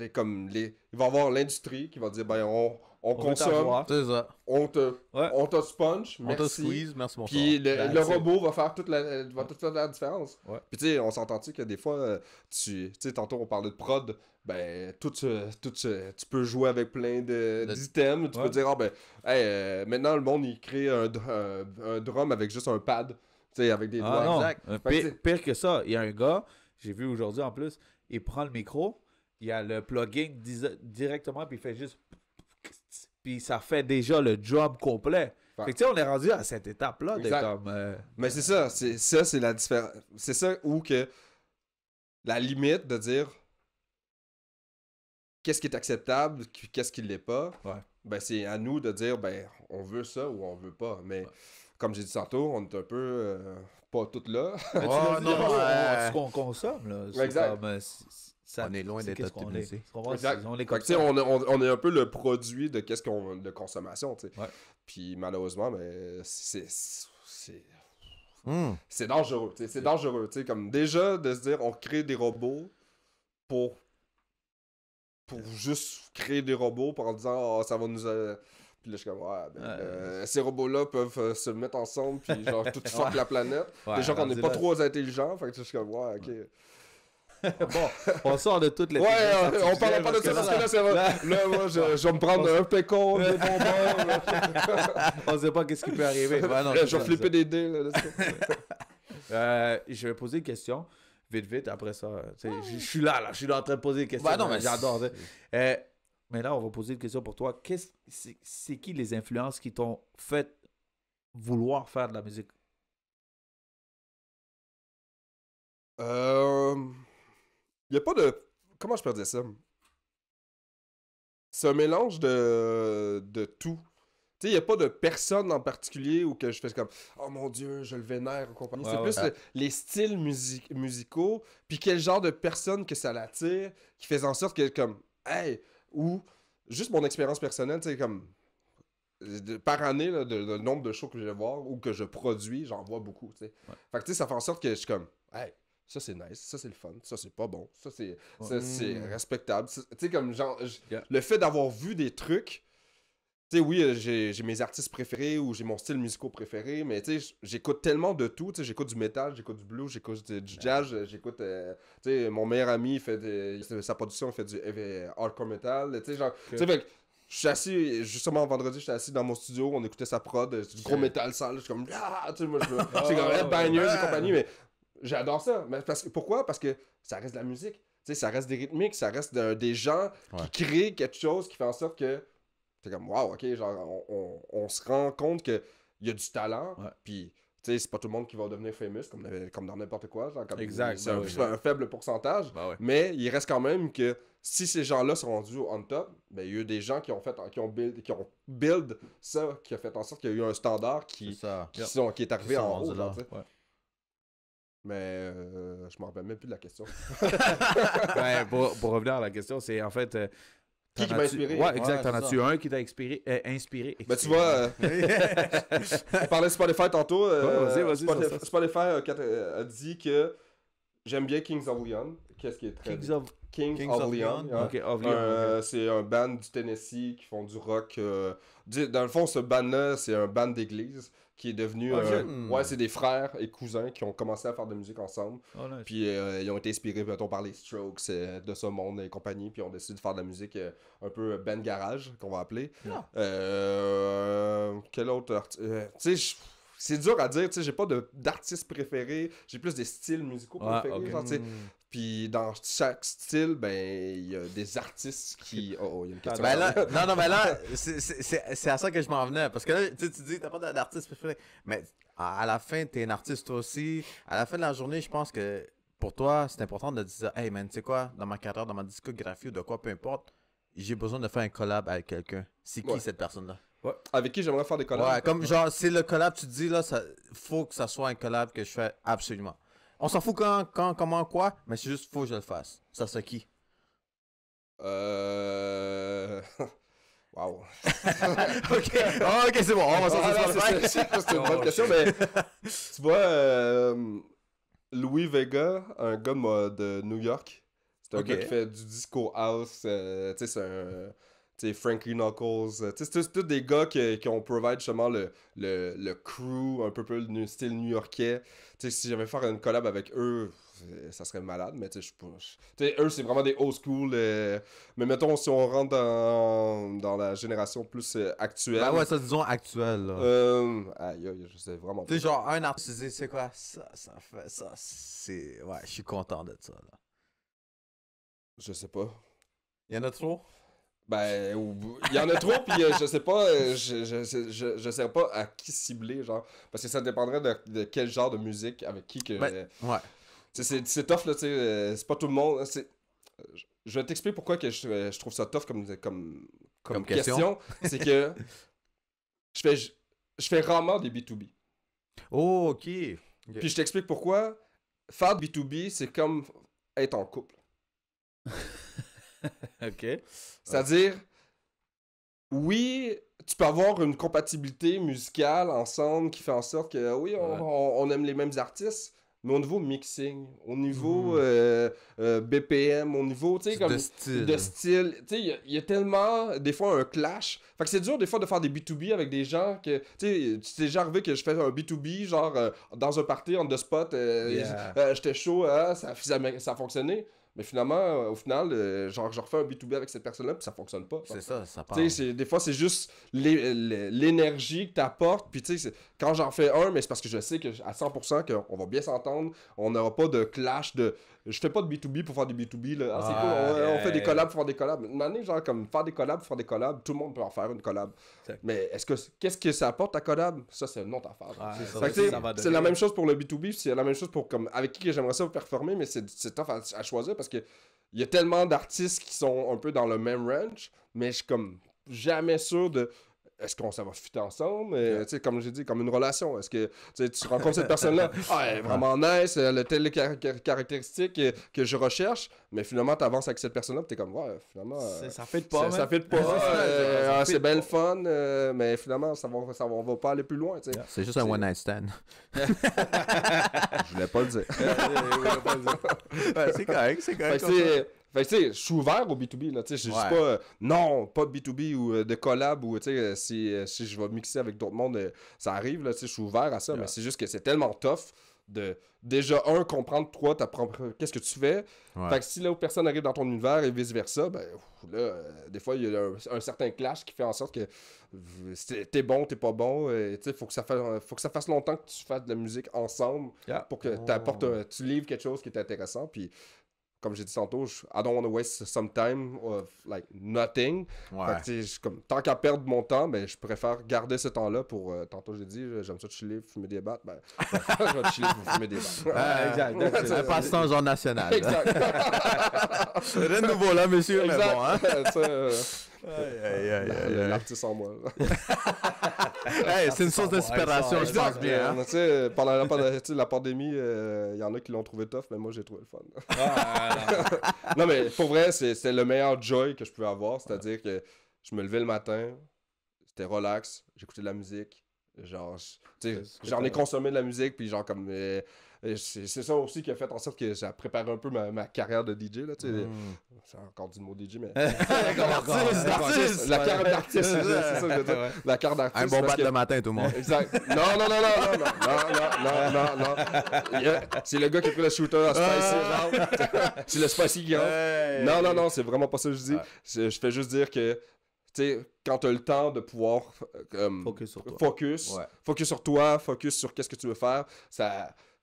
va y avoir l'industrie qui va dire ben on
On veut
consomme,
t'avoir.
C'est ça.
on te
Ouais.
sponge,
On te
merci.
squeeze, merci bonsoir.
Puis le
That's it.
robot va faire tout faire la différence.
Ouais.
Puis tu sais, on s'entend-tu que des fois, tu sais, tantôt on parlait de prod, ben, tu peux jouer avec plein d'items. Tu
Ouais.
peux dire, ah ben, hey, maintenant le monde il crée un drum avec juste un pad, tu sais, avec des
Ah
doigts.
non,
exact.
Fait que
Pire, pire que ça, il y a un gars, j'ai vu aujourd'hui en plus, il prend le micro, il y a le plugin directement, puis il fait juste. Puis ça fait déjà le job complet.
Ouais.
Fait que tu sais, on est rendu à cette étape-là.
Exact.
Comme,
Mais c'est ça, c'est la différence. C'est ça où que la limite de dire qu'est-ce qui est acceptable, qu'est-ce qui l'est pas.
Ouais.
Ben c'est à nous de dire ben on veut ça ou on veut pas. Mais comme j'ai dit tantôt, on est un peu pas toutes là.
Mais tu
Oh,
l'as dit,
non,
ce qu'on consomme, là. c'est
Exact.
Comme, ça,
On est loin
c'est
d'être
qu'est-ce qu'on
optimisé.
est. Tu comprends?
Exact.
On est
Fait
comme
que, tu sais,
ça.
on est un peu le produit de qu'est-ce qu'on de consommation, tu sais.
Ouais.
Puis malheureusement, ben c'est
Hmm.
c'est dangereux, tu sais, c'est dangereux, tu sais, comme déjà de se dire on crée des robots pour juste créer des robots en disant ça va nous puis là je suis comme ouais, ben, ces robots-là peuvent se mettre ensemble puis genre tout fuck la planète.
Ouais,
Déjà qu'on n'est
rendu
pas
là.
trop intelligents, fait que je suis comme ouais, OK.
Bon, on sort de toutes les...
Ouais, on parle pas de ça parce que là, c'est vrai. Là, moi, je vais me prendre un pécon, des bonbons.
On sait pas qu'est-ce qui peut arriver.
Ouais, non,
Je vais flipper des dés. Là,
Je vais poser une question, vite, après ça. Je suis là, je suis là en train de poser des questions.
Ouais, non, mais
j'adore. Mais là, on va poser une question pour toi. C'est qui les influences qui t'ont fait vouloir faire de la musique?
Il n'y a pas de... Comment je peux dire ça? C'est un mélange de tout. Tu sais, il n'y a pas de personne en particulier où que je fais comme « Oh mon Dieu, je le vénère » ou compagnie.
Ouais,
C'est plus les styles musicaux, puis quel genre de personne que ça l'attire, qui fait en sorte que comme « Hey! » Ou juste mon expérience personnelle, tu sais, comme... Par année, là, le nombre de shows que je vais voir ou que je produis, j'en vois beaucoup, tu sais.
Ouais.
Fait que tu sais, ça fait en sorte que je suis comme « Hey! » Ça c'est nice, ça c'est le fun, ça c'est pas bon, ça c'est respectable. Tu sais, comme genre, le fait d'avoir vu des trucs, tu sais, oui, j'ai mes artistes préférés ou j'ai mon style musical préféré, mais tu sais, j'écoute tellement de tout, tu sais, j'écoute du métal, j'écoute du blues, j'écoute du jazz, j'écoute, tu sais, mon meilleur ami, il fait sa production, il fait du hardcore metal, tu sais, genre, tu sais, fait que je suis assis, justement vendredi, j'étais assis dans mon studio, on écoutait sa prod, du gros métal sale, je suis comme, ah, tu sais, moi, c'est comme Headbangers et compagnie, mais j'adore ça. Mais pourquoi? Parce que ça reste de la musique. Tu sais, ça reste des rythmiques, ça reste des gens qui créent quelque chose qui fait en sorte que t'es comme, wow, ok, genre, on se rend compte qu'il y a du talent, puis, tu sais, c'est pas tout le monde qui va devenir famous, comme dans n'importe quoi. Genre,
exact.
C'est un faible pourcentage, mais il reste quand même que si ces gens-là sont rendus on top, ben, il y a eu des gens qui ont build ça, qui a fait en sorte qu'il y a eu un standard qui est arrivé en haut. Genre, mais je me rappelle même plus de la question.
Pour revenir à la question, c'est en fait...
qui m'a inspiré?
Ouais, exact. T'en as-tu un qui t'a inspiré?
Ben, tu vois, on parlait de Spotify tantôt.
Vas-y,
Spotify a dit que j'aime bien Kings of Leon. Qu'est-ce qui est très Kings of Leon.
Okay, of Leon.
C'est un band du Tennessee qui font du rock. Dans le fond, ce band-là, c'est un band d'église qui est devenu... ouais, c'est des frères et cousins qui ont commencé à faire de la musique ensemble.
Oh, nice.
Puis ils ont été inspirés, mettons, par les Strokes, de ce monde et compagnie. Puis ils ont décidé de faire de la musique un peu band garage, qu'on va appeler. Quel autre... tu sais, c'est dur à dire, tu sais, j'ai pas d'artiste préféré. J'ai plus des styles musicaux préférés.
Okay.
Genre, tu sais. Puis dans chaque style, ben, il y a des artistes qui... Oh, il y a une question.
Ben là, non, mais là, c'est à ça que je m'en venais. Parce que là, tu dis, t'as pas d'artiste préféré. Mais à la fin, t'es un artiste toi aussi. À la fin de la journée, je pense que pour toi, c'est important de dire, hey man, tu sais quoi, dans ma carrière, dans ma discographie ou de quoi, peu importe, j'ai besoin de faire un collab avec quelqu'un. C'est qui cette personne-là?
Ouais. Avec qui j'aimerais faire des collabs?
Ouais, comme genre, c'est le collab, tu te dis, là, faut que ça soit un collab que je fais absolument. On s'en fout quand, comment, quoi, mais c'est juste, faut que je le fasse. Ça, c'est qui?
Wow.
ok, c'est bon, on va s'en sortir.
C'est une bonne question, mais tu vois, Louis Vega, un gars de New York, c'est un gars qui fait du disco house, tu sais, c'est un... Tu sais, Frankie Knuckles, tu sais, c'est tous des gars qui ont provide justement le crew, un peu le style new-yorkais. Tu sais, si j'avais faire une collab avec eux, ça serait malade, mais tu sais, eux, c'est vraiment des old school. Mais mettons, si on rentre dans la génération plus actuelle.
Ben ouais, ça, disons actuelle, là.
Aïe, je sais vraiment pas.
Tu sais, genre, un artiste, tu dis, c'est quoi? Ça fait ça, c'est... Ouais, je suis content de ça, là.
Je sais pas.
Il y en a trop?
Ben, il y en a trop, puis je sais pas, je sais pas à qui cibler, genre, parce que ça dépendrait de quel genre de musique, avec qui que...
ouais.
C'est tough, là, tu sais, c'est pas tout le monde, je vais t'expliquer pourquoi que je trouve ça tough comme question. C'est que je fais rarement des B2B.
Oh, ok.
Puis je t'explique pourquoi. Faire du B2B, c'est comme être en couple.
Ok.
C'est-à-dire, oui, tu peux avoir une compatibilité musicale ensemble qui fait en sorte que, oui, on aime les mêmes artistes, mais au niveau mixing, au niveau BPM, au niveau, tu sais, comme... De style. Tu sais, il y a tellement, des fois, un clash. Fait que c'est dur, des fois, de faire des B2B avec des gens que... Tu sais, c'est déjà arrivé que je fais un B2B, genre, dans un party, on the spot, j'étais chaud, ça a fonctionné. Mais finalement, au final, genre, je refais un B2B avec cette personne-là, puis ça fonctionne pas.
C'est ça, ça part.
Tu sais, des fois, c'est juste l'énergie que tu apportes. Puis, tu sais, quand j'en fais un, mais c'est parce que je sais que à 100% qu'on va bien s'entendre. On n'aura pas de clash de. Je fais pas de B2B pour faire du B2B. Là. Ah, c'est cool, on fait des collabs pour faire des collabs. Une année, genre, comme faire des collabs pour faire des collabs, tout le monde peut en faire une collab.
Exact.
Mais qu'est-ce que ça apporte ta collab? Ça, c'est une autre affaire.
Ouais,
Fait
ça,
que, tu sais,
ça va
c'est
donner.
la même chose pour le B2B, c'est la même chose pour comme avec qui que j'aimerais ça performer, mais c'est tough à choisir parce que il y a tellement d'artistes qui sont un peu dans le même range, mais je suis comme jamais sûr de est-ce qu'on ça va fitter ensemble, tu sais, comme j'ai dit, comme une relation. Est-ce que tu rencontres cette personne-là, elle est vraiment nice, elle a telle caractéristique que je recherche, mais finalement tu avances avec cette personne-là, t'es comme ouais, finalement
Ça fait pas.
ça fait pas, c'est bien le fun, mais finalement on va pas aller plus loin, tu sais.
C'est juste un one night stand.
Je voulais pas le dire.
Ouais, c'est correct, c'est correct.
Fait que, tu sais, je suis ouvert au B2B, là, tu sais, je dis pas, non, pas de B2B ou de collab, ou, tu sais, si je vais mixer avec d'autres mondes, ça arrive, là, tu sais, je suis ouvert à ça, mais c'est juste que c'est tellement tough de, déjà, comprendre, toi, qu'est-ce que tu fais, fait que si l'autre personne arrive dans ton univers et vice-versa, ben, là, des fois, il y a un certain clash qui fait en sorte que t'es bon, t'es pas bon, tu sais, faut que ça fasse longtemps que tu fasses de la musique ensemble pour que tu livres quelque chose qui est intéressant, puis comme j'ai dit tantôt, I don't want to waste some time of like nothing.
Ouais.
Fait que, tu sais, comme, tant qu'à perdre mon temps, ben, je préfère garder ce temps-là pour. Tantôt, j'ai dit, j'aime ça chiller, fumer des battes. Ben, je vais chiller pour fumer des battes.
Exact.
C'est un passe-temps genre national.
Exact.
Rien de nouveau là, monsieur, mais bon, hein.
L'artiste en moi.
Hey, c'est une source d'inspiration, je pense bien. Hein?
Tu sais, pendant la pandémie, il y en a qui l'ont trouvé tough, mais moi, j'ai trouvé le fun. Non, mais pour vrai, c'est le meilleur joy que je pouvais avoir. C'est-à-dire que je me levais le matin, c'était relax, j'écoutais de la musique. Genre, j'en ai consommé de la musique, puis genre, comme. C'est ça aussi qui a fait en sorte que j'ai préparé un peu ma carrière de DJ. Là, j'ai encore dit le mot DJ, mais. La carte d'artiste, c'est ça que je veux dire. La carte d'artiste.
Un bon bat le matin, tout le monde.
Exact. Non. C'est le gars qui a pris le shooter à Spicy, genre. C'est le Spicy qui rentre. Non, c'est vraiment pas ça que je dis. Je fais juste dire que, tu sais, quand tu as le temps de pouvoir
Focus sur toi.
Focus sur toi, focus sur qu'est-ce que tu veux faire,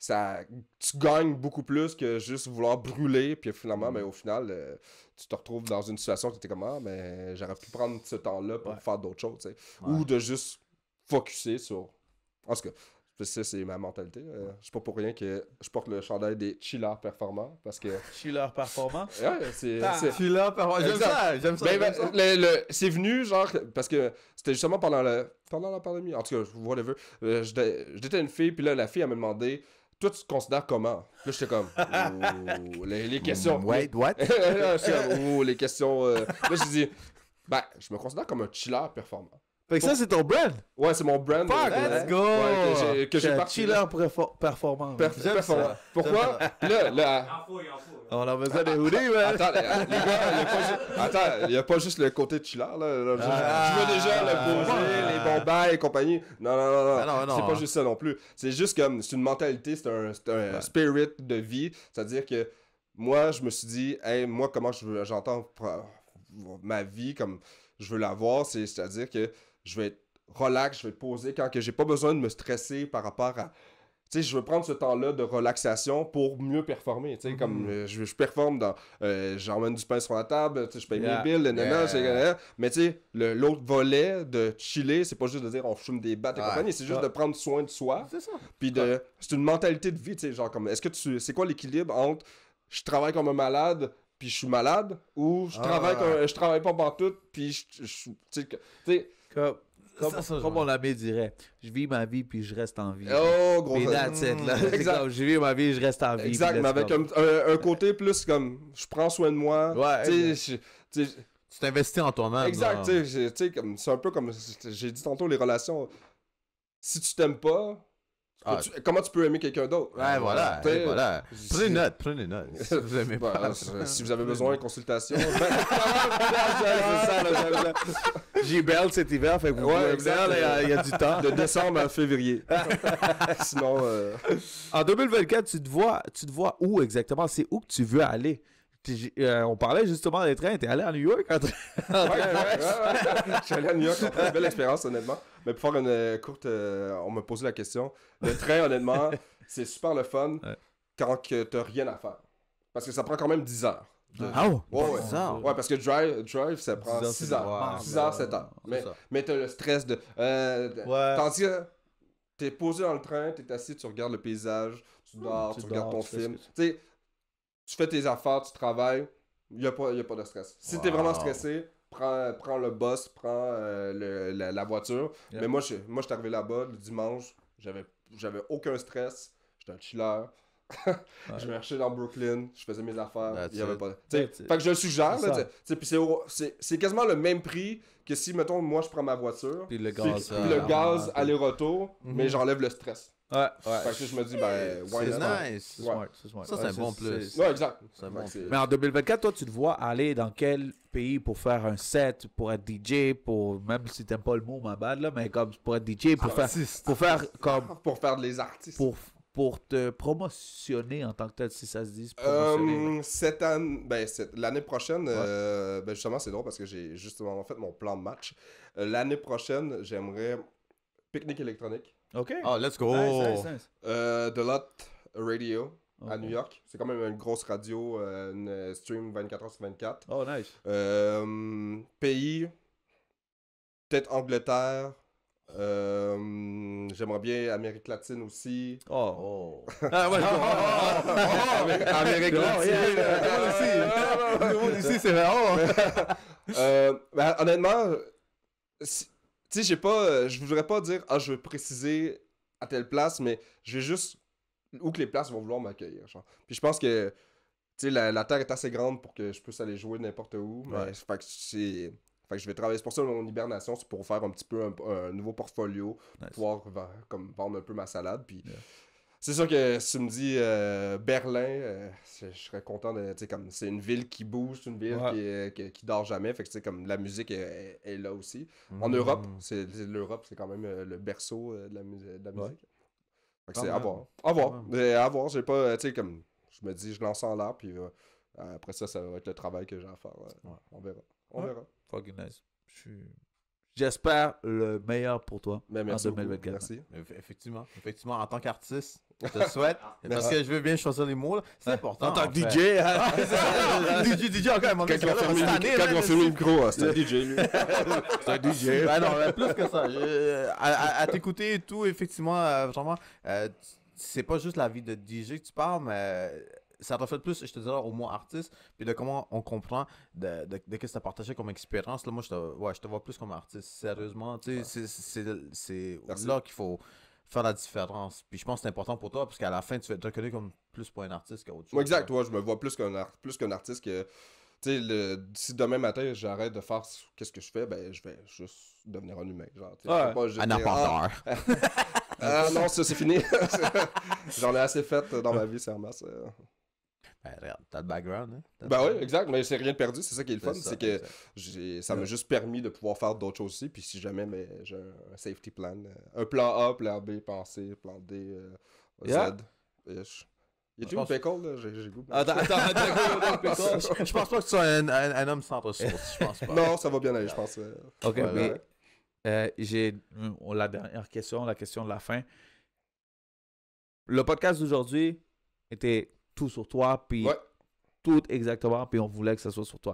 tu gagnes beaucoup plus que juste vouloir brûler, puis finalement, mais au final, tu te retrouves dans une situation où tu es comme, ah, mais j'aurais pu prendre ce temps-là pour faire d'autres choses, tu sais. Ou de juste focuser sur. En tout cas, ça, c'est ma mentalité. Je sais pas pour rien que je porte le chandail des chillers performants, parce que.
Chiller performant.
Ouais, c'est.
Chiller performant. J'aime ça.
C'est venu, genre, parce que c'était justement pendant la pandémie. En tout cas, whatever. J'étais une fille, puis là, la fille, elle m'a demandé, toi, tu te considères comment? Là, j'étais comme, les questions.
Wait, what?
Les questions. Là, j'ai dit, ben, je me considère comme un chiller performant.
Fait que ça, c'est ton brand.
Ouais, c'est mon brand.
Let's go!
Ouais, que j'ai parti.
Chiller performant.
Performant. Pourquoi? Là,
On a besoin des hoodies, man.
attends, les gars, il n'y a pas juste le côté chiller, là. Je veux déjà le poser, les bons bails et compagnie. Non. C'est pas juste ça non plus. C'est juste comme, c'est une mentalité, c'est un spirit de vie. C'est-à-dire que moi, je me suis dit, hey, moi, comment j'entends ma vie, comme je veux l'avoir, c'est-à-dire que je vais être relax, je vais être posé quand que j'ai pas besoin de me stresser par rapport à... Tu sais, je veux prendre ce temps-là de relaxation pour mieux performer, tu sais, comme je performe dans... j'emmène du pain sur la table, tu sais, je paye mes billes, mais tu sais, l'autre volet de chiller, c'est pas juste de dire on fume des battes et compagnie, c'est juste de prendre soin de soi. C'est ça. Puis c'est une mentalité de vie, tu sais, genre comme, c'est quoi l'équilibre entre je travaille comme un malade puis je suis malade, ou je travaille pas pantoute, puis tu sais...
Comme mon ami dirait, je vis ma vie puis je reste en vie.
Oh, gros.
Puis that's it, là.
Exact.
Comme, je vis ma vie, je reste en vie.
Exact, mais avec un côté plus comme, je prends soin de moi.
Ouais.
Tu
t'investis en toi-même.
Exact, tu sais, c'est un peu comme, j'ai dit tantôt, les relations. Si tu t'aimes pas, comment tu peux aimer quelqu'un d'autre?
Ouais, voilà. Prenez note. Si vous aimez pas.
Si vous avez besoin de consultation.
J-Bell cet hiver, fait que vous pouvez venir, il y a du temps.
De décembre à février. Sinon...
En 2024, tu te vois où exactement? C'est où que tu veux aller? On parlait justement des trains. T'es allé à New York en train?
Je suis allé à New York, c'était une belle expérience, honnêtement. Mais pour faire une courte... on m'a posé la question. Le train, honnêtement, c'est super le fun quand que t'as rien à faire. Parce que ça prend quand même 10 heures.
Ah ouais?
Ouais,
10 heures?
Ouais, parce que drive ça prend
10 heures,
6
c'est
heures.
wow.
6 heures, 7 heures. Mais t'as le stress de... Tandis que t'es posé dans le train, t'es assis, tu regardes le paysage, tu dors, tu regardes ton
tu fais
film.
ce que
Tu sais, tu fais tes affaires, tu travailles, il n'y a pas de stress. Si t'es vraiment stressé, prends le bus, prends la voiture.
Yeah.
Mais moi, je suis arrivé là-bas le dimanche, j'avais aucun stress, j'étais un chiller. Je marchais dans Brooklyn, je faisais mes affaires,
That's
il y avait
it.
pas... Fait que je le suggère,
C'est
là,
ça.
t'sais, puis c'est quasiment le même prix que si, mettons, moi, je prends ma voiture,
Puis le
puis
gaz.
le gaz aller-retour, mais j'enlève le stress.
Ouais,
Fait que je me dis, ben, why
C'est
not?
nice.
C'est smart, c'est smart.
Ça, c'est un bon plus.
Ouais, exact.
C'est un bon
Fait que
plus.
Mais en 2024, toi, tu te vois aller dans quel pays pour faire un set, pour être DJ, pour même si t'aimes pas le mot, ma bad, là, mais comme pour être DJ, pour faire comme
pour faire les artistes.
pour te promotionner en tant que tel, si ça se dit, se promotionner.
Cette année, l'année prochaine, justement, c'est drôle parce que j'ai justement fait mon plan de match. L'année prochaine, j'aimerais pique-nique électronique.
OK.
Oh, let's go.
Nice.
The Lot Radio à
Ok.
New York. C'est quand même une grosse radio, une stream 24h sur 24.
Oh, nice.
Pays, peut-être Angleterre. J'aimerais bien Amérique latine aussi.
Oh.
Ah, ouais,
Amérique latine.
Tout le monde ici, c'est vrai.
Honnêtement, tu sais, je voudrais pas dire, je veux préciser à telle place, mais je vais juste où que les places vont vouloir m'accueillir. Genre. Puis je pense que, tu sais, la terre est assez grande pour que je puisse aller jouer n'importe où. Mais
Ouais.
fait que je vais travailler. C'est pour ça mon hibernation, c'est pour faire un petit peu un nouveau portfolio,
Nice.
pouvoir comme vendre un peu ma salade. Puis
Yeah.
c'est sûr que si tu me dis Berlin, je serais content de. Tu sais, comme c'est une ville qui bouge, c'est une ville qui dort jamais. Fait que tu sais, comme la musique est là aussi. En Europe, l'Europe, c'est quand même le berceau de la musique. Fait que c'est à voir. À voir. Mais à voir. J'ai pas. Tu sais, comme. Je me dis, je lance en l'air, puis après ça va être le travail que j'ai à faire. On verra. On verra.
Fucking nice. J'espère le meilleur pour toi
Mais
en
merci beaucoup.
2024.
Merci.
Effectivement, en tant qu'artiste, je te souhaite, parce que je veux bien choisir les mots, là, c'est important.
En tant que
fait.
DJ, hein?
DJ encore, il m'a
Quand
mis
ils ont fermé le micro, c'était un DJ, lui.
C'est un DJ.
Ben non, plus que ça. À t'écouter et tout, effectivement, vraiment, c'est pas juste la vie de DJ que tu parles, mais ça reflète plus, je te dirais, au mot artiste, puis de comment on comprend de ce que tu as partagé comme expérience. Là, moi, je te vois plus comme artiste, sérieusement. Tu sais, c'est
Merci.
là qu'il faut faire la différence. Puis je pense que c'est important pour toi, parce qu'à la fin, tu vas être reconnu comme plus pour un artiste qu'autre chose.
Moi, exact, je me vois plus qu'un artiste que. Tu sais, si demain matin j'arrête de faire qu'est-ce que je fais, ben je vais juste devenir un humain. Genre, tu sais, je peux pas juste
Un
dire,
apporteur.
non, ça c'est fini. J'en ai assez fait dans ma vie, c'est ramasse.
Ben, regarde, t'as le background, hein?
Ben oui, exact, mais c'est rien de perdu, c'est ça qui est le fun,
C'est ça,
c'est que ça m'a juste permis de pouvoir faire d'autres choses aussi, puis si jamais j'ai un safety plan, un plan A, plan B, plan C, plan D,
Yeah.
Z. Y a-tu une pickle, là? J'ai goût.
Attends.
Je pense pas que tu sois un homme sans ressources, je pense pas.
Non, ça va bien aller, je pense.
Ok,
Ouais,
mais j'ai la dernière question, la question de la fin. Le podcast d'aujourd'hui était tout sur toi, puis
Ouais.
tout exactement, puis on voulait que ça soit sur toi.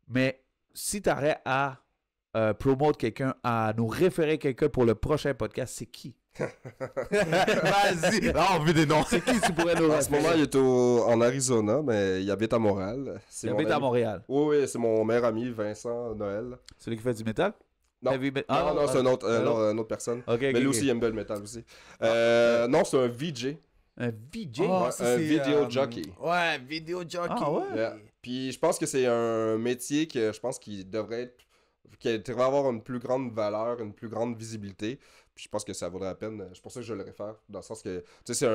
Mais si tu aurais à promouvoir quelqu'un, à nous référer quelqu'un pour le prochain podcast, c'est qui?
Vas-y! Là, on veut des noms.
C'est qui tu pourrais nous
En ce moment, il est en Arizona, mais il habite à Montréal.
Il habite à Montréal.
Oui, c'est mon meilleur ami, Vincent Noël.
Celui qui fait du métal?
Non. Non, c'est une autre personne.
Ok,
Mais lui
ok,
aussi,
ok.
il aime bien le métal aussi. Non, c'est un VJ.
Un VJ?
Ouais, un vidéo jockey.
Ouais, vidéo jockey.
Ah ouais?
Yeah. Puis je pense que c'est un métier que je pense qu'il devrait avoir une plus grande valeur, une plus grande visibilité. Puis je pense que ça vaudrait la peine. C'est pour ça que je le réfère. Dans le sens que, tu sais,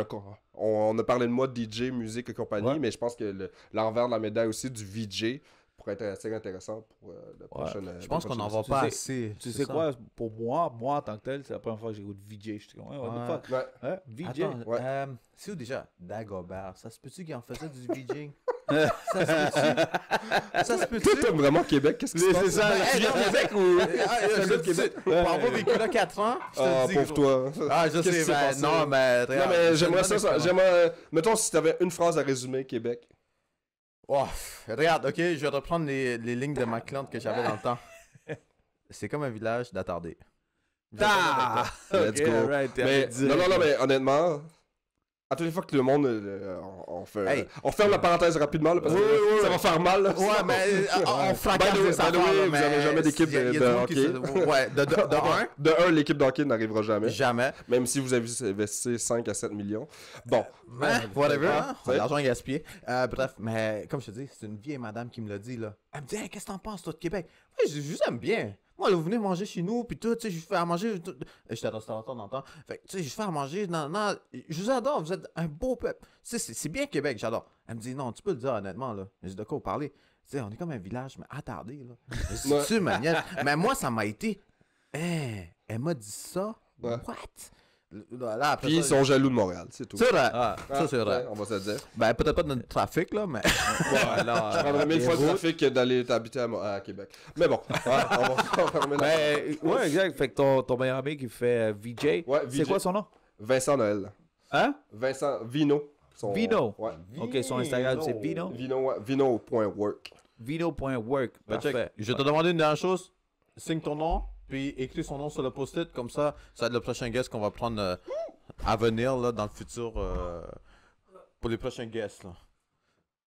on a parlé de moi, DJ, musique et compagnie,
Ouais.
mais je pense que l'envers de la médaille aussi du VJ pourrait être assez intéressant pour le prochain.
Je pense qu'on n'en voit pas assez.
Tu
c'est
sais
ça.
quoi, pour moi en tant que tel, c'est la première fois que j'écoute VJ. Je suis comme, ouais, what the fuck?
Ouais.
Hein? VJ?
Attends,
Ouais.
c'est où déjà? Dagobert. Ça se peut-tu qu'il en faisait du VJ? Ça se peut-tu?
Toi, t'aimes vraiment Québec? Qu'est-ce qui se passe?
C'est ça,
Ben, hey,
tu viens
non,
de Québec ou...
Pour avoir vécu là 4 ans, je te
Ah,
dis,
pauvre
gros.
toi.
Ah, je
Qu'est-ce qui
sais,
s'est
ben,
passé?
non, mais...
Non, mais j'aimerais ça. J'aimerais... Mettons, si t'avais une phrase à résumer Québec.
Oh, regarde, ok, je vais reprendre les lignes de ma cliente que j'avais dans le temps. C'est comme un village d'attardés.
Ah!
Let's
Ok,
go.
alright, t'es
Mais,
allé direct,
non,
là.
mais honnêtement, à toutes les fois que le monde, on fait,
Hey.
on ferme la parenthèse rapidement là, parce que ça va faire mal. Là,
Ouais, mais on fracasse
By the way,
des affaires,
vous
mais
avez jamais d'équipe
y a
de
du monde qui
hockey.
Ouais, de un,
De un, l'équipe d'hockey n'arrivera jamais.
jamais.
Même si vous avez investi 5 à 7 millions. Bon.
Hein, whatever, hein?
Ouais.
L'argent est gaspillé. Bref, mais comme je te dis, c'est une vieille madame qui me l'a dit, là. Elle me dit, hey, qu'est-ce que t'en penses, toi, de Québec? Ouais, je juste aime bien. Moi, là, vous venez manger chez nous, puis tout, tu sais, je fais à manger. J'étais restaurateur dans le temps. Fait que, tu sais, je fais à manger. Non, je vous adore, vous êtes un beau peuple. Tu sais, c'est bien Québec, j'adore. Elle me dit, non, tu peux le dire honnêtement, là. Je dis, de quoi vous parlez? Tu sais, on est comme un village, mais attardé, là. Je dis,
Ouais.
tu ma nièce? Mais moi, ça m'a été. Hein, elle m'a dit ça?
Ouais.
What? Là, après
Puis ils
ça,
sont jaloux de Montréal, c'est tout.
c'est vrai.
Ah.
Ça, c'est vrai.
Ouais, on va se le dire.
Ben, peut-être pas de notre trafic, là, mais.
Je prendrais 1000 fois le trafic que d'aller t'habiter à Québec. Mais bon, ouais, on va fermer la...
Ben, ouais, exact. Fait que ton meilleur ami qui fait VJ,
Ouais,
c'est
VJ.
quoi son nom?
Vincent Noël.
Hein?
Vincent Vino.
Vino.
Ouais.
Ok, son Instagram, c'est Vino.
Vino, ouais. Vino.work.
Vino.work.
Ben, check.
Parfait.
Je vais te demander une dernière chose. Signe ton nom, puis écris son nom sur le post-it. Comme ça va être le prochain guest qu'on va prendre à venir là, dans le futur pour les prochains guests. Là.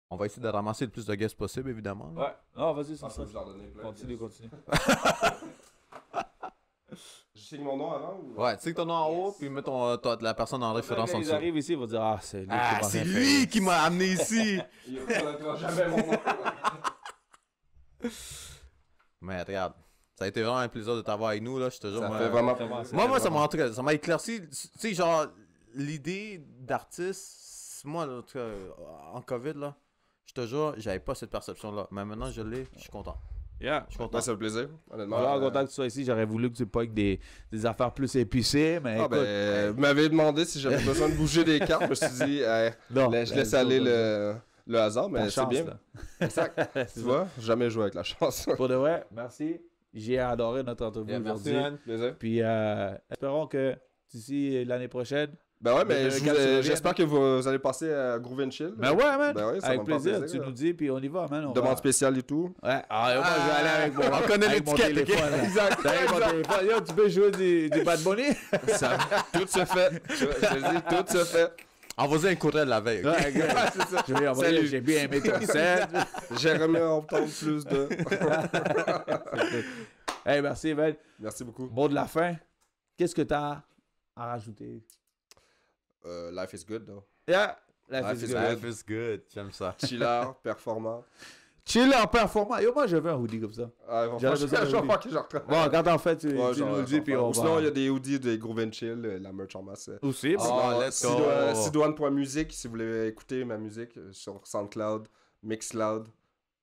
On va essayer de ramasser le plus de guests possible, évidemment. là.
Ouais. Non, vas-y, c'est
Ah,
ça.
je vais leur donner plein.
Continue.
Je signe mon nom avant ou...
Ouais, signe ton nom en haut, puis mets la personne en référence en
Quand ils
dessous.
arrivent ici, ils vont dire Ah, c'est lui qui m'a
C'est
rien
lui
fait.
qui m'a amené ici!
Il reconnaîtra jamais mon nom.
Mais regarde, ça a été vraiment un plaisir de t'avoir avec nous, là, je te jure.
Ça
moi,
fait vraiment...
Moi, ça m'a en tout cas, ça m'a éclairci. Tu sais, genre, l'idée d'artiste, moi, là, en tout cas, en COVID, là, je te jure, j'avais pas cette perception-là. Mais maintenant, je l'ai, je suis content.
Yeah.
Je suis content.
Ouais, ça fait plaisir, honnêtement.
Voilà, content que tu sois ici. J'aurais voulu que tu pas avec des affaires plus épicées, mais
Ah,
écoute.
ben, vous m'avez demandé si j'avais besoin de bouger des cartes. Je me suis dit,
non,
je laisse aller le hasard,
ta
mais c'est
chance,
bien.
là.
Exact. Tu vois, jamais joué avec la chance.
Pour de vrai, merci. J'ai adoré notre entrevue
Yeah, merci,
aujourd'hui.
man.
Plaisir.
Puis espérons que d'ici l'année prochaine.
Ben ouais,
Mais
mais
quand tu reviens,
j'espère que vous allez passer à Groove and Chill.
Ben ouais, man.
Ben ouais, ça va
avec
me faire
plaisir,
plaisir,
tu
là.
nous dis, puis on y va, man. On
Demande
va...
spéciale et tout.
Ouais. Ah, moi, je vais aller avec mon,
on connaît
avec mon
l'étiquette,
téléphone.
ok?
là.
Exact,
T'as mon téléphone. Yo, tu peux jouer du Bad Bunny?
Ça, tout se fait. Je te dis, tout se fait.
Envoyez un courriel la veille. ok?
Ouais, exact.
C'est ça.
Je vais envoyer,
Salut.
j'ai bien aimé ton set.
J'aimerais entendre plus de...
Hey, merci, man.
Merci beaucoup.
Mot de la fin. Qu'est-ce que t'as à rajouter?
Life is good, though.
Yeah.
Life
Life is
is
good.
good.
Life is good, j'aime ça.
Chiller, performant.
Chill en performant. Yo, moi, je veux un hoodie comme ça.
Ah,
J'aurais besoin d'un
je vais
hoodie.
faire que je retraite.
Bon, quand t'en fais, tu
Ouais,
nous
genre,
le dis, puis on
Ou sinon, il y
va...
a des hoodies de Groove and Chill, la merch en masse.
Aussi,
Ah,
Sinon,
let's go.
Sidoine.music, si vous voulez écouter ma musique sur SoundCloud, Mixcloud.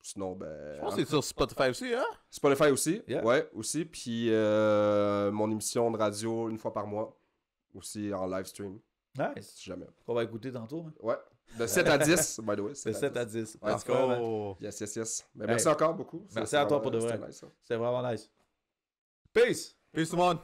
Sinon, ben.
Je pense que c'est sur Spotify aussi, hein?
Spotify aussi.
Yeah.
Ouais, aussi. Puis mon émission de radio une fois par mois. Aussi en live stream,
Nice.
si jamais.
On va écouter tantôt. Hein.
Ouais. De 7 à 10, by the way.
C'est 7 à 10.
Ouais,
Let's go, man.
go!
Yes, yes, yes. Mais
Hey.
merci encore beaucoup.
Merci à toi pour de vrai.
C'était nice, hein.
C'est vraiment nice. Peace!
Peace tout le monde!